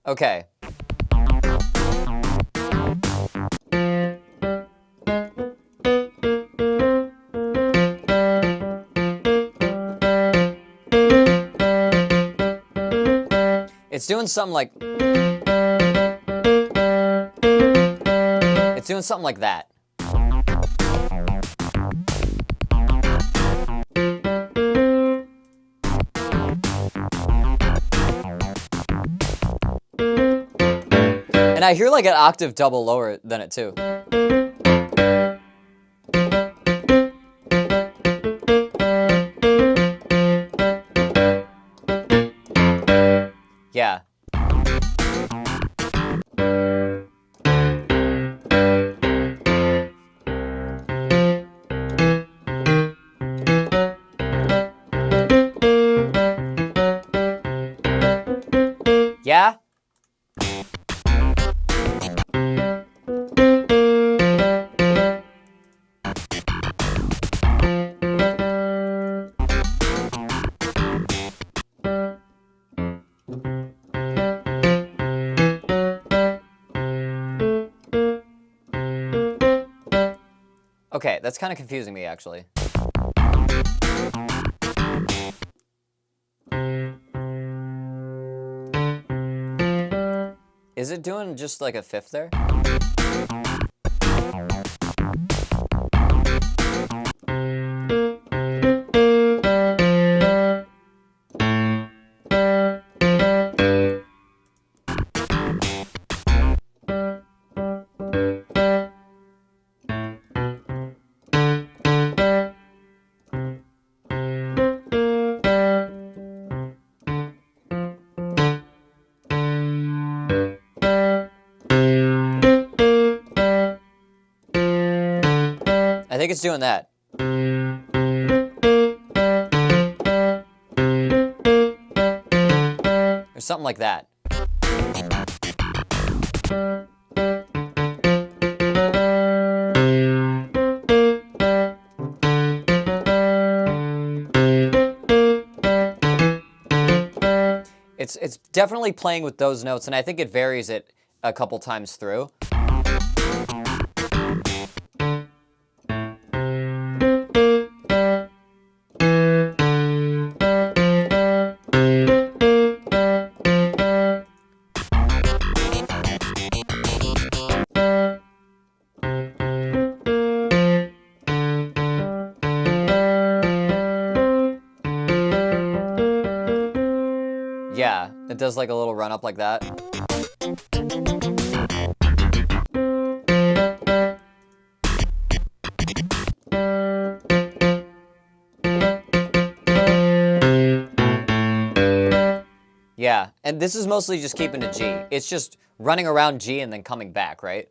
Okay. It's doing something like... It's doing something like that. And I hear like an octave double lower than it too. Yeah. Yeah? Okay, that's kind of confusing me, actually. Is it doing just like a fifth there? think it's doing that. Or something like that. It's definitely playing with those notes, and I think it varies it a couple times through. Yeah, it does like a little run up like that. Yeah, and this is mostly just keeping a G. It's just running around G and then coming back, right?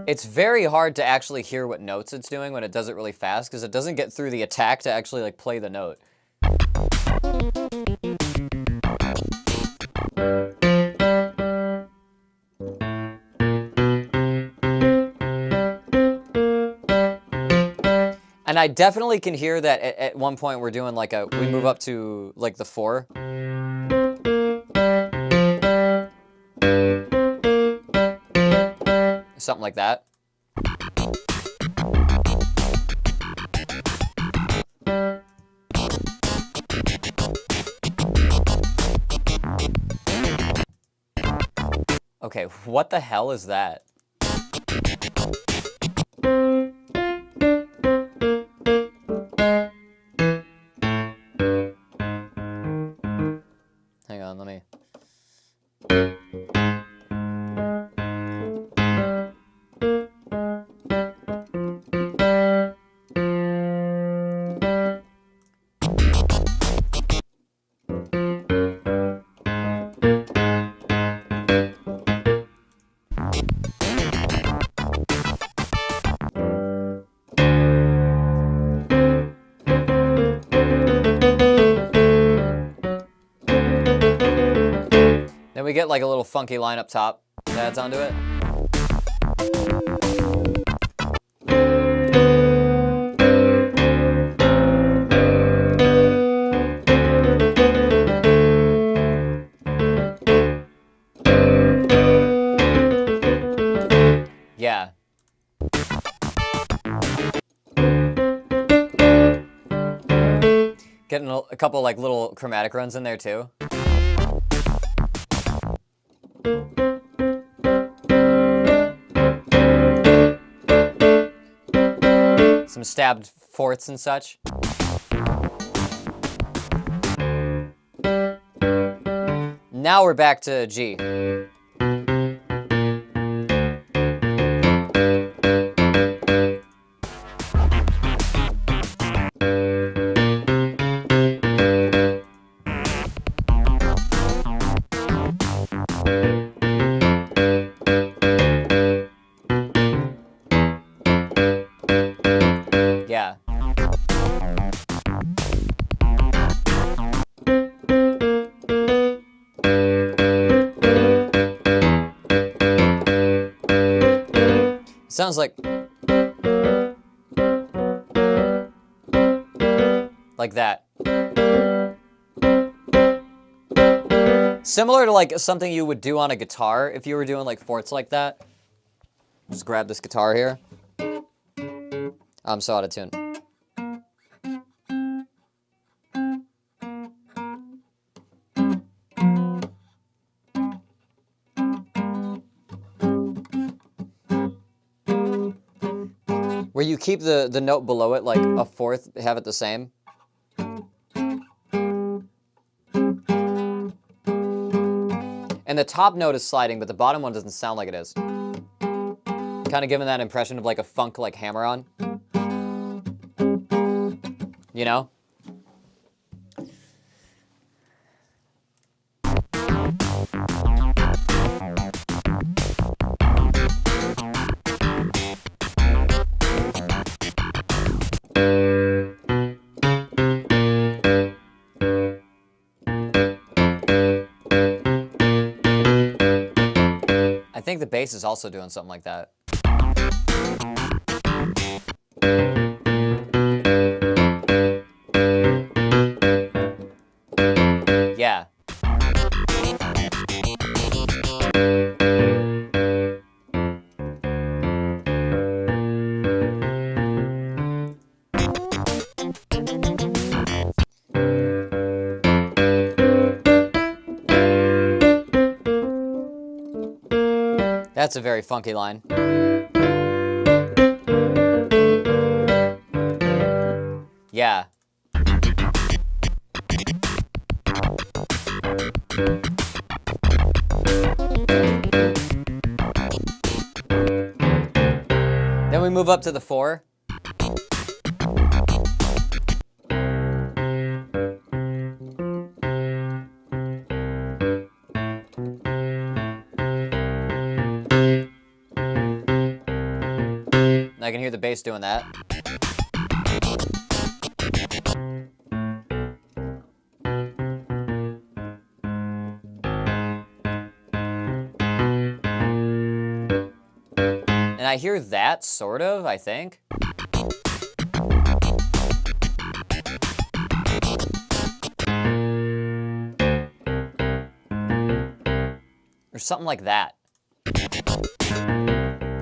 It's very hard to actually hear what notes it's doing when it does it really fast, because it doesn't get through the attack to actually like play the note. And I definitely can hear that at one point we're doing like we move up to like the 4. Something like that. Okay, what the hell is that? Hang on, let me... Then we get like a little funky line up top that adds onto it. Yeah. Getting a couple like little chromatic runs in there too. Some stabbed fourths and such. Now we're back to G. Yeah. Sounds like that. Similar to like something you would do on a guitar if you were doing like fourths like that. Just grab this guitar here. I'm so out of tune. Where you keep the note below it, like a fourth, have it the same. And the top note is sliding, but the bottom one doesn't sound like it is. Kind of giving that impression of like a funk like hammer-on. You know? I think the bass is also doing something like that. Yeah. That's a very funky line. Yeah. Then we move up to the 4. I can hear the bass doing that. And I hear that, sort of, I think. Or something like that.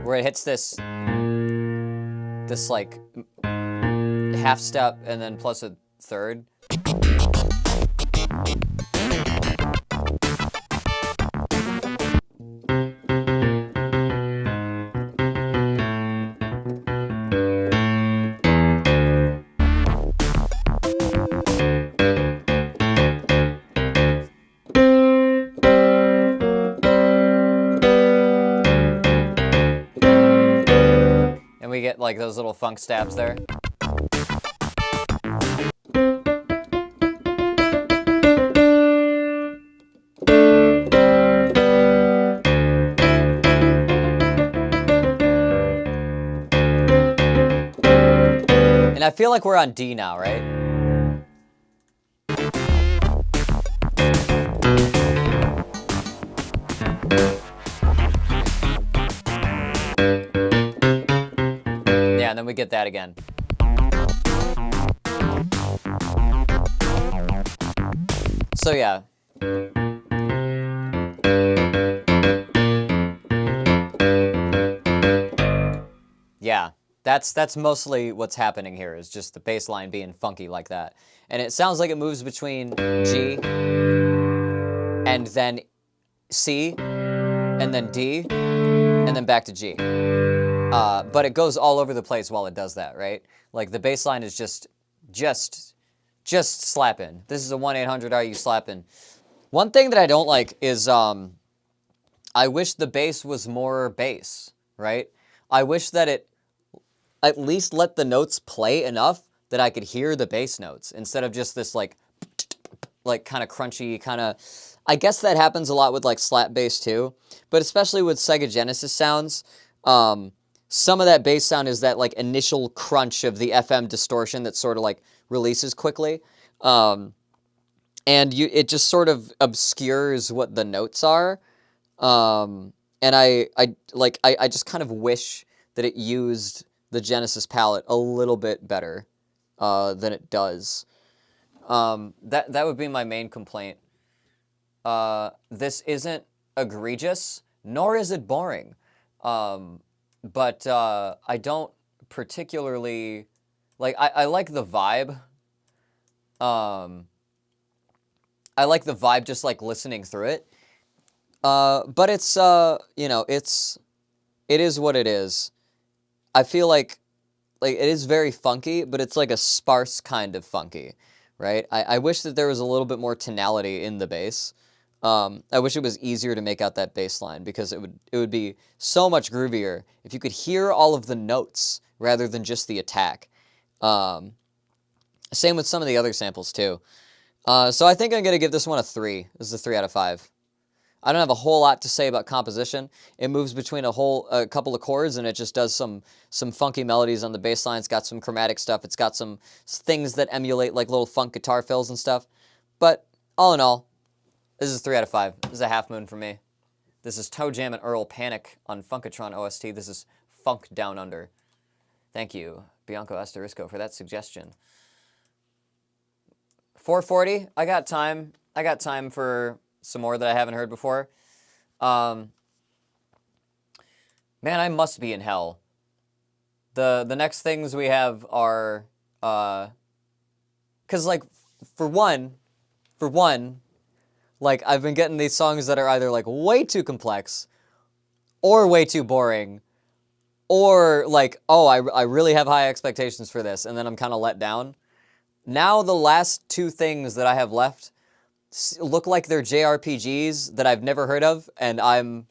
Where it hits this like half step and then plus a third. And we get like those little funk stabs there. And I feel like we're on D now, right? Yeah, and then we get that again. So yeah. Yeah, that's mostly what's happening here, is just the bass line being funky like that. And it sounds like it moves between G and then C and then D and then back to G. But it goes all over the place while it does that, right? Like the bass line is just slapping. This is a 1-800-ARE-YOU-SLAPPIN'. One thing that I don't like is I wish the bass was more bass, right? I wish that it at least let the notes play enough that I could hear the bass notes instead of just this like kind of crunchy kind of. I guess that happens a lot with like slap bass too, but especially with Sega Genesis sounds. Some of that bass sound is that like initial crunch of the FM distortion that sort of like releases quickly. And it just sort of obscures what the notes are. And I just kind of wish that it used the Genesis palette a little bit better than it does. That would be my main complaint. This isn't egregious, nor is it boring. But I don't particularly like. I like the vibe. I like the vibe just like listening through it. But it's it is what it is. I feel like it is very funky, but it's like a sparse kind of funky, right? I wish that there was a little bit more tonality in the bass. I wish it was easier to make out that bass line, because it would be so much groovier if you could hear all of the notes rather than just the attack. Same with some of the other samples too. So I think I'm going to give this one a 3. This is a 3 out of 5. I don't have a whole lot to say about composition. It moves between a couple of chords, and it just does some funky melodies on the bass line. It's got some chromatic stuff. It's got some things that emulate like little funk guitar fills and stuff. But all in all, this is a 3 out of 5. This is a half moon for me. This is Toe Jam and Earl Panic on Funkatron OST. This is Funk Down Under. Thank you, Bianco Asterisco, for that suggestion. 440. I got time. I got time for some more that I haven't heard before. Man, I must be in hell. The next things we have are, cause like for one, like I've been getting these songs that are either like way too complex, or way too boring, or like, oh, I really have high expectations for this, and then I'm kind of let down. Now the last two things that I have left look like they're JRPGs that I've never heard of, and I'm,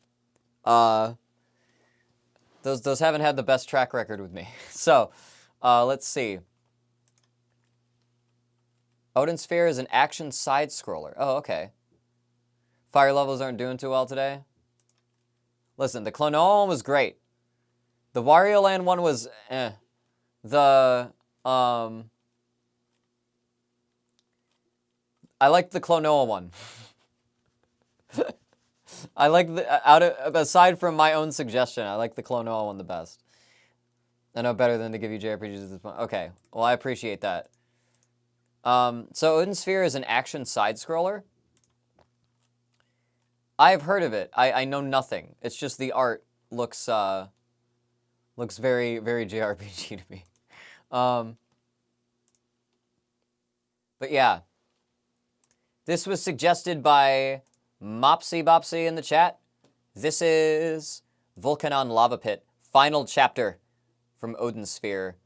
those haven't had the best track record with me. So, let's see. Odin Sphere is an action side-scroller. Oh, okay. Fire levels aren't doing too well today. Listen, the Klonoa one was great. The Wario Land one was eh. I like the Klonoa one. I like aside from my own suggestion, I like the Klonoa one the best. I know better than to give you JRPGs at this point. Okay, well I appreciate that. So Odin Sphere is an action side-scroller. I've heard of it. I know nothing. It's just the art looks very, very JRPG to me. But yeah. This was suggested by Mopsy Bopsy in the chat. This is Volcanon Lava Pit, final chapter from Odin Sphere.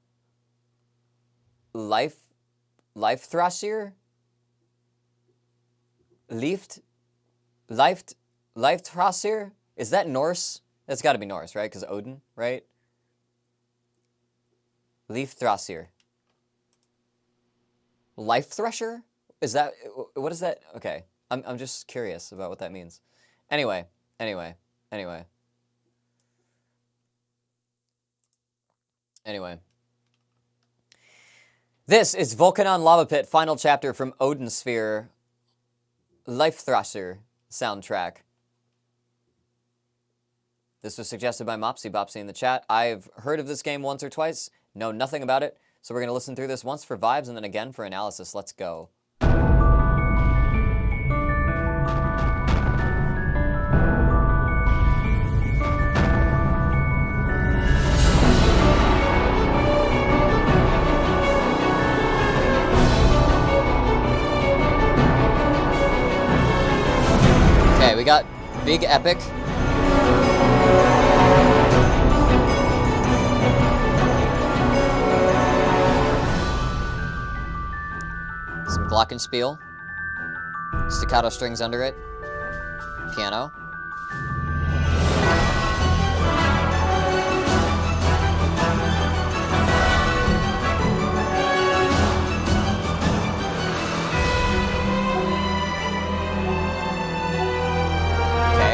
Life Thrasir? Life Thrasir? Is that Norse? That's got to be Norse, right? Because Odin, right? Leaf Thrasir. Life Thresher? Is that, what is that? Okay, I'm just curious about what that means. Anyway. This is Volcanon Lava Pit, final chapter from Odin Sphere, Life Thrasher soundtrack. This was suggested by Mopsy Bopsy in the chat. I've heard of this game once or twice, know nothing about it, so we're going to listen through this once for vibes and then again for analysis. Let's go. Okay, we got Big Epic. Some glockenspiel. Staccato strings under it. Piano.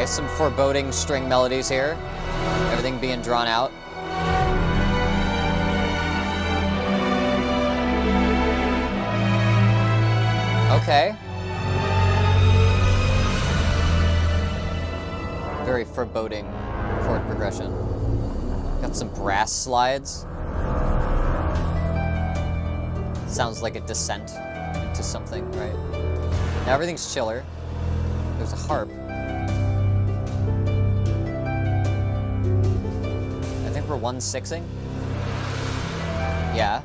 Some foreboding string melodies here. Everything being drawn out. Okay. Very foreboding chord progression. Got some brass slides. Sounds like a descent into something, right? Now everything's chiller. There's a harp. We're 1/6ing? Yeah.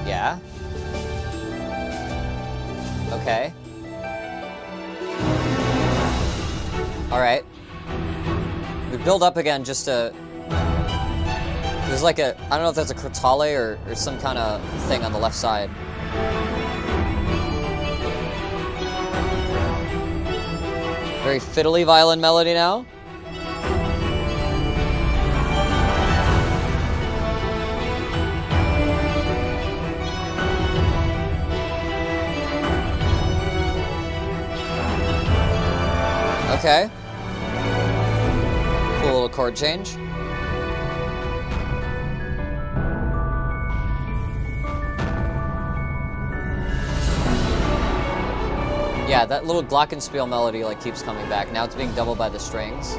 Yeah. Okay. Alright. The build up again just to... There's like a... I don't know if that's a crotale or some kind of thing on the left side. Very fiddly violin melody now. Okay. Cool little chord change. Yeah, that little glockenspiel melody like keeps coming back. Now it's being doubled by the strings.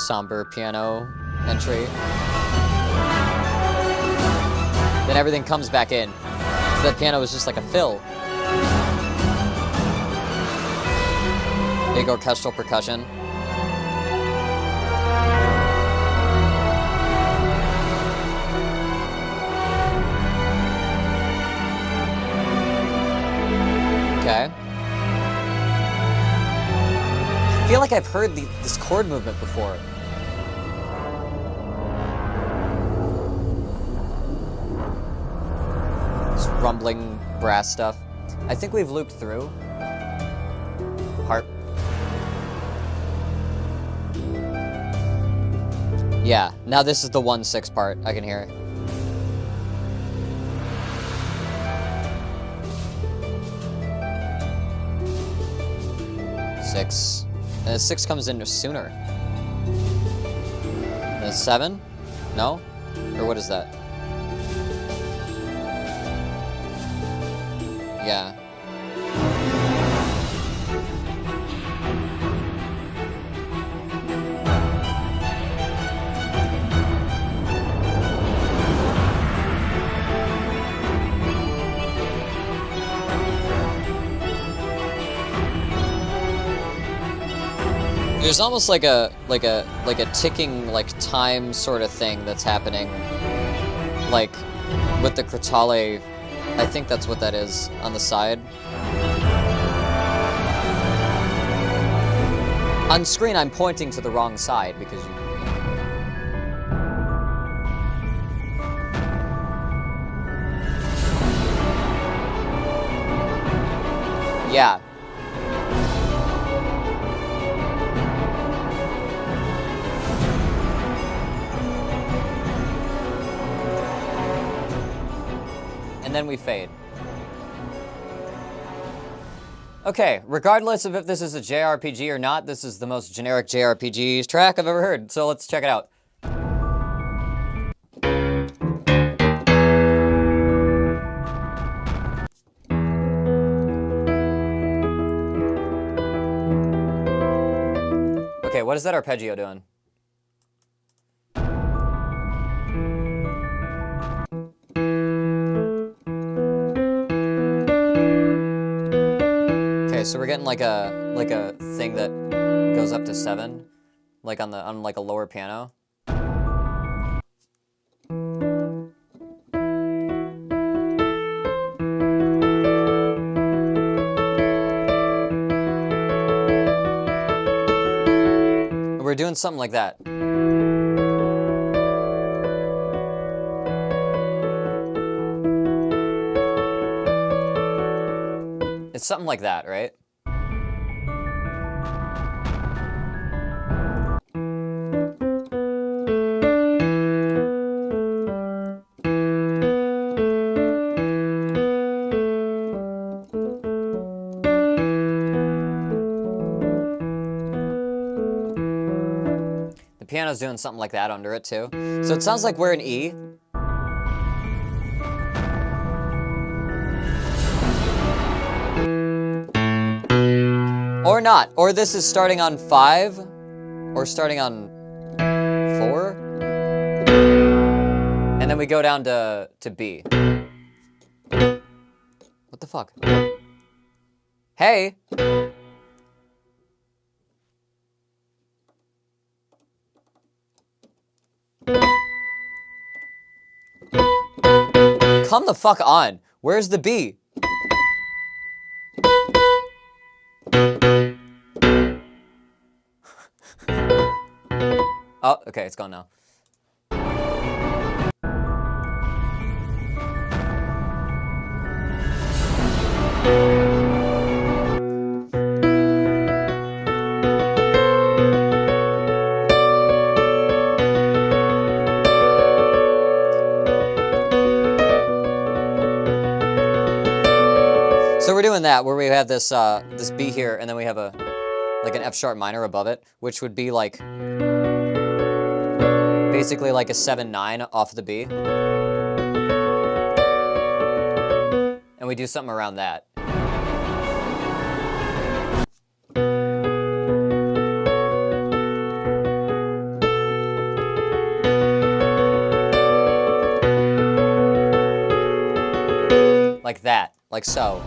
Somber piano entry. Then everything comes back in. So that piano was just like a fill. Big orchestral percussion. Okay. I feel like I've heard this chord movement before. Rumbling brass stuff. I think we've looped through. Harp. Yeah, now this is the 1/6 part. I can hear it. Six. And the 6 comes in sooner. The 7? No? Or what is that? Yeah. There's almost like a ticking like time sort of thing that's happening, like with the crotale. I think that's what that is on the side. On screen, I'm pointing to the wrong side because you... Yeah. And then we fade. Okay, regardless of if this is a JRPG or not, this is the most generic JRPG track I've ever heard, so let's check it out. Okay, what is that arpeggio doing? Okay, so we're getting like a thing that goes up to 7, like on like a lower piano. We're doing something like that. It's something like that, right? The piano's doing something like that under it too. So it sounds like we're in E. Or not. Or this is starting on 5. Or starting on 4. And then we go down to B. What the fuck? Hey! Come the fuck on. Where's the B? Oh, okay, it's gone now. So we're doing that, where we have this this B here, and then we have like an F sharp minor above it, which would be like basically like a 7/9 off the B. And we do something around that. Like that, like so.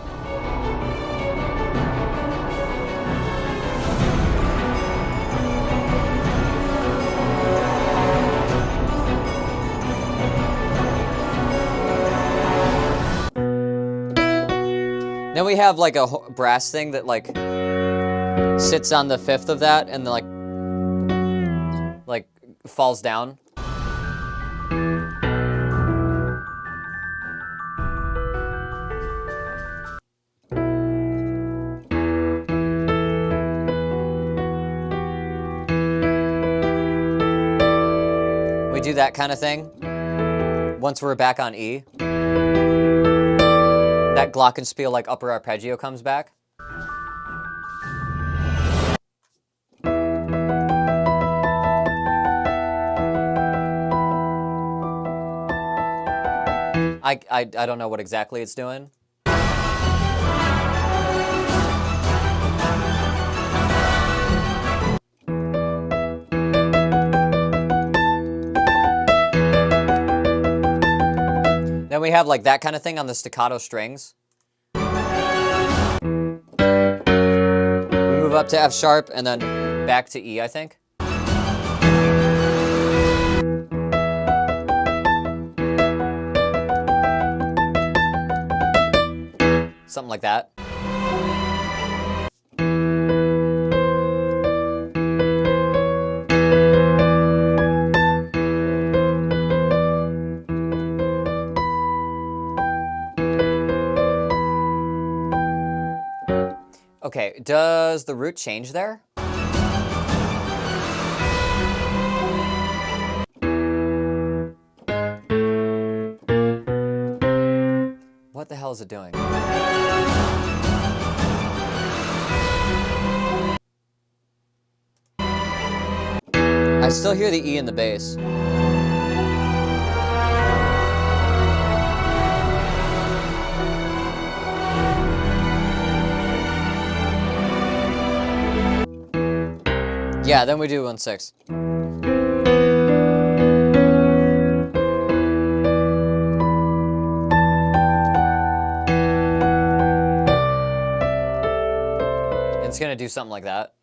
Then we have like a brass thing that like sits on the fifth of that and then like falls down. We do that kind of thing once we're back on E. That glockenspiel like upper arpeggio comes back. I don't know what exactly it's doing. Then we have like that kind of thing on the staccato strings. We move up to F sharp and then back to E, I think. Something like that. Okay, does the root change there? What the hell is it doing? I still hear the E in the bass. Yeah, then we do 1/6. It's gonna do something like that.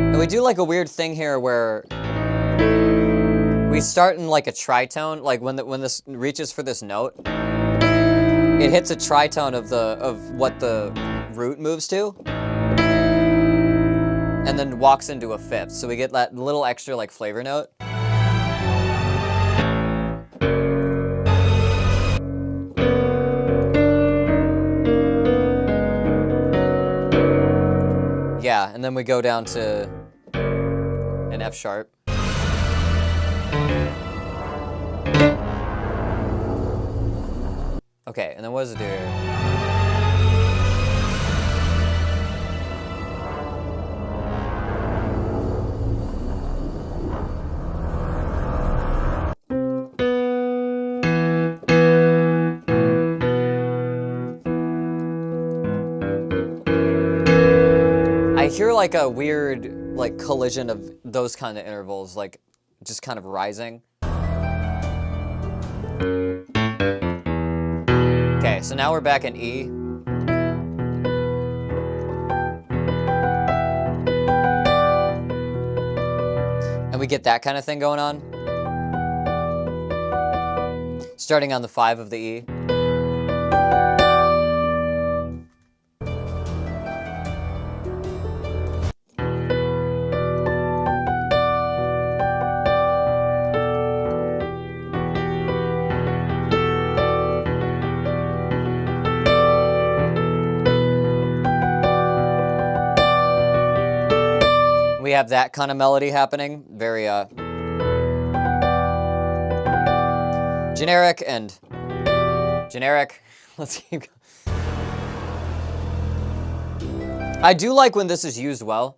And we do like a weird thing here where we start in like a tritone, like when this reaches for this note, it hits a tritone of what the root moves to, and then walks into a fifth. So we get that little extra like flavor note. Yeah, and then we go down to an F sharp. Okay, and then what does it do here? I hear like a weird like collision of those kind of intervals, like just kind of rising. Okay, so now we're back in E. we get that kind of thing going on. Starting on the 5 of the E. We have that kind of melody happening, very generic and generic. Let's keep going. I do like when this is used well.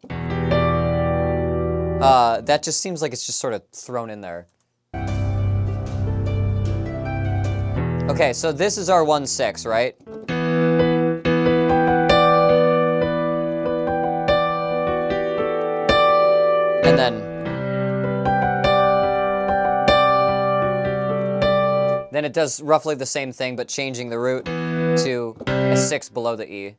That just seems like it's just sort of thrown in there. Okay, so this is our 1/6, right? And then it does roughly the same thing, but changing the root to a 6 below the E.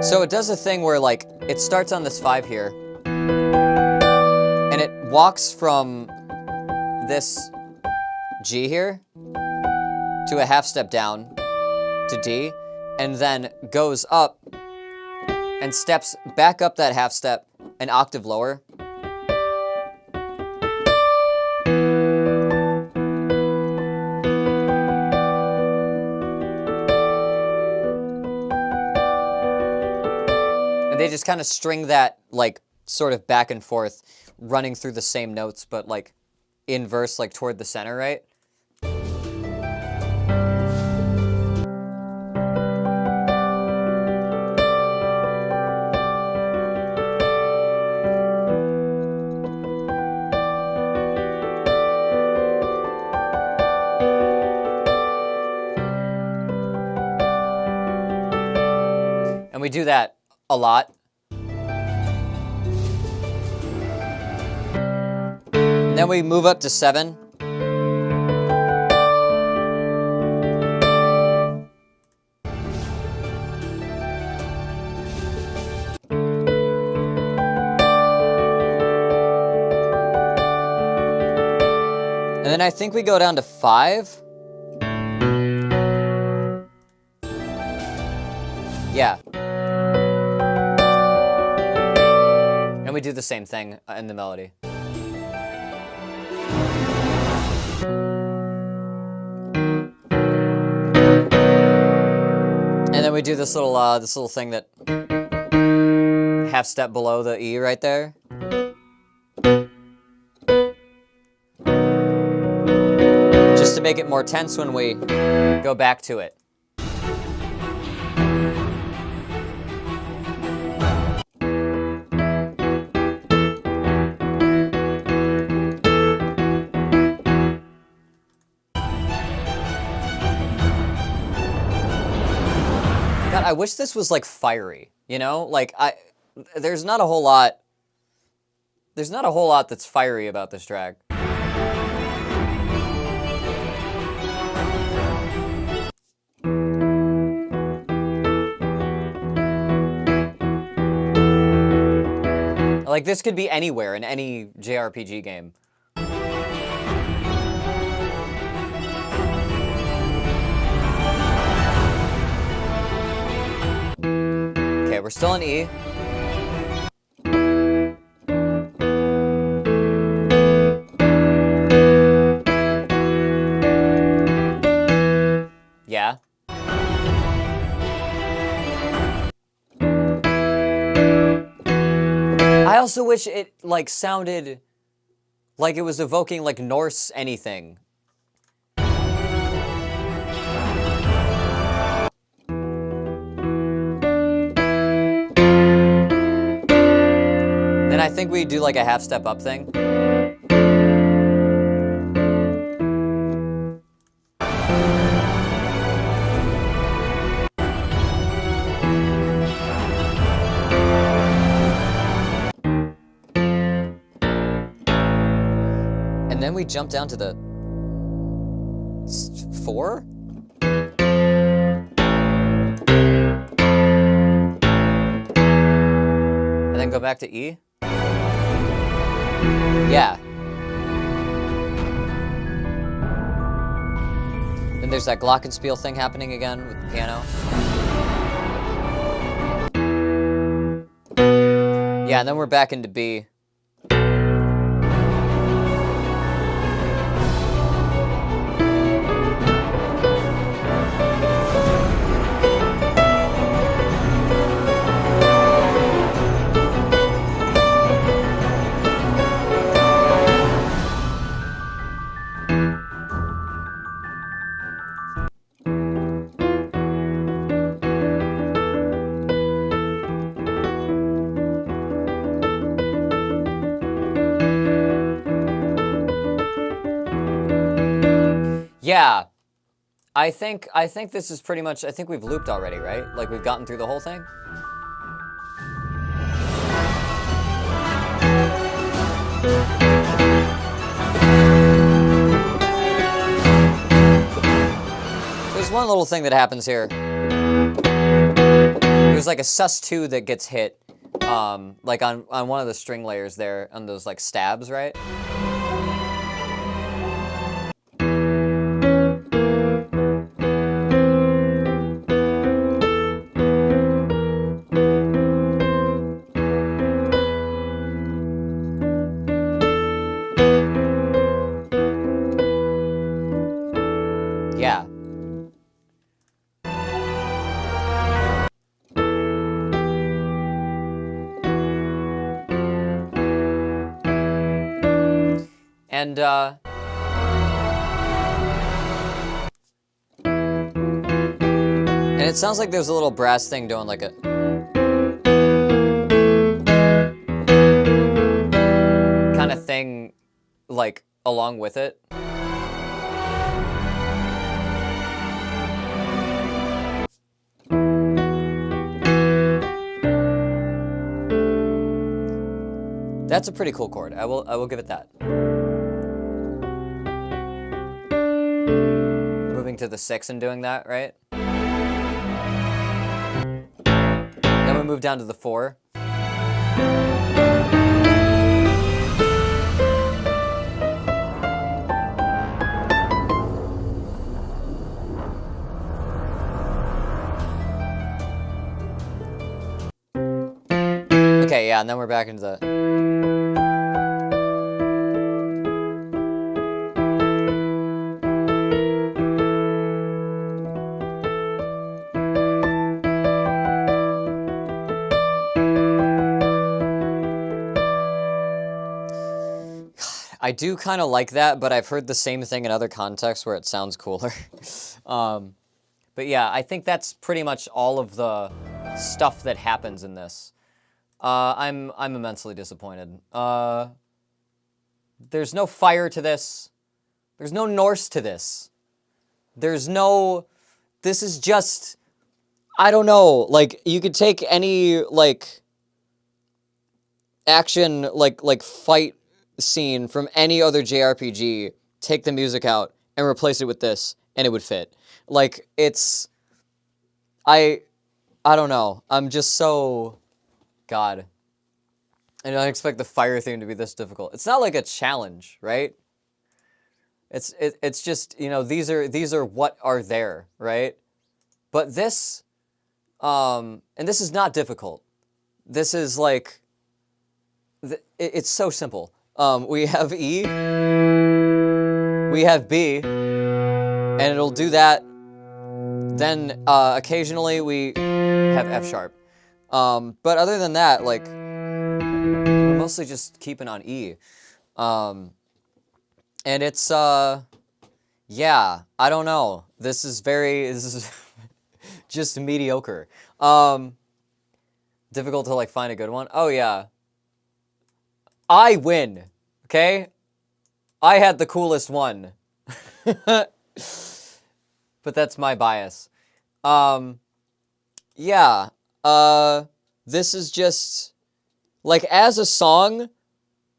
So it does a thing where, like, it starts on this 5 here, and it walks from this G here to a half step down to D, and then goes up and steps back up that half step an octave lower. They just kind of string that, like, sort of back and forth, running through the same notes, but, like, inverse, like, toward the center, right? And we do that a lot. And then we move up to 7. And then I think we go down to 5. Yeah. And we do the same thing in the melody. And then we do this little thing that half step below the E right there. Just to make it more tense when we go back to it. God, I wish this was, like, fiery, you know? Like, there's not a whole lot that's fiery about this track. Like, this could be anywhere in any JRPG game. Okay, we're still in E. Yeah. I also wish it, like, sounded like it was evoking, like, Norse anything. Then I think we do, like, a half step up thing. then we jump down to the 4? And then go back to E? Yeah. Then there's that glockenspiel thing happening again with the piano. Yeah, and then we're back into B. Yeah, I think this is pretty much, I think we've looped already, right? Like we've gotten through the whole thing? There's one little thing that happens here. There's like a sus2 that gets hit, like on one of the string layers there, on those like stabs, right? Yeah. And it sounds like there's a little brass thing doing like a kind of thing, like along with it. That's a pretty cool chord. I will give it that. Moving to the 6 and doing that, right? Then we move down to the 4. Okay, yeah, and then we're back into the... I do kind of like that, but I've heard the same thing in other contexts where it sounds cooler. But yeah, I think that's pretty much all of the stuff that happens in this. I'm immensely disappointed. There's no fire to this. There's no Norse to this. There's no... This is just... I don't know. Like, you could take any, like... action, like fight scene from any other JRPG, take the music out, and replace it with this, and it would fit. Like, it's... I don't know. I'm just so... God. I don't expect the fire theme to be this difficult. It's not like a challenge, right? It's just, you know, these are what are there, right? But this, and this is not difficult. This is like, it's so simple. We have E, we have B, and it'll do that. Then occasionally we have F sharp. But other than that, like, we're mostly just keeping on E. And it's, yeah, I don't know. This is just mediocre. Difficult to, like, find a good one. Oh, yeah. I win, okay? I had the coolest one. But that's my bias. Yeah. This is just, like, as a song,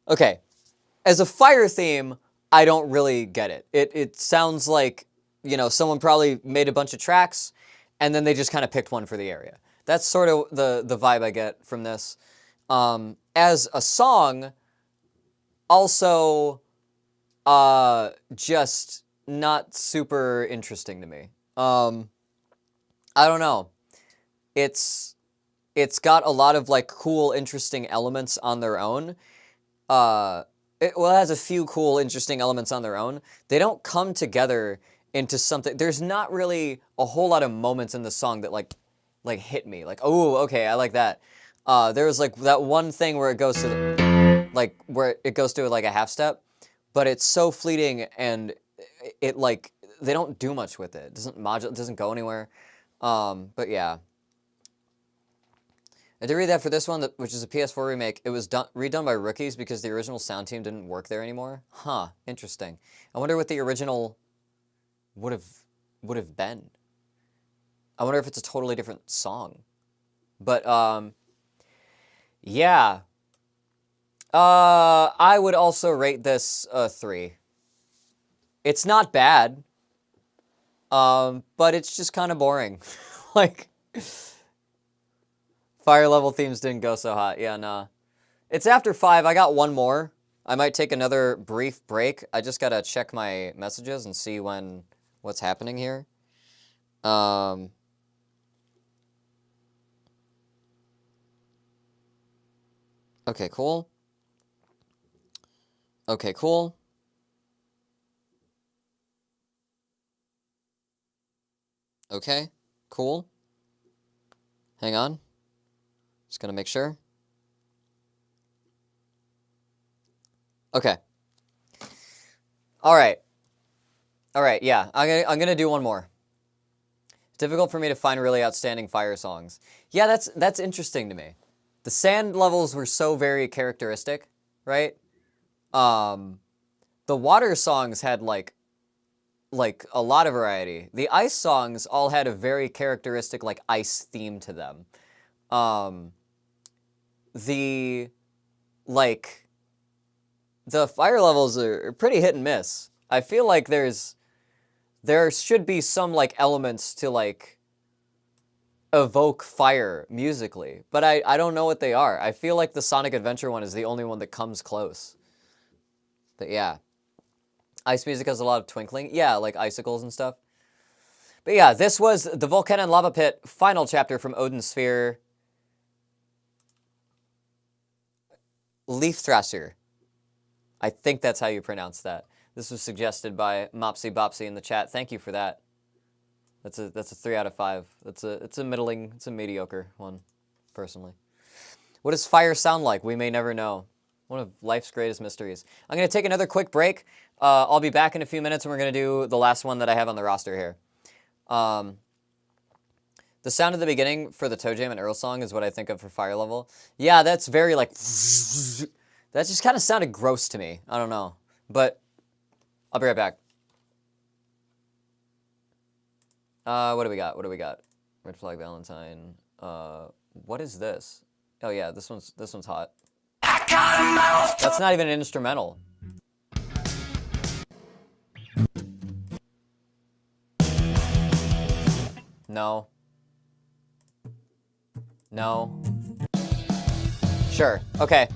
okay, as a fire theme, I don't really get it. It sounds like, you know, someone probably made a bunch of tracks and then they just kind of picked one for the area. That's sort of the vibe I get from this. As a song, also just not super interesting to me. I don't know. It's got a lot of like cool, interesting elements on their own. It has a few cool, interesting elements on their own. They don't come together into something. There's not really a whole lot of moments in the song that like hit me. Like, oh, okay, I like that. There was like that one thing where it goes to where it goes to like a half step, but it's so fleeting and it like they don't do much with it. It doesn't modulate, it doesn't go anywhere. But yeah. I did read that for this one, which is a PS4 remake, it was redone by rookies because the original sound team didn't work there anymore. Huh, interesting. I wonder what the original would have been. I wonder if it's a totally different song. But, yeah. I would also rate this a 3. It's not bad, but it's just kind of boring. Like... Fire level themes didn't go so hot. Yeah, nah. It's after 5. I got one more. I might take another brief break. I just gotta check my messages and see what's happening here. Okay, cool. Okay, cool. Okay, cool. Hang on. Just gonna make sure. Okay. All right. All right. Yeah, I'm gonna do one more. It's difficult for me to find really outstanding fire songs. Yeah, that's interesting to me. The sand levels were so very characteristic, right? The water songs had like a lot of variety. The ice songs all had a very characteristic like ice theme to them. The fire levels are pretty hit and miss. I feel like there should be some like elements to like evoke fire musically, but I don't know what they are. I feel like the Sonic Adventure one is the only one that comes close. But yeah. Ice music has a lot of twinkling. Yeah, like icicles and stuff. But yeah, this was the Volcano and Lava Pit final chapter from Odin's Sphere. Leaf Thrasher. I think that's how you pronounce that. This was suggested by Mopsy Bopsy in the chat. Thank you for that. That's a 3 out of 5. It's a mediocre one, personally. What does fire sound like? We may never know. One of life's greatest mysteries. I'm going to take another quick break. I'll be back in a few minutes and we're going to do the last one that I have on the roster here. The sound at the beginning for the Toe Jam and Earl song is what I think of for fire level. Yeah, that's very like... That just kind of sounded gross to me. I don't know. But I'll be right back. What do we got? What do we got? Red Flag Valentine. What is this? Oh yeah, this one's hot. That's not even an instrumental. No. No. Sure. Okay.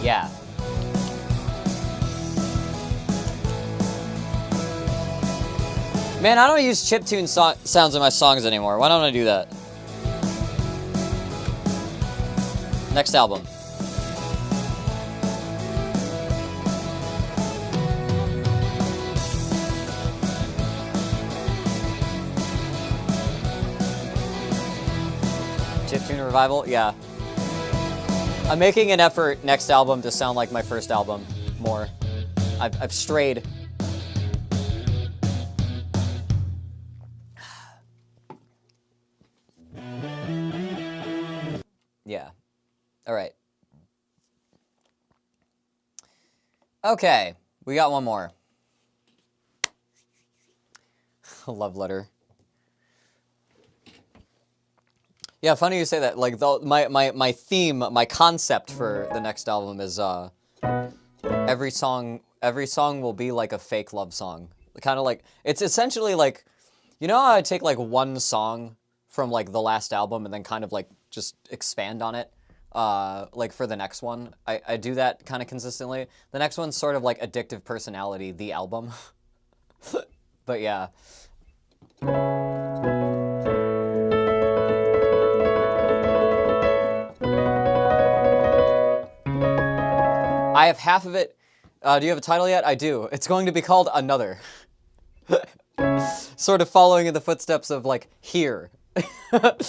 Yeah. Man, I don't use chiptune sounds in my songs anymore. Why don't I do that? Next album. Chiptune revival? Yeah. I'm making an effort next album to sound like my first album more. I've strayed. Yeah. All right. Okay, we got one more. A love letter. Yeah, funny you say that. Like, my theme, my concept for the next album is every song will be like a fake love song. Kind of like, it's essentially like, you know how I take like one song from like the last album and then kind of like just expand on it? Like for the next one, I do that kind of consistently. The next one's sort of like Addictive Personality, the album. But yeah. I have half of it. Do you have a title yet? I do. It's going to be called Another. Sort of following in the footsteps of like Here. What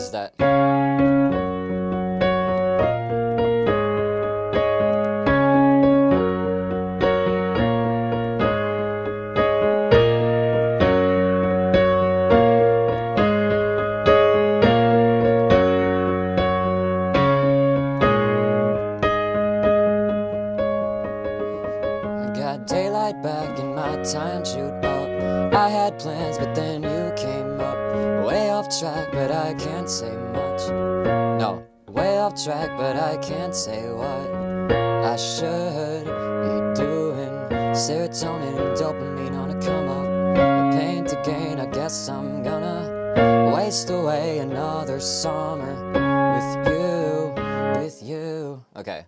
is that? Daylight back in my time, shoot up. I had plans, but then you came up. Way off track, but I can't say much. No, way off track, but I can't say what I should be doing. Serotonin and dopamine on a come up. The pain to gain, I guess I'm gonna waste away another summer with you. Okay.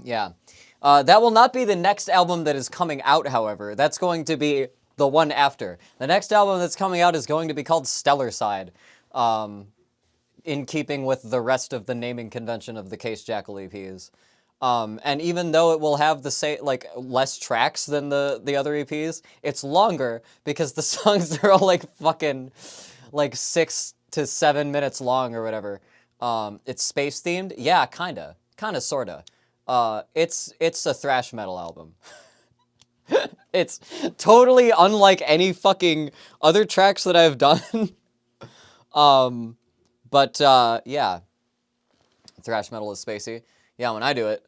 Yeah. That will not be the next album that is coming out, however. That's going to be the one after. The next album that's coming out is going to be called Stellar Side, in keeping with the rest of the naming convention of the Case Jackal EPs. And even though it will have the same, like, less tracks than the other EPs, it's longer because the songs are all, like, fucking, like, 6 to 7 minutes long or whatever. It's space-themed? Yeah, kinda. Kinda, sorta. It's a thrash metal album. It's totally unlike any fucking other tracks that I've done. But yeah. Thrash metal is spacey. Yeah, when I do it.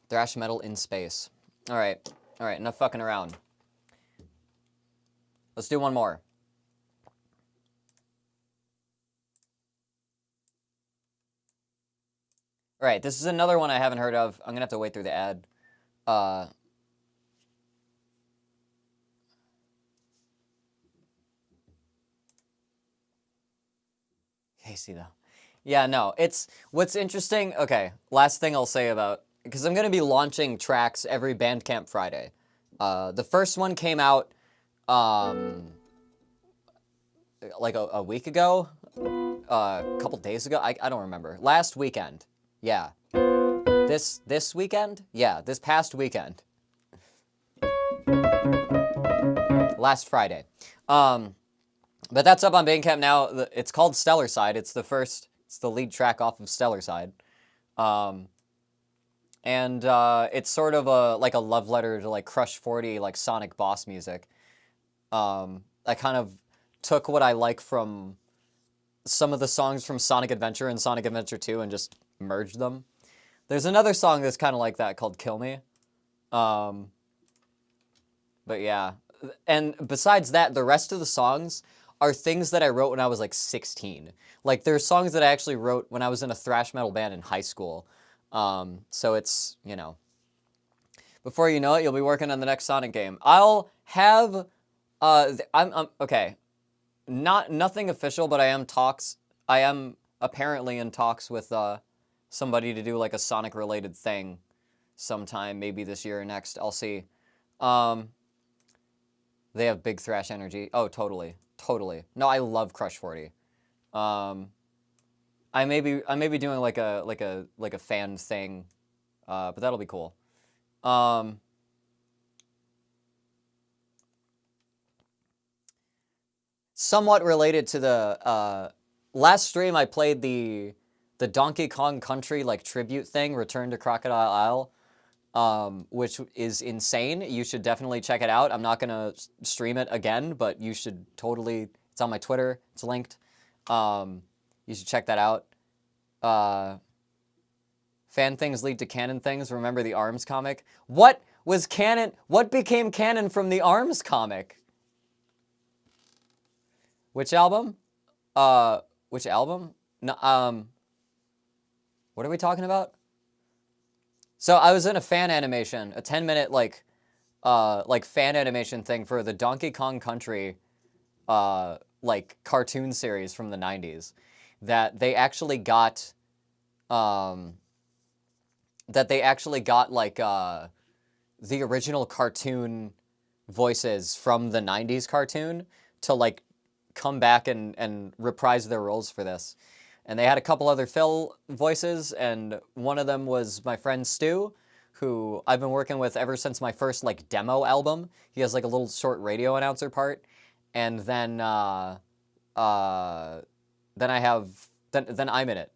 Thrash metal in space. Alright, enough fucking around. Let's do one more. All right, this is another one I haven't heard of. I'm gonna have to wait through the ad. Casey, though. Yeah, no, it's, what's interesting, okay, last thing I'll say about, because I'm gonna be launching tracks every Bandcamp Friday. The first one came out, like a week ago? A couple days ago? I don't remember. Last weekend. Yeah. This weekend? Yeah, this past weekend. Last Friday. But that's up on Bandcamp now. It's called Stellar Side. It's the lead track off of Stellar Side. And it's sort of like a love letter to like Crush 40, like Sonic Boss music. I kind of took what I like from some of the songs from Sonic Adventure and Sonic Adventure 2 and just merged them. There's another song that's kind of like that called Kill Me. But yeah. And besides that, the rest of the songs are things that I wrote when I was like 16. Like, there's songs that I actually wrote when I was in a thrash metal band in high school. So it's, you know, before you know it, you'll be working on the next Sonic game. I'll have, I'm okay. Nothing official, but I am apparently in talks with, somebody to do like a Sonic related thing sometime, maybe this year or next. I'll see. They have big thrash energy. Oh, totally. Totally. No, I love Crush 40. I may be doing like a fan thing, but that'll be cool. Somewhat related to the last stream, I played the Donkey Kong Country like tribute thing, Return to Crocodile Isle, which is insane. You should definitely check it out. I'm not gonna stream it again, but you should totally. It's on my Twitter. It's linked. You should check that out. Fan things lead to canon things. Remember the ARMS comic? What was canon? What became canon from the ARMS comic? Which album? Which album? No, what are we talking about? So I was in a fan animation, a 10-minute like fan animation thing for the Donkey Kong Country like cartoon series from the 90s that they actually got like the original cartoon voices from the 90s cartoon to like come back and reprise their roles for this. And they had a couple other Phil voices, and one of them was my friend Stu, who I've been working with ever since my first like demo album. He has like a little short radio announcer part, and then I'm in it.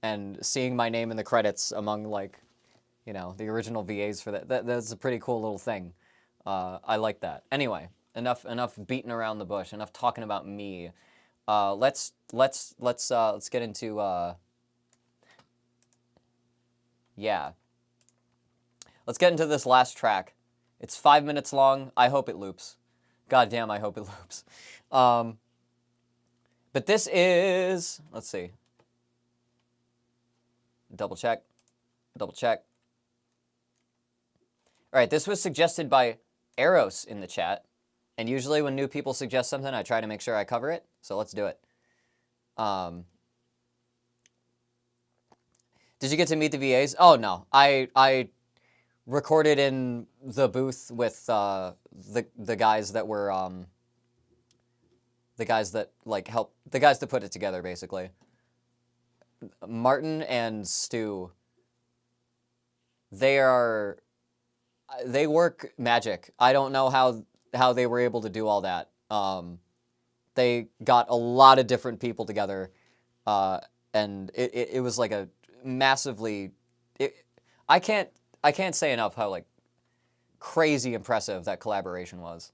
And seeing my name in the credits among like, you know, the original VAs for that's a pretty cool little thing. I like that. Anyway, enough beating around the bush. Enough talking about me. Let's get into yeah. Let's get into this last track. It's 5 minutes long. I hope it loops. God damn, I hope it loops. But this is, let's see. Double check. Double check. All right, this was suggested by Eros in the chat. And usually when new people suggest something, I try to make sure I cover it. So let's do it. Did you get to meet the VAs? Oh, no. I recorded in the booth with the guys that were the guys that like helped, the guys that put it together, basically. Martin and Stu, they work magic. I don't know how they were able to do all that. They got a lot of different people together, and it was like a massively. I can't say enough how like crazy impressive that collaboration was.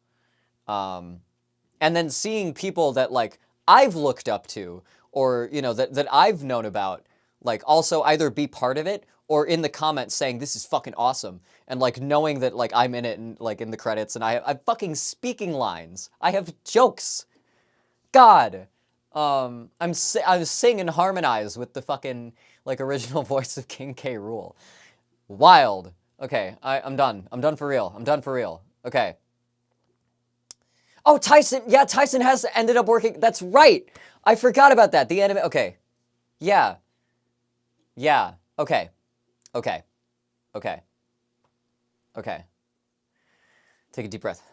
And then seeing people that like I've looked up to, or you know that I've known about, like also either be part of it or in the comments saying this is fucking awesome, and like knowing that like I'm in it and like in the credits, and I have fucking speaking lines. I have jokes. God, I'm sing and harmonize with the fucking like original voice of King K. Rool. Wild. Okay, I'm done. I'm done for real. I'm done for real. Okay. Oh, Tyson. Yeah, Tyson has ended up working. That's right. I forgot about that. The anime. Okay. Yeah. Yeah. Okay. Okay. Okay. Okay. Take a deep breath.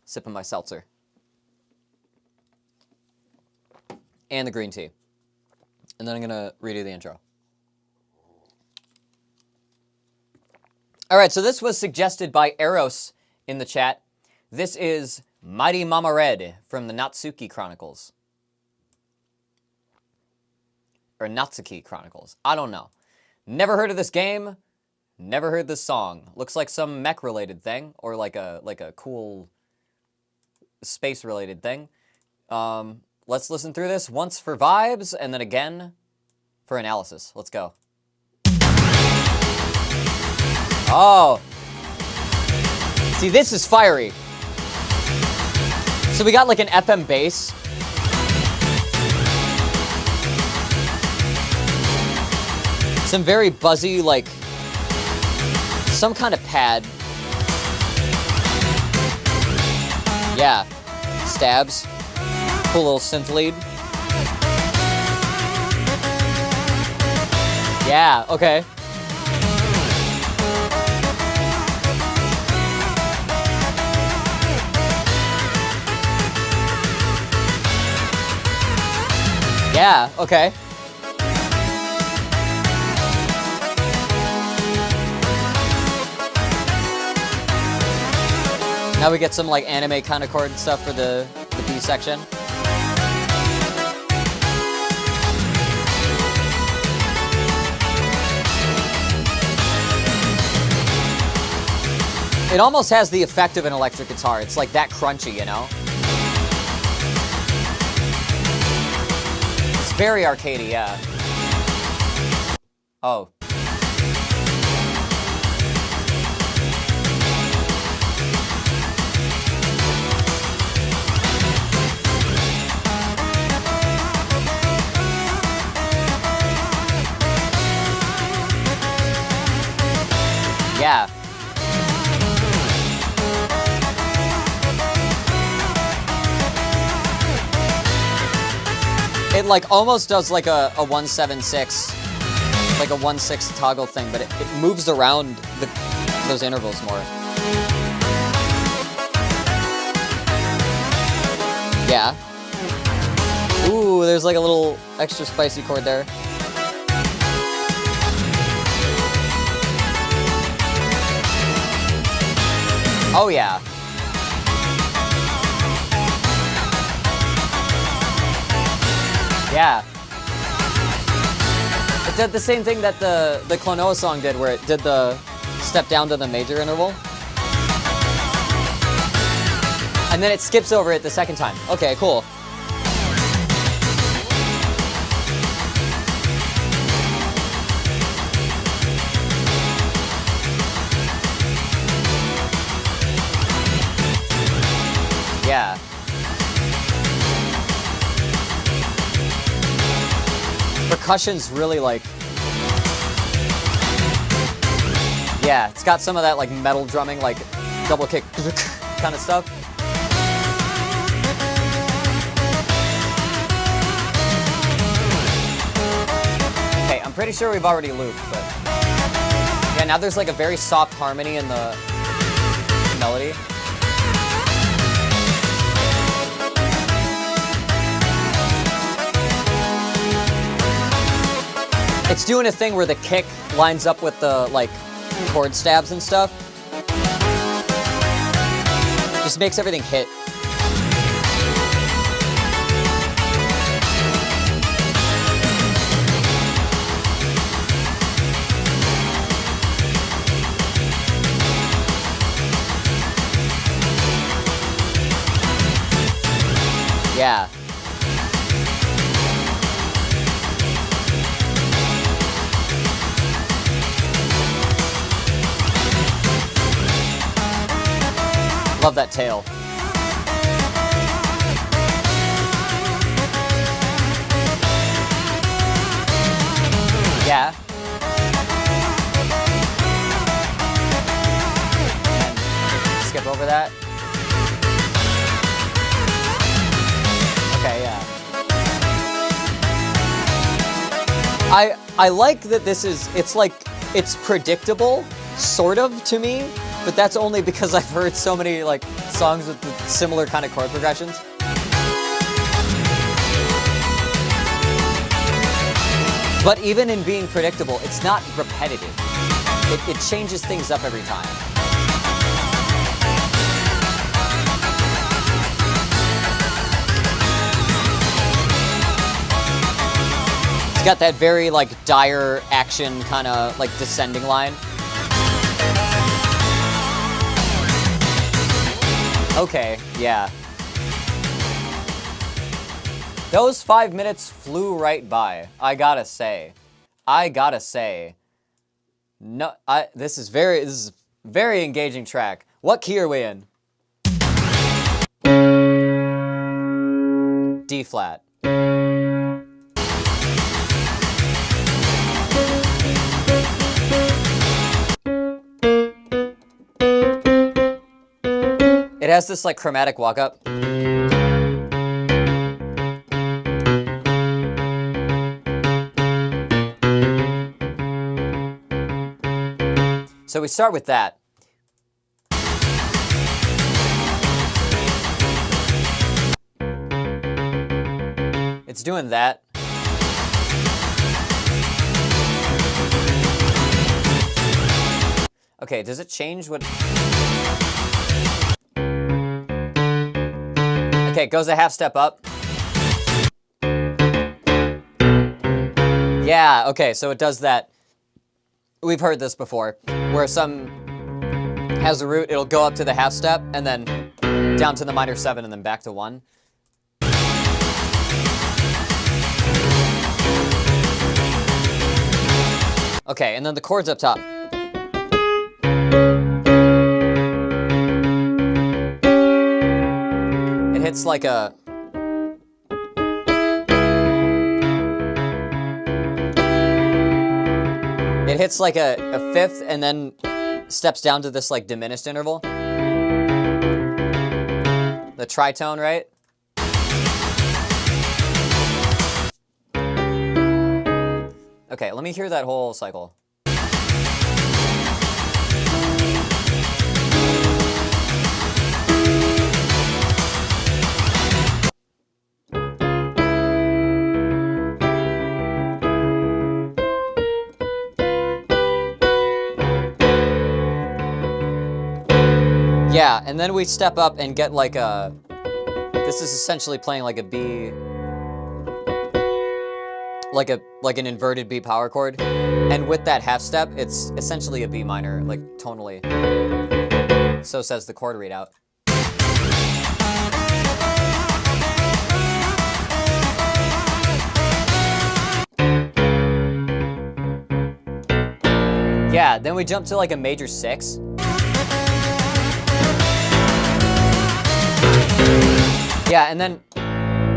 Sipping my seltzer. And the green tea. And then I'm going to redo the intro. All right, so this was suggested by Eros in the chat. This is Mighty Mama Red from the Natsuki Chronicles. Or Natsuki Chronicles. I don't know. Never heard of this game. Never heard this song. Looks like some mech-related thing, or like a cool space-related thing. Let's listen through this once for vibes, and then again for analysis. Let's go. Oh. See, this is fiery. So we got like an FM bass. Some very buzzy, like, some kind of pad. Yeah. Stabs. Cool little synth lead. Yeah, okay. Yeah, okay. Now we get some like anime kind of chord stuff for the B section. It almost has the effect of an electric guitar. It's like that crunchy, you know? It's very arcadey, yeah. Oh. Yeah. It like almost does like a 176, like a 1/6 toggle thing, but it moves around those intervals more. Yeah. Ooh, there's like a little extra spicy chord there. Oh yeah. Yeah. It did the same thing that the Klonoa song did, where it did the step down to the major interval. And then it skips over it the second time. Okay, cool. Yeah. Percussion's really like... Yeah, it's got some of that like metal drumming, like double kick kind of stuff. Okay, I'm pretty sure we've already looped, but... Yeah, now there's like a very soft harmony in the melody. It's doing a thing where the kick lines up with the, like, chord stabs and stuff. Just makes everything hit. Yeah. Love that tail. Yeah. And skip over that. Okay, yeah. I like that this is, it's predictable, sort of, to me. But that's only because I've heard so many like songs with similar kind of chord progressions. But even in being predictable, it's not repetitive. It changes things up every time. It's got that very like dire action kind of like descending line. Okay, yeah. Those 5 minutes flew right by, I gotta say. No, this is very engaging track. What key are we in? D flat. It has this like chromatic walk up. So we start with that. It's doing that. Okay, does it change what... Okay, it goes a half step up. Yeah, okay, so it does that. We've heard this before, where some has a root, it'll go up to the half step, and then down to the minor 7, and then back to 1. Okay, and then the chords up top. It hits like a... It hits like a fifth and then steps down to this like diminished interval. The tritone, right? Okay, let me hear that whole cycle. Yeah, and then we step up and get like a... This is essentially playing like a B... Like an inverted B power chord. And with that half step, it's essentially a B minor, like tonally. So says the chord readout. Yeah, then we jump to like a major 6. Yeah, and then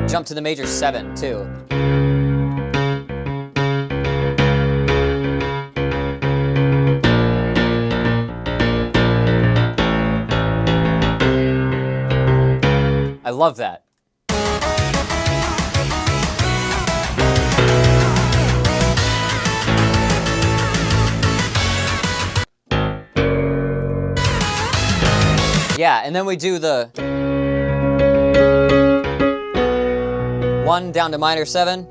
jump to the major 7 too. I love that. Yeah, and then we do the 1 down to minor 7,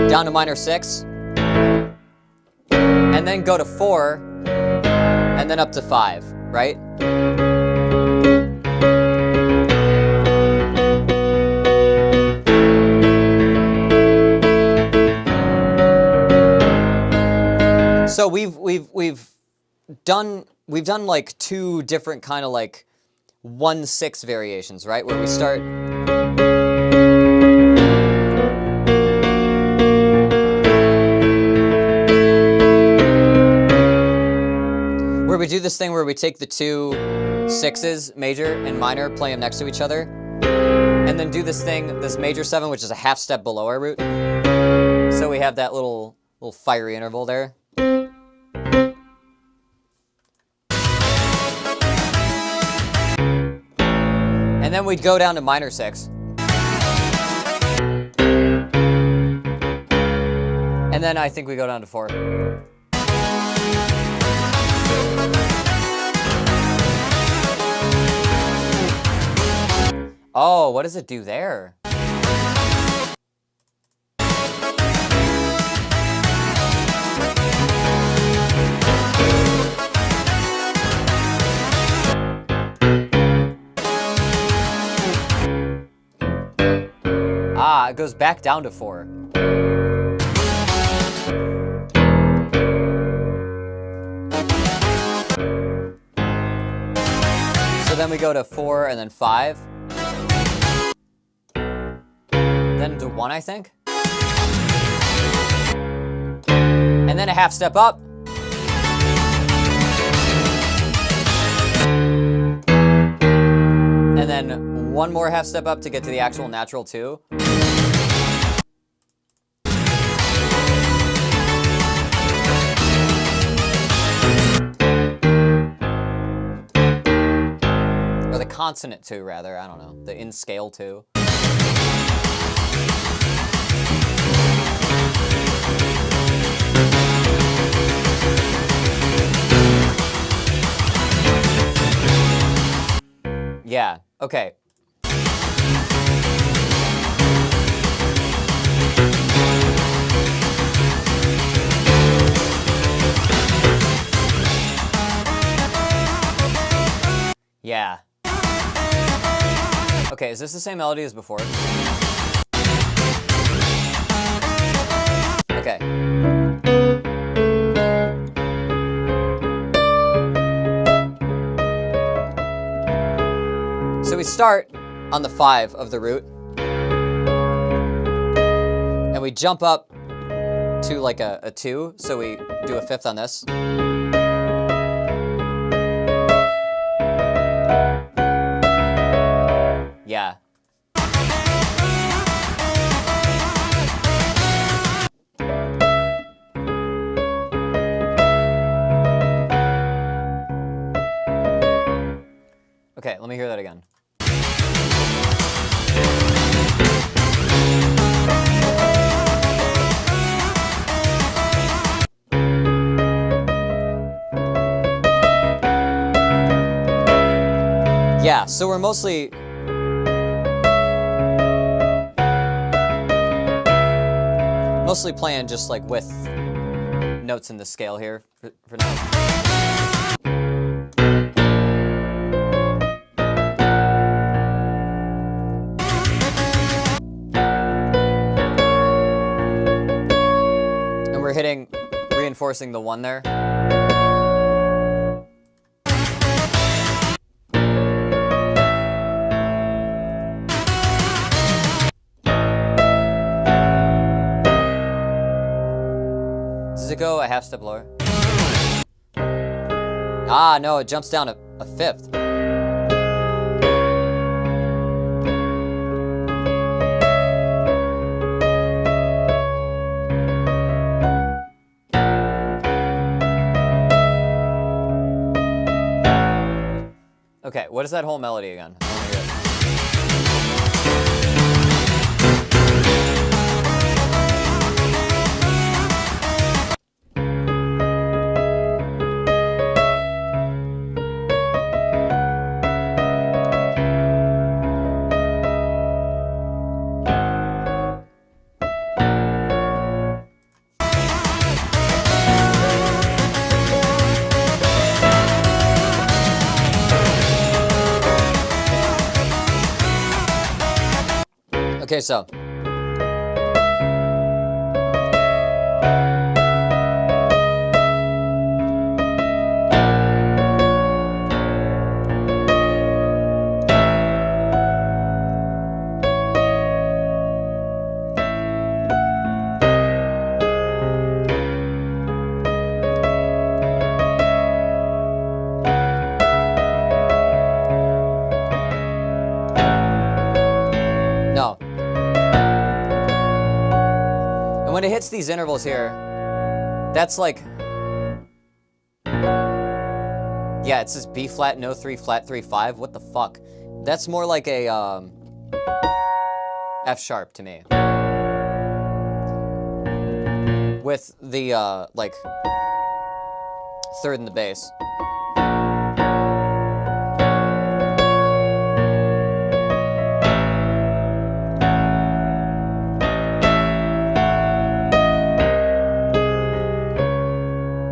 down to minor 6, and then go to 4, and then up to 5, right? So we've done like 2 different kind of like 1/6 variations, right? Where we start where we do this thing where we take the 2 6s, major and minor, play them next to each other, and then do this thing, this major 7, which is a half step below our root. So we have that little fiery interval there. And then we'd go down to minor 6. And then I think we go down to 4. Oh, what does it do there? Ah, it goes back down to 4. So then we go to 4 and then 5. Then to 1, I think. And then a half step up. And then one more half step up to get to the actual natural 2. Or the consonant 2, rather. I don't know. The in scale 2. Yeah, okay. Yeah. Okay, is this the same melody as before? Okay. So we start on the 5 of the root, and we jump up to like a 2, so we do a 5th on this. Yeah. Okay, let me hear that again. Yeah, so we're mostly playing just like with notes in the scale here for now. And we're reinforcing the 1 there. Does it go a half step lower? Ah, no, it jumps down a 5th. Okay, what is that whole melody again? I wanna hear it. Okay, so. No. And when it hits these intervals here, that's like, yeah, it says B flat, no 3, flat 3, 5. What the fuck? That's more like a F sharp to me. With the like 3rd in the bass.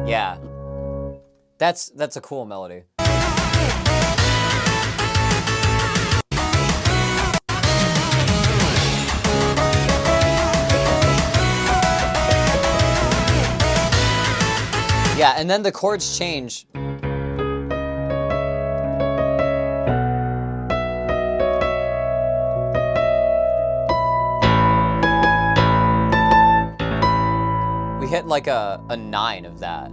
Yeah, that's a cool melody. Yeah, and then the chords change. We hit like a 9 of that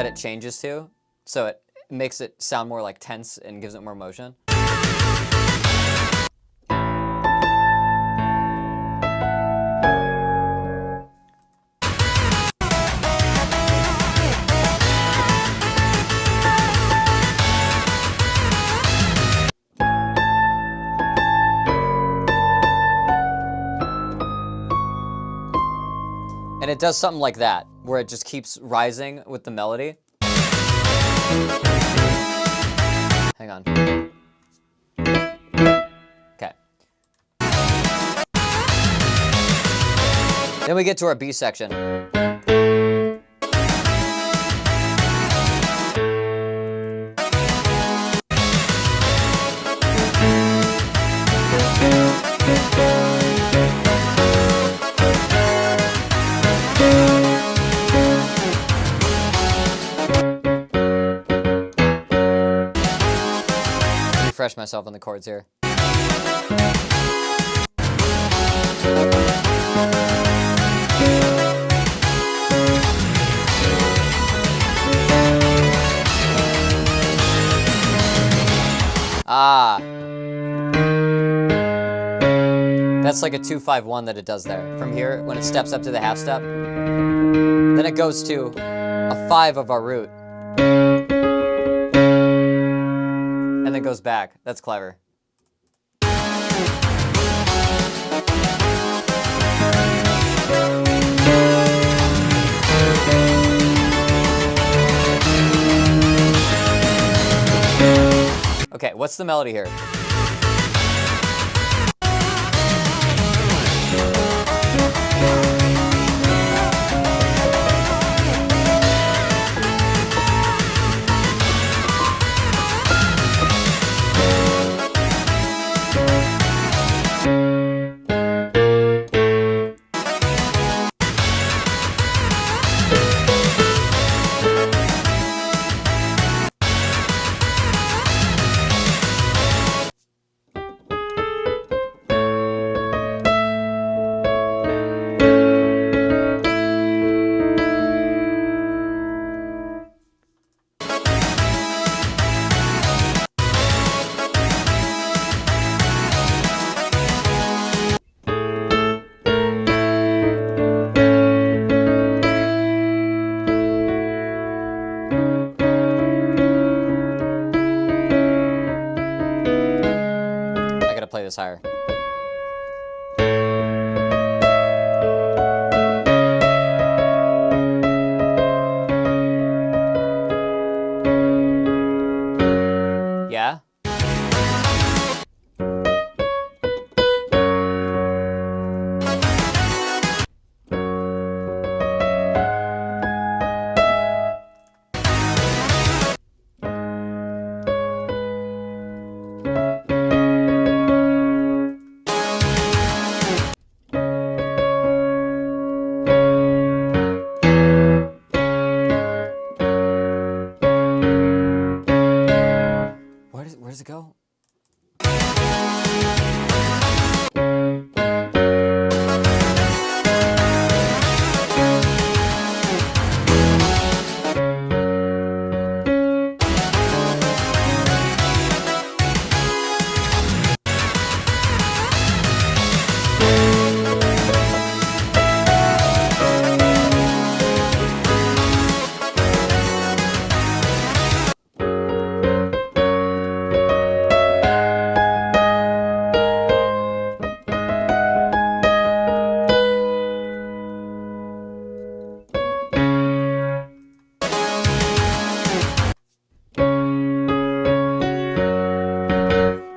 it changes to. So makes it sound more like tense and gives it more motion. And it does something like that, where it just keeps rising with the melody. Hang on. Okay. Then we get to our B section. Refresh myself on the chords here. Ah. That's like a 2-5-1 that it does there. From here, when it steps up to the half step, then it goes to a 5 of our root. And then goes back. That's clever. Okay, what's the melody here? Play this higher. Yeah? Where does it go?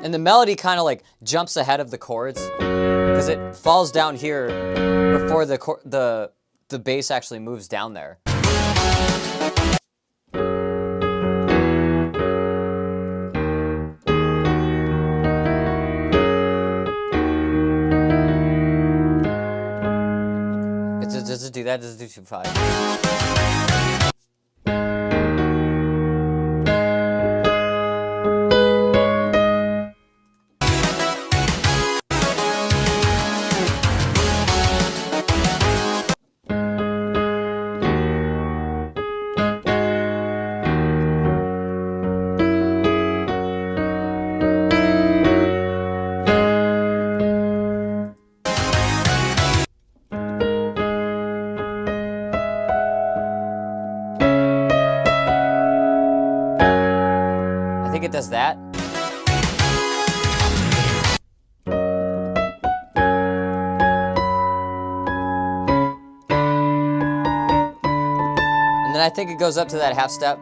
And the melody kind of like jumps ahead of the chords because it falls down here before the bass actually moves down there. Does it do that? Does it do 2-5? it does that. And then I think it goes up to that half step.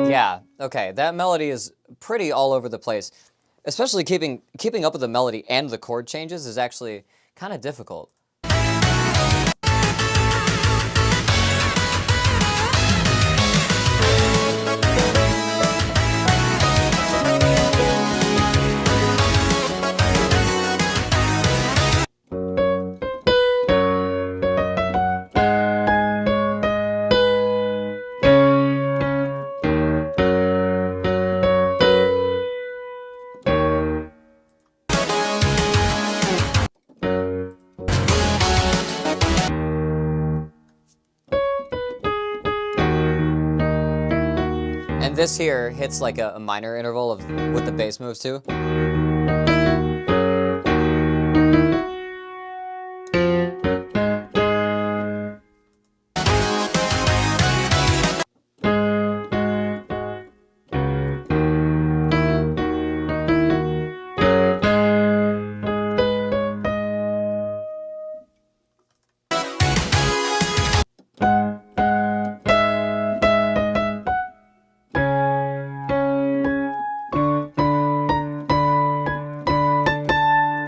Yeah, okay, that melody is pretty all over the place. Especially keeping up with the melody and the chord changes is actually kind of difficult. And this here hits like a minor interval of what the bass moves to.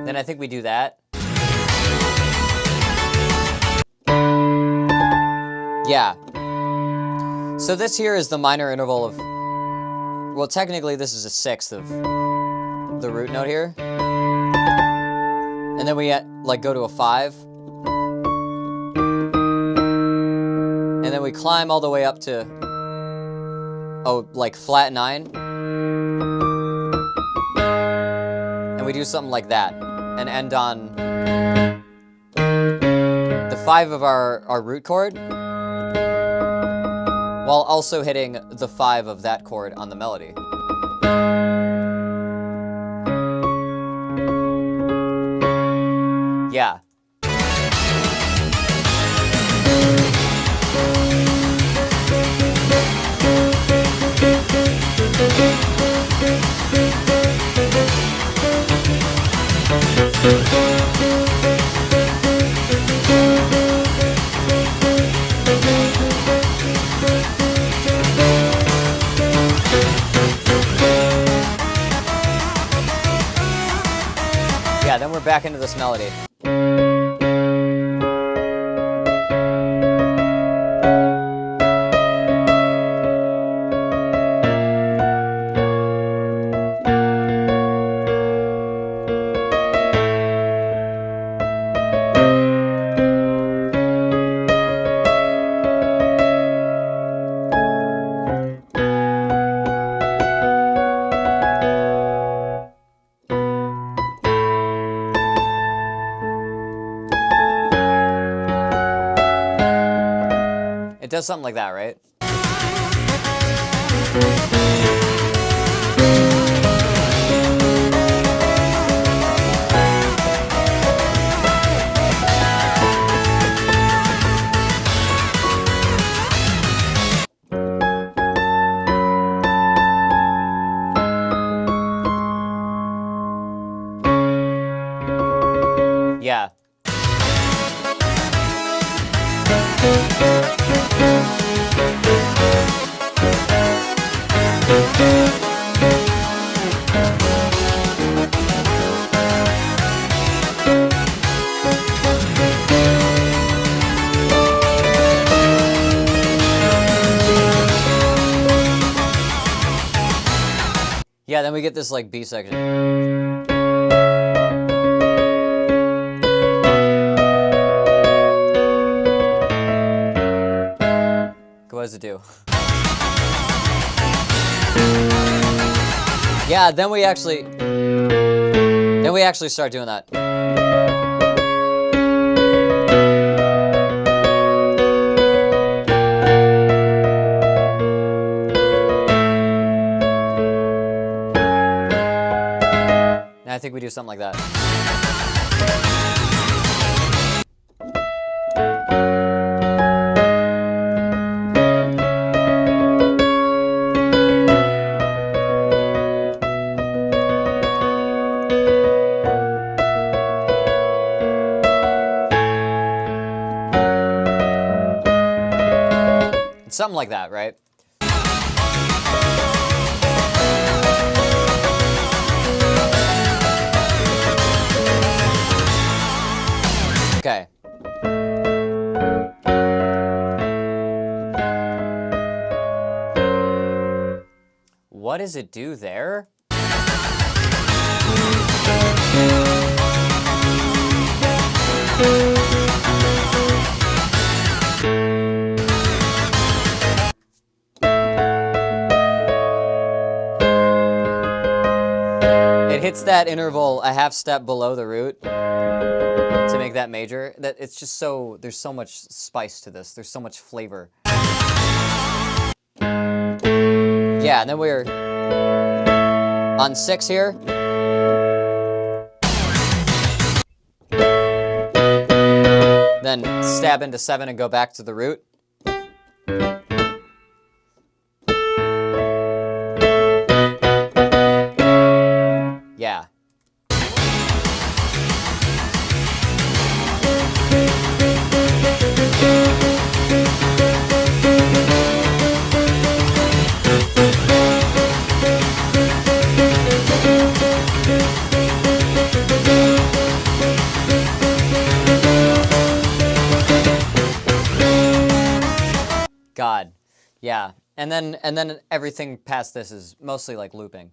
Then I think we do that. Yeah. So this here is the minor interval of, well, technically this is a sixth of the root note here. And then we like go to a 5. And then we climb all the way up to, oh, like flat 9. And we do something like that. And end on the 5 of our root chord, while also hitting the 5 of that chord on the melody. Yeah. Yeah, then we're back into this melody. It does something like that, right? Yeah. Yeah, then we get this like B section. What does it do? Yeah, then we actually start doing that. I think we do something like that. Something like that, right? Okay. What does it do there? It hits that interval a half step below the root to make that major. That it's just so, there's so much spice to this. There's so much flavor. Yeah, and then we're on 6 here. Then stab into 7 and go back to the root. Yeah. God, yeah, and then everything past this is mostly like looping.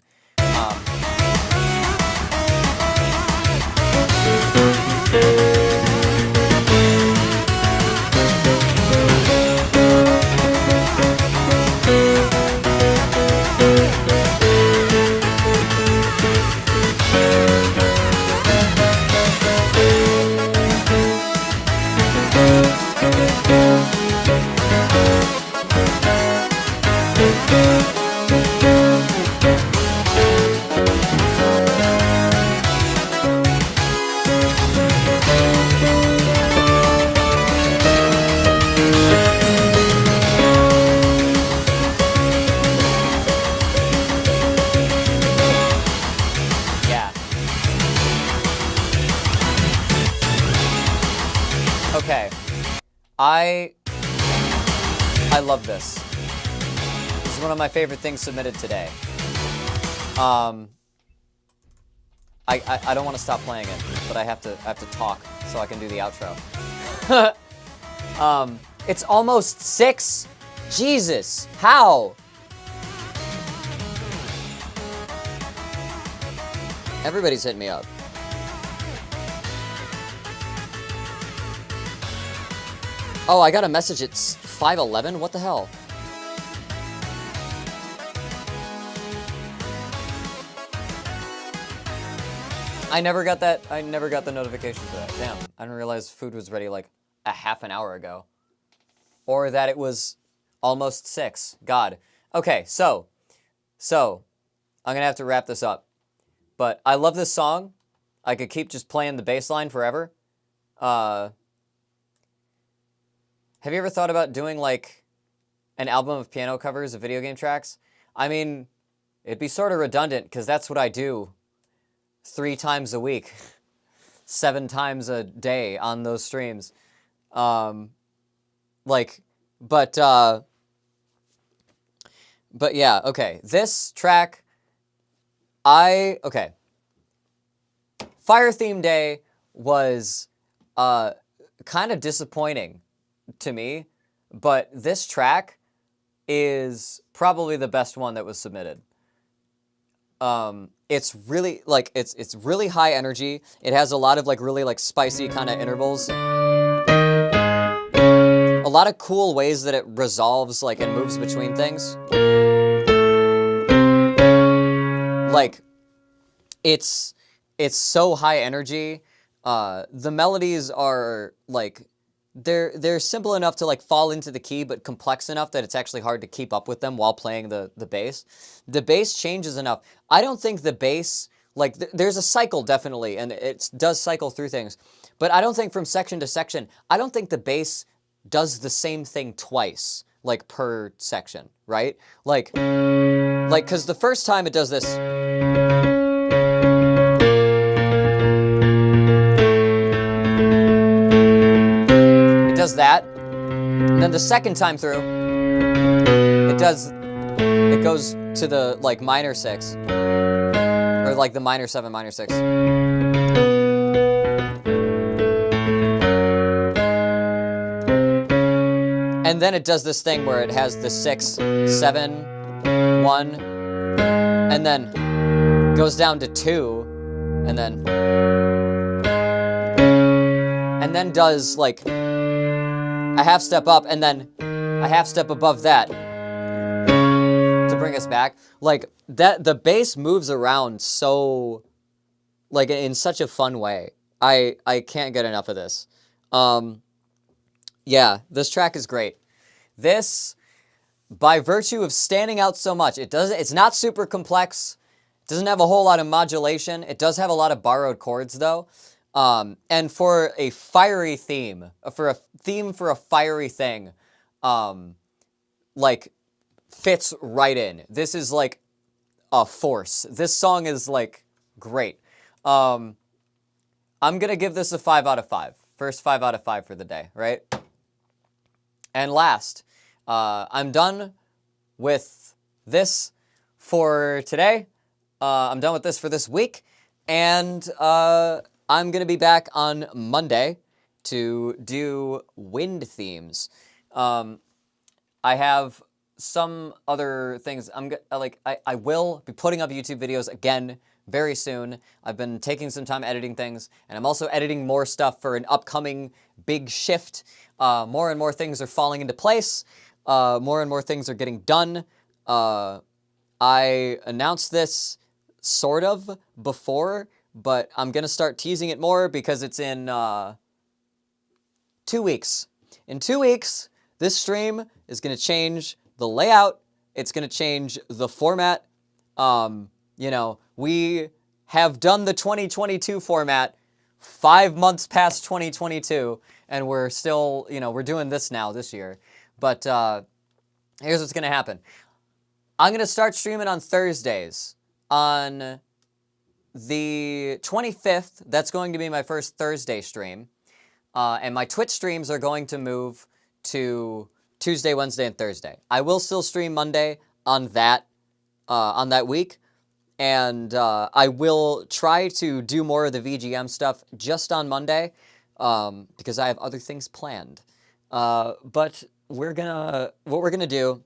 Okay, I love this. This is one of my favorite things submitted today. I don't want to stop playing it, but I have to talk so I can do the outro. It's almost 6. Jesus, how? Everybody's hitting me up. Oh, I got a message at 5:11? What the hell? I never got that. I never got the notification for that. Damn, I didn't realize food was ready like a half an hour ago. Or that it was almost 6. God. Okay, so I'm gonna have to wrap this up. But I love this song. I could keep just playing the bass line forever. Have you ever thought about doing like an album of piano covers of video game tracks? I mean, it'd be sort of redundant because that's what I do 3 times a week, 7 times a day on those streams. But yeah, okay. This track, okay. Fire Theme Day was kind of disappointing to me, but this track is probably the best one that was submitted. It's really like it's really high energy. It has a lot of like really like spicy kind of intervals. A lot of cool ways that it resolves like and moves between things. Like it's so high energy. The melodies are like they're simple enough to like fall into the key, but complex enough that it's actually hard to keep up with them while playing the bass. The bass changes enough. I don't think the bass Like, there's a cycle, definitely, and it does cycle through things. But I don't think from section to section, I don't think the bass does the same thing twice, like, per section, right? Like, because the first time it does this. It does that. And then the second time through, it goes to the, like, minor 6. Or, like, the minor 7, minor 6. And then it does this thing where it has the 6, 7, 1, and then goes down to 2, and then does, like, a half step up, and then a half step above that to bring us back. Like, that, the bass moves around so, like, in such a fun way. I can't get enough of this. Yeah, this track is great. This, by virtue of standing out so much, it's not super complex. It doesn't have a whole lot of modulation. It does have a lot of borrowed chords, though. And for a fiery theme, for a theme for a fiery thing, like, fits right in. This is, like, a force. This song is, like, great. I'm gonna give this a 5 out of 5. First 5 out of 5 for the day, right? And last, I'm done with this for today. I'm done with this for this week. And I'm going to be back on Monday to do wind themes. I have some other things. I will be putting up YouTube videos again very soon. I've been taking some time editing things, and I'm also editing more stuff for an upcoming big shift. More and more things are falling into place. More and more things are getting done. I announced this sort of before, but I'm going to start teasing it more because it's in 2 weeks. In 2 weeks, this stream is going to change the layout. It's going to change the format. You know, we have done the 2022 format 5 months past 2022, and we're still, you know, we're doing this now this year. But here's what's going to happen. I'm going to start streaming on Thursdays. On the 25th, that's going to be my first Thursday stream. And my Twitch streams are going to move to Tuesday, Wednesday, and Thursday. I will still stream Monday on that week. And I will try to do more of the VGM stuff just on Monday because I have other things planned. But what we're gonna do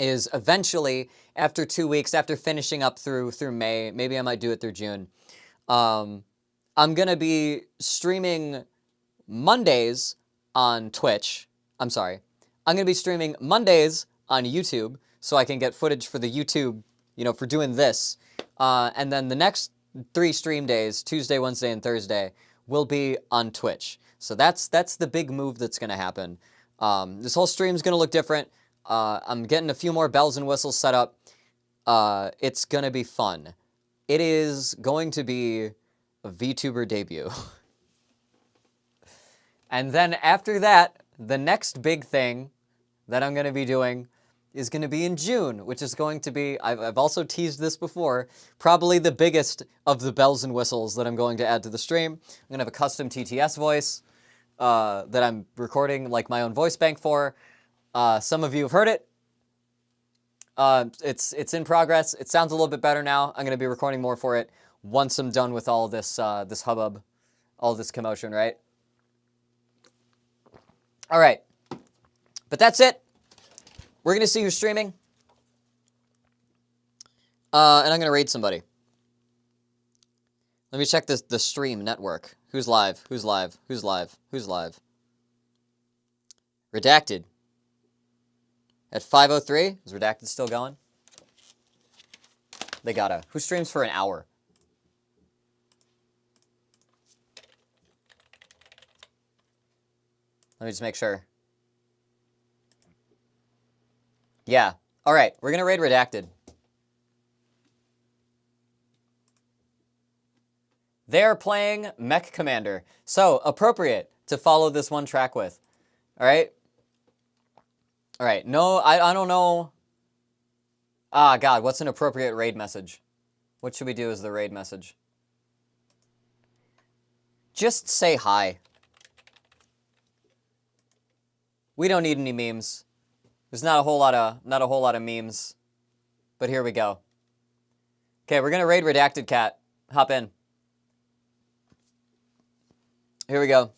is eventually, after 2 weeks, after finishing up through May, maybe I might do it through June. I'm gonna be streaming Mondays on Twitch. I'm sorry. I'm gonna be streaming Mondays on YouTube so I can get footage for the YouTube, you know, for doing this. And then the next 3 stream days, Tuesday, Wednesday, and Thursday, will be on Twitch. So that's the big move that's going to happen. This whole stream is going to look different. I'm getting a few more bells and whistles set up. It's going to be fun. It is going to be a VTuber debut. And then after that, the next big thing that I'm going to be doing is going to be in June, which is going to be, I've also teased this before, probably the biggest of the bells and whistles that I'm going to add to the stream. I'm going to have a custom TTS voice that I'm recording like my own voice bank for. Some of you have heard it. It's in progress. It sounds a little bit better now. I'm going to be recording more for it once I'm done with all this this hubbub, all this commotion, right? All right. But that's it. We're going to see who's streaming. And I'm going to raid somebody. Let me check the stream network. Who's live? Who's live? Who's live? Who's live? Redacted. At 5:03? Is Redacted still going? They gotta. Who streams for an hour? Let me just make sure. Yeah. All right. We're going to raid Redacted. They're playing Mech Commander. So, appropriate to follow this one track with. Alright? Alright, no, I don't know. Ah, God, what's an appropriate raid message? What should we do as the raid message? Just say hi. We don't need any memes. There's not a whole lot of memes. But here we go. Okay, we're gonna raid Redacted Cat. Hop in. Here we go.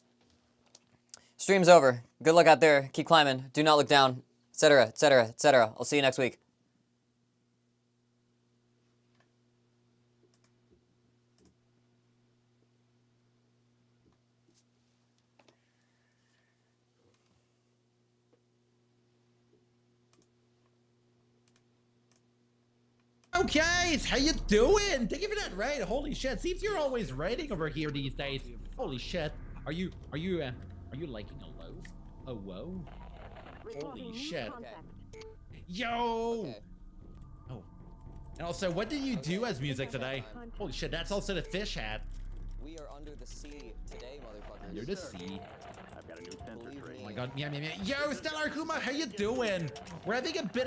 Stream's over. Good luck out there. Keep climbing. Do not look down. Etc. Etc. Etc. I'll see you next week. Okay, how you doing? Thank you for that raid. Holy shit! Seems you're always raiding over here these days. Holy shit! Are you liking a loaf? Oh whoa! Holy shit! Okay. Yo! Okay. Oh, and also, what did you do as music today? Holy shit! That's also the fish hat. We are under the sea today, motherfuckers. You're the sea. Believe me. Oh my god, yeah. Yo, Stellar Kuma, how you doing? We're having a bit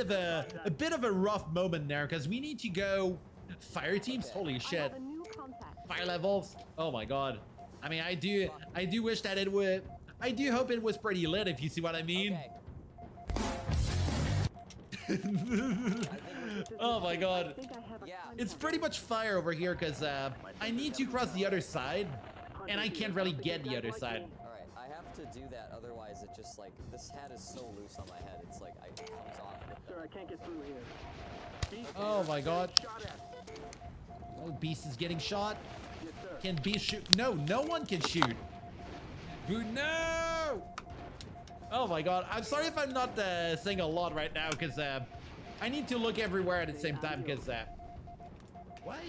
of a rough moment there because we need to go fire teams. Holy shit. Fire levels. Oh my god. I mean, I do wish that it would. I do hope it was pretty lit, if you see what I mean. Okay. Oh my god. Yeah. It's pretty much fire over here because I need to cross the other side and I can't really get the other side. Alright, I have to do that, otherwise it just like, this hat is so loose on my head, it's like, it comes off with Sir, I can't get through here. Oh my god. Oh, Beast is getting shot. Can Beast shoot? No, no one can shoot. Dude, no! Oh my god. I'm sorry if I'm not saying a lot right now because I need to look everywhere at the same time because why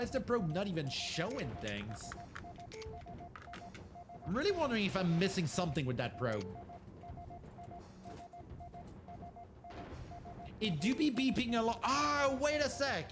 is the probe not even showing things? I'm really wondering if I'm missing something with that probe. It do be beeping a lot. Oh, wait a sec.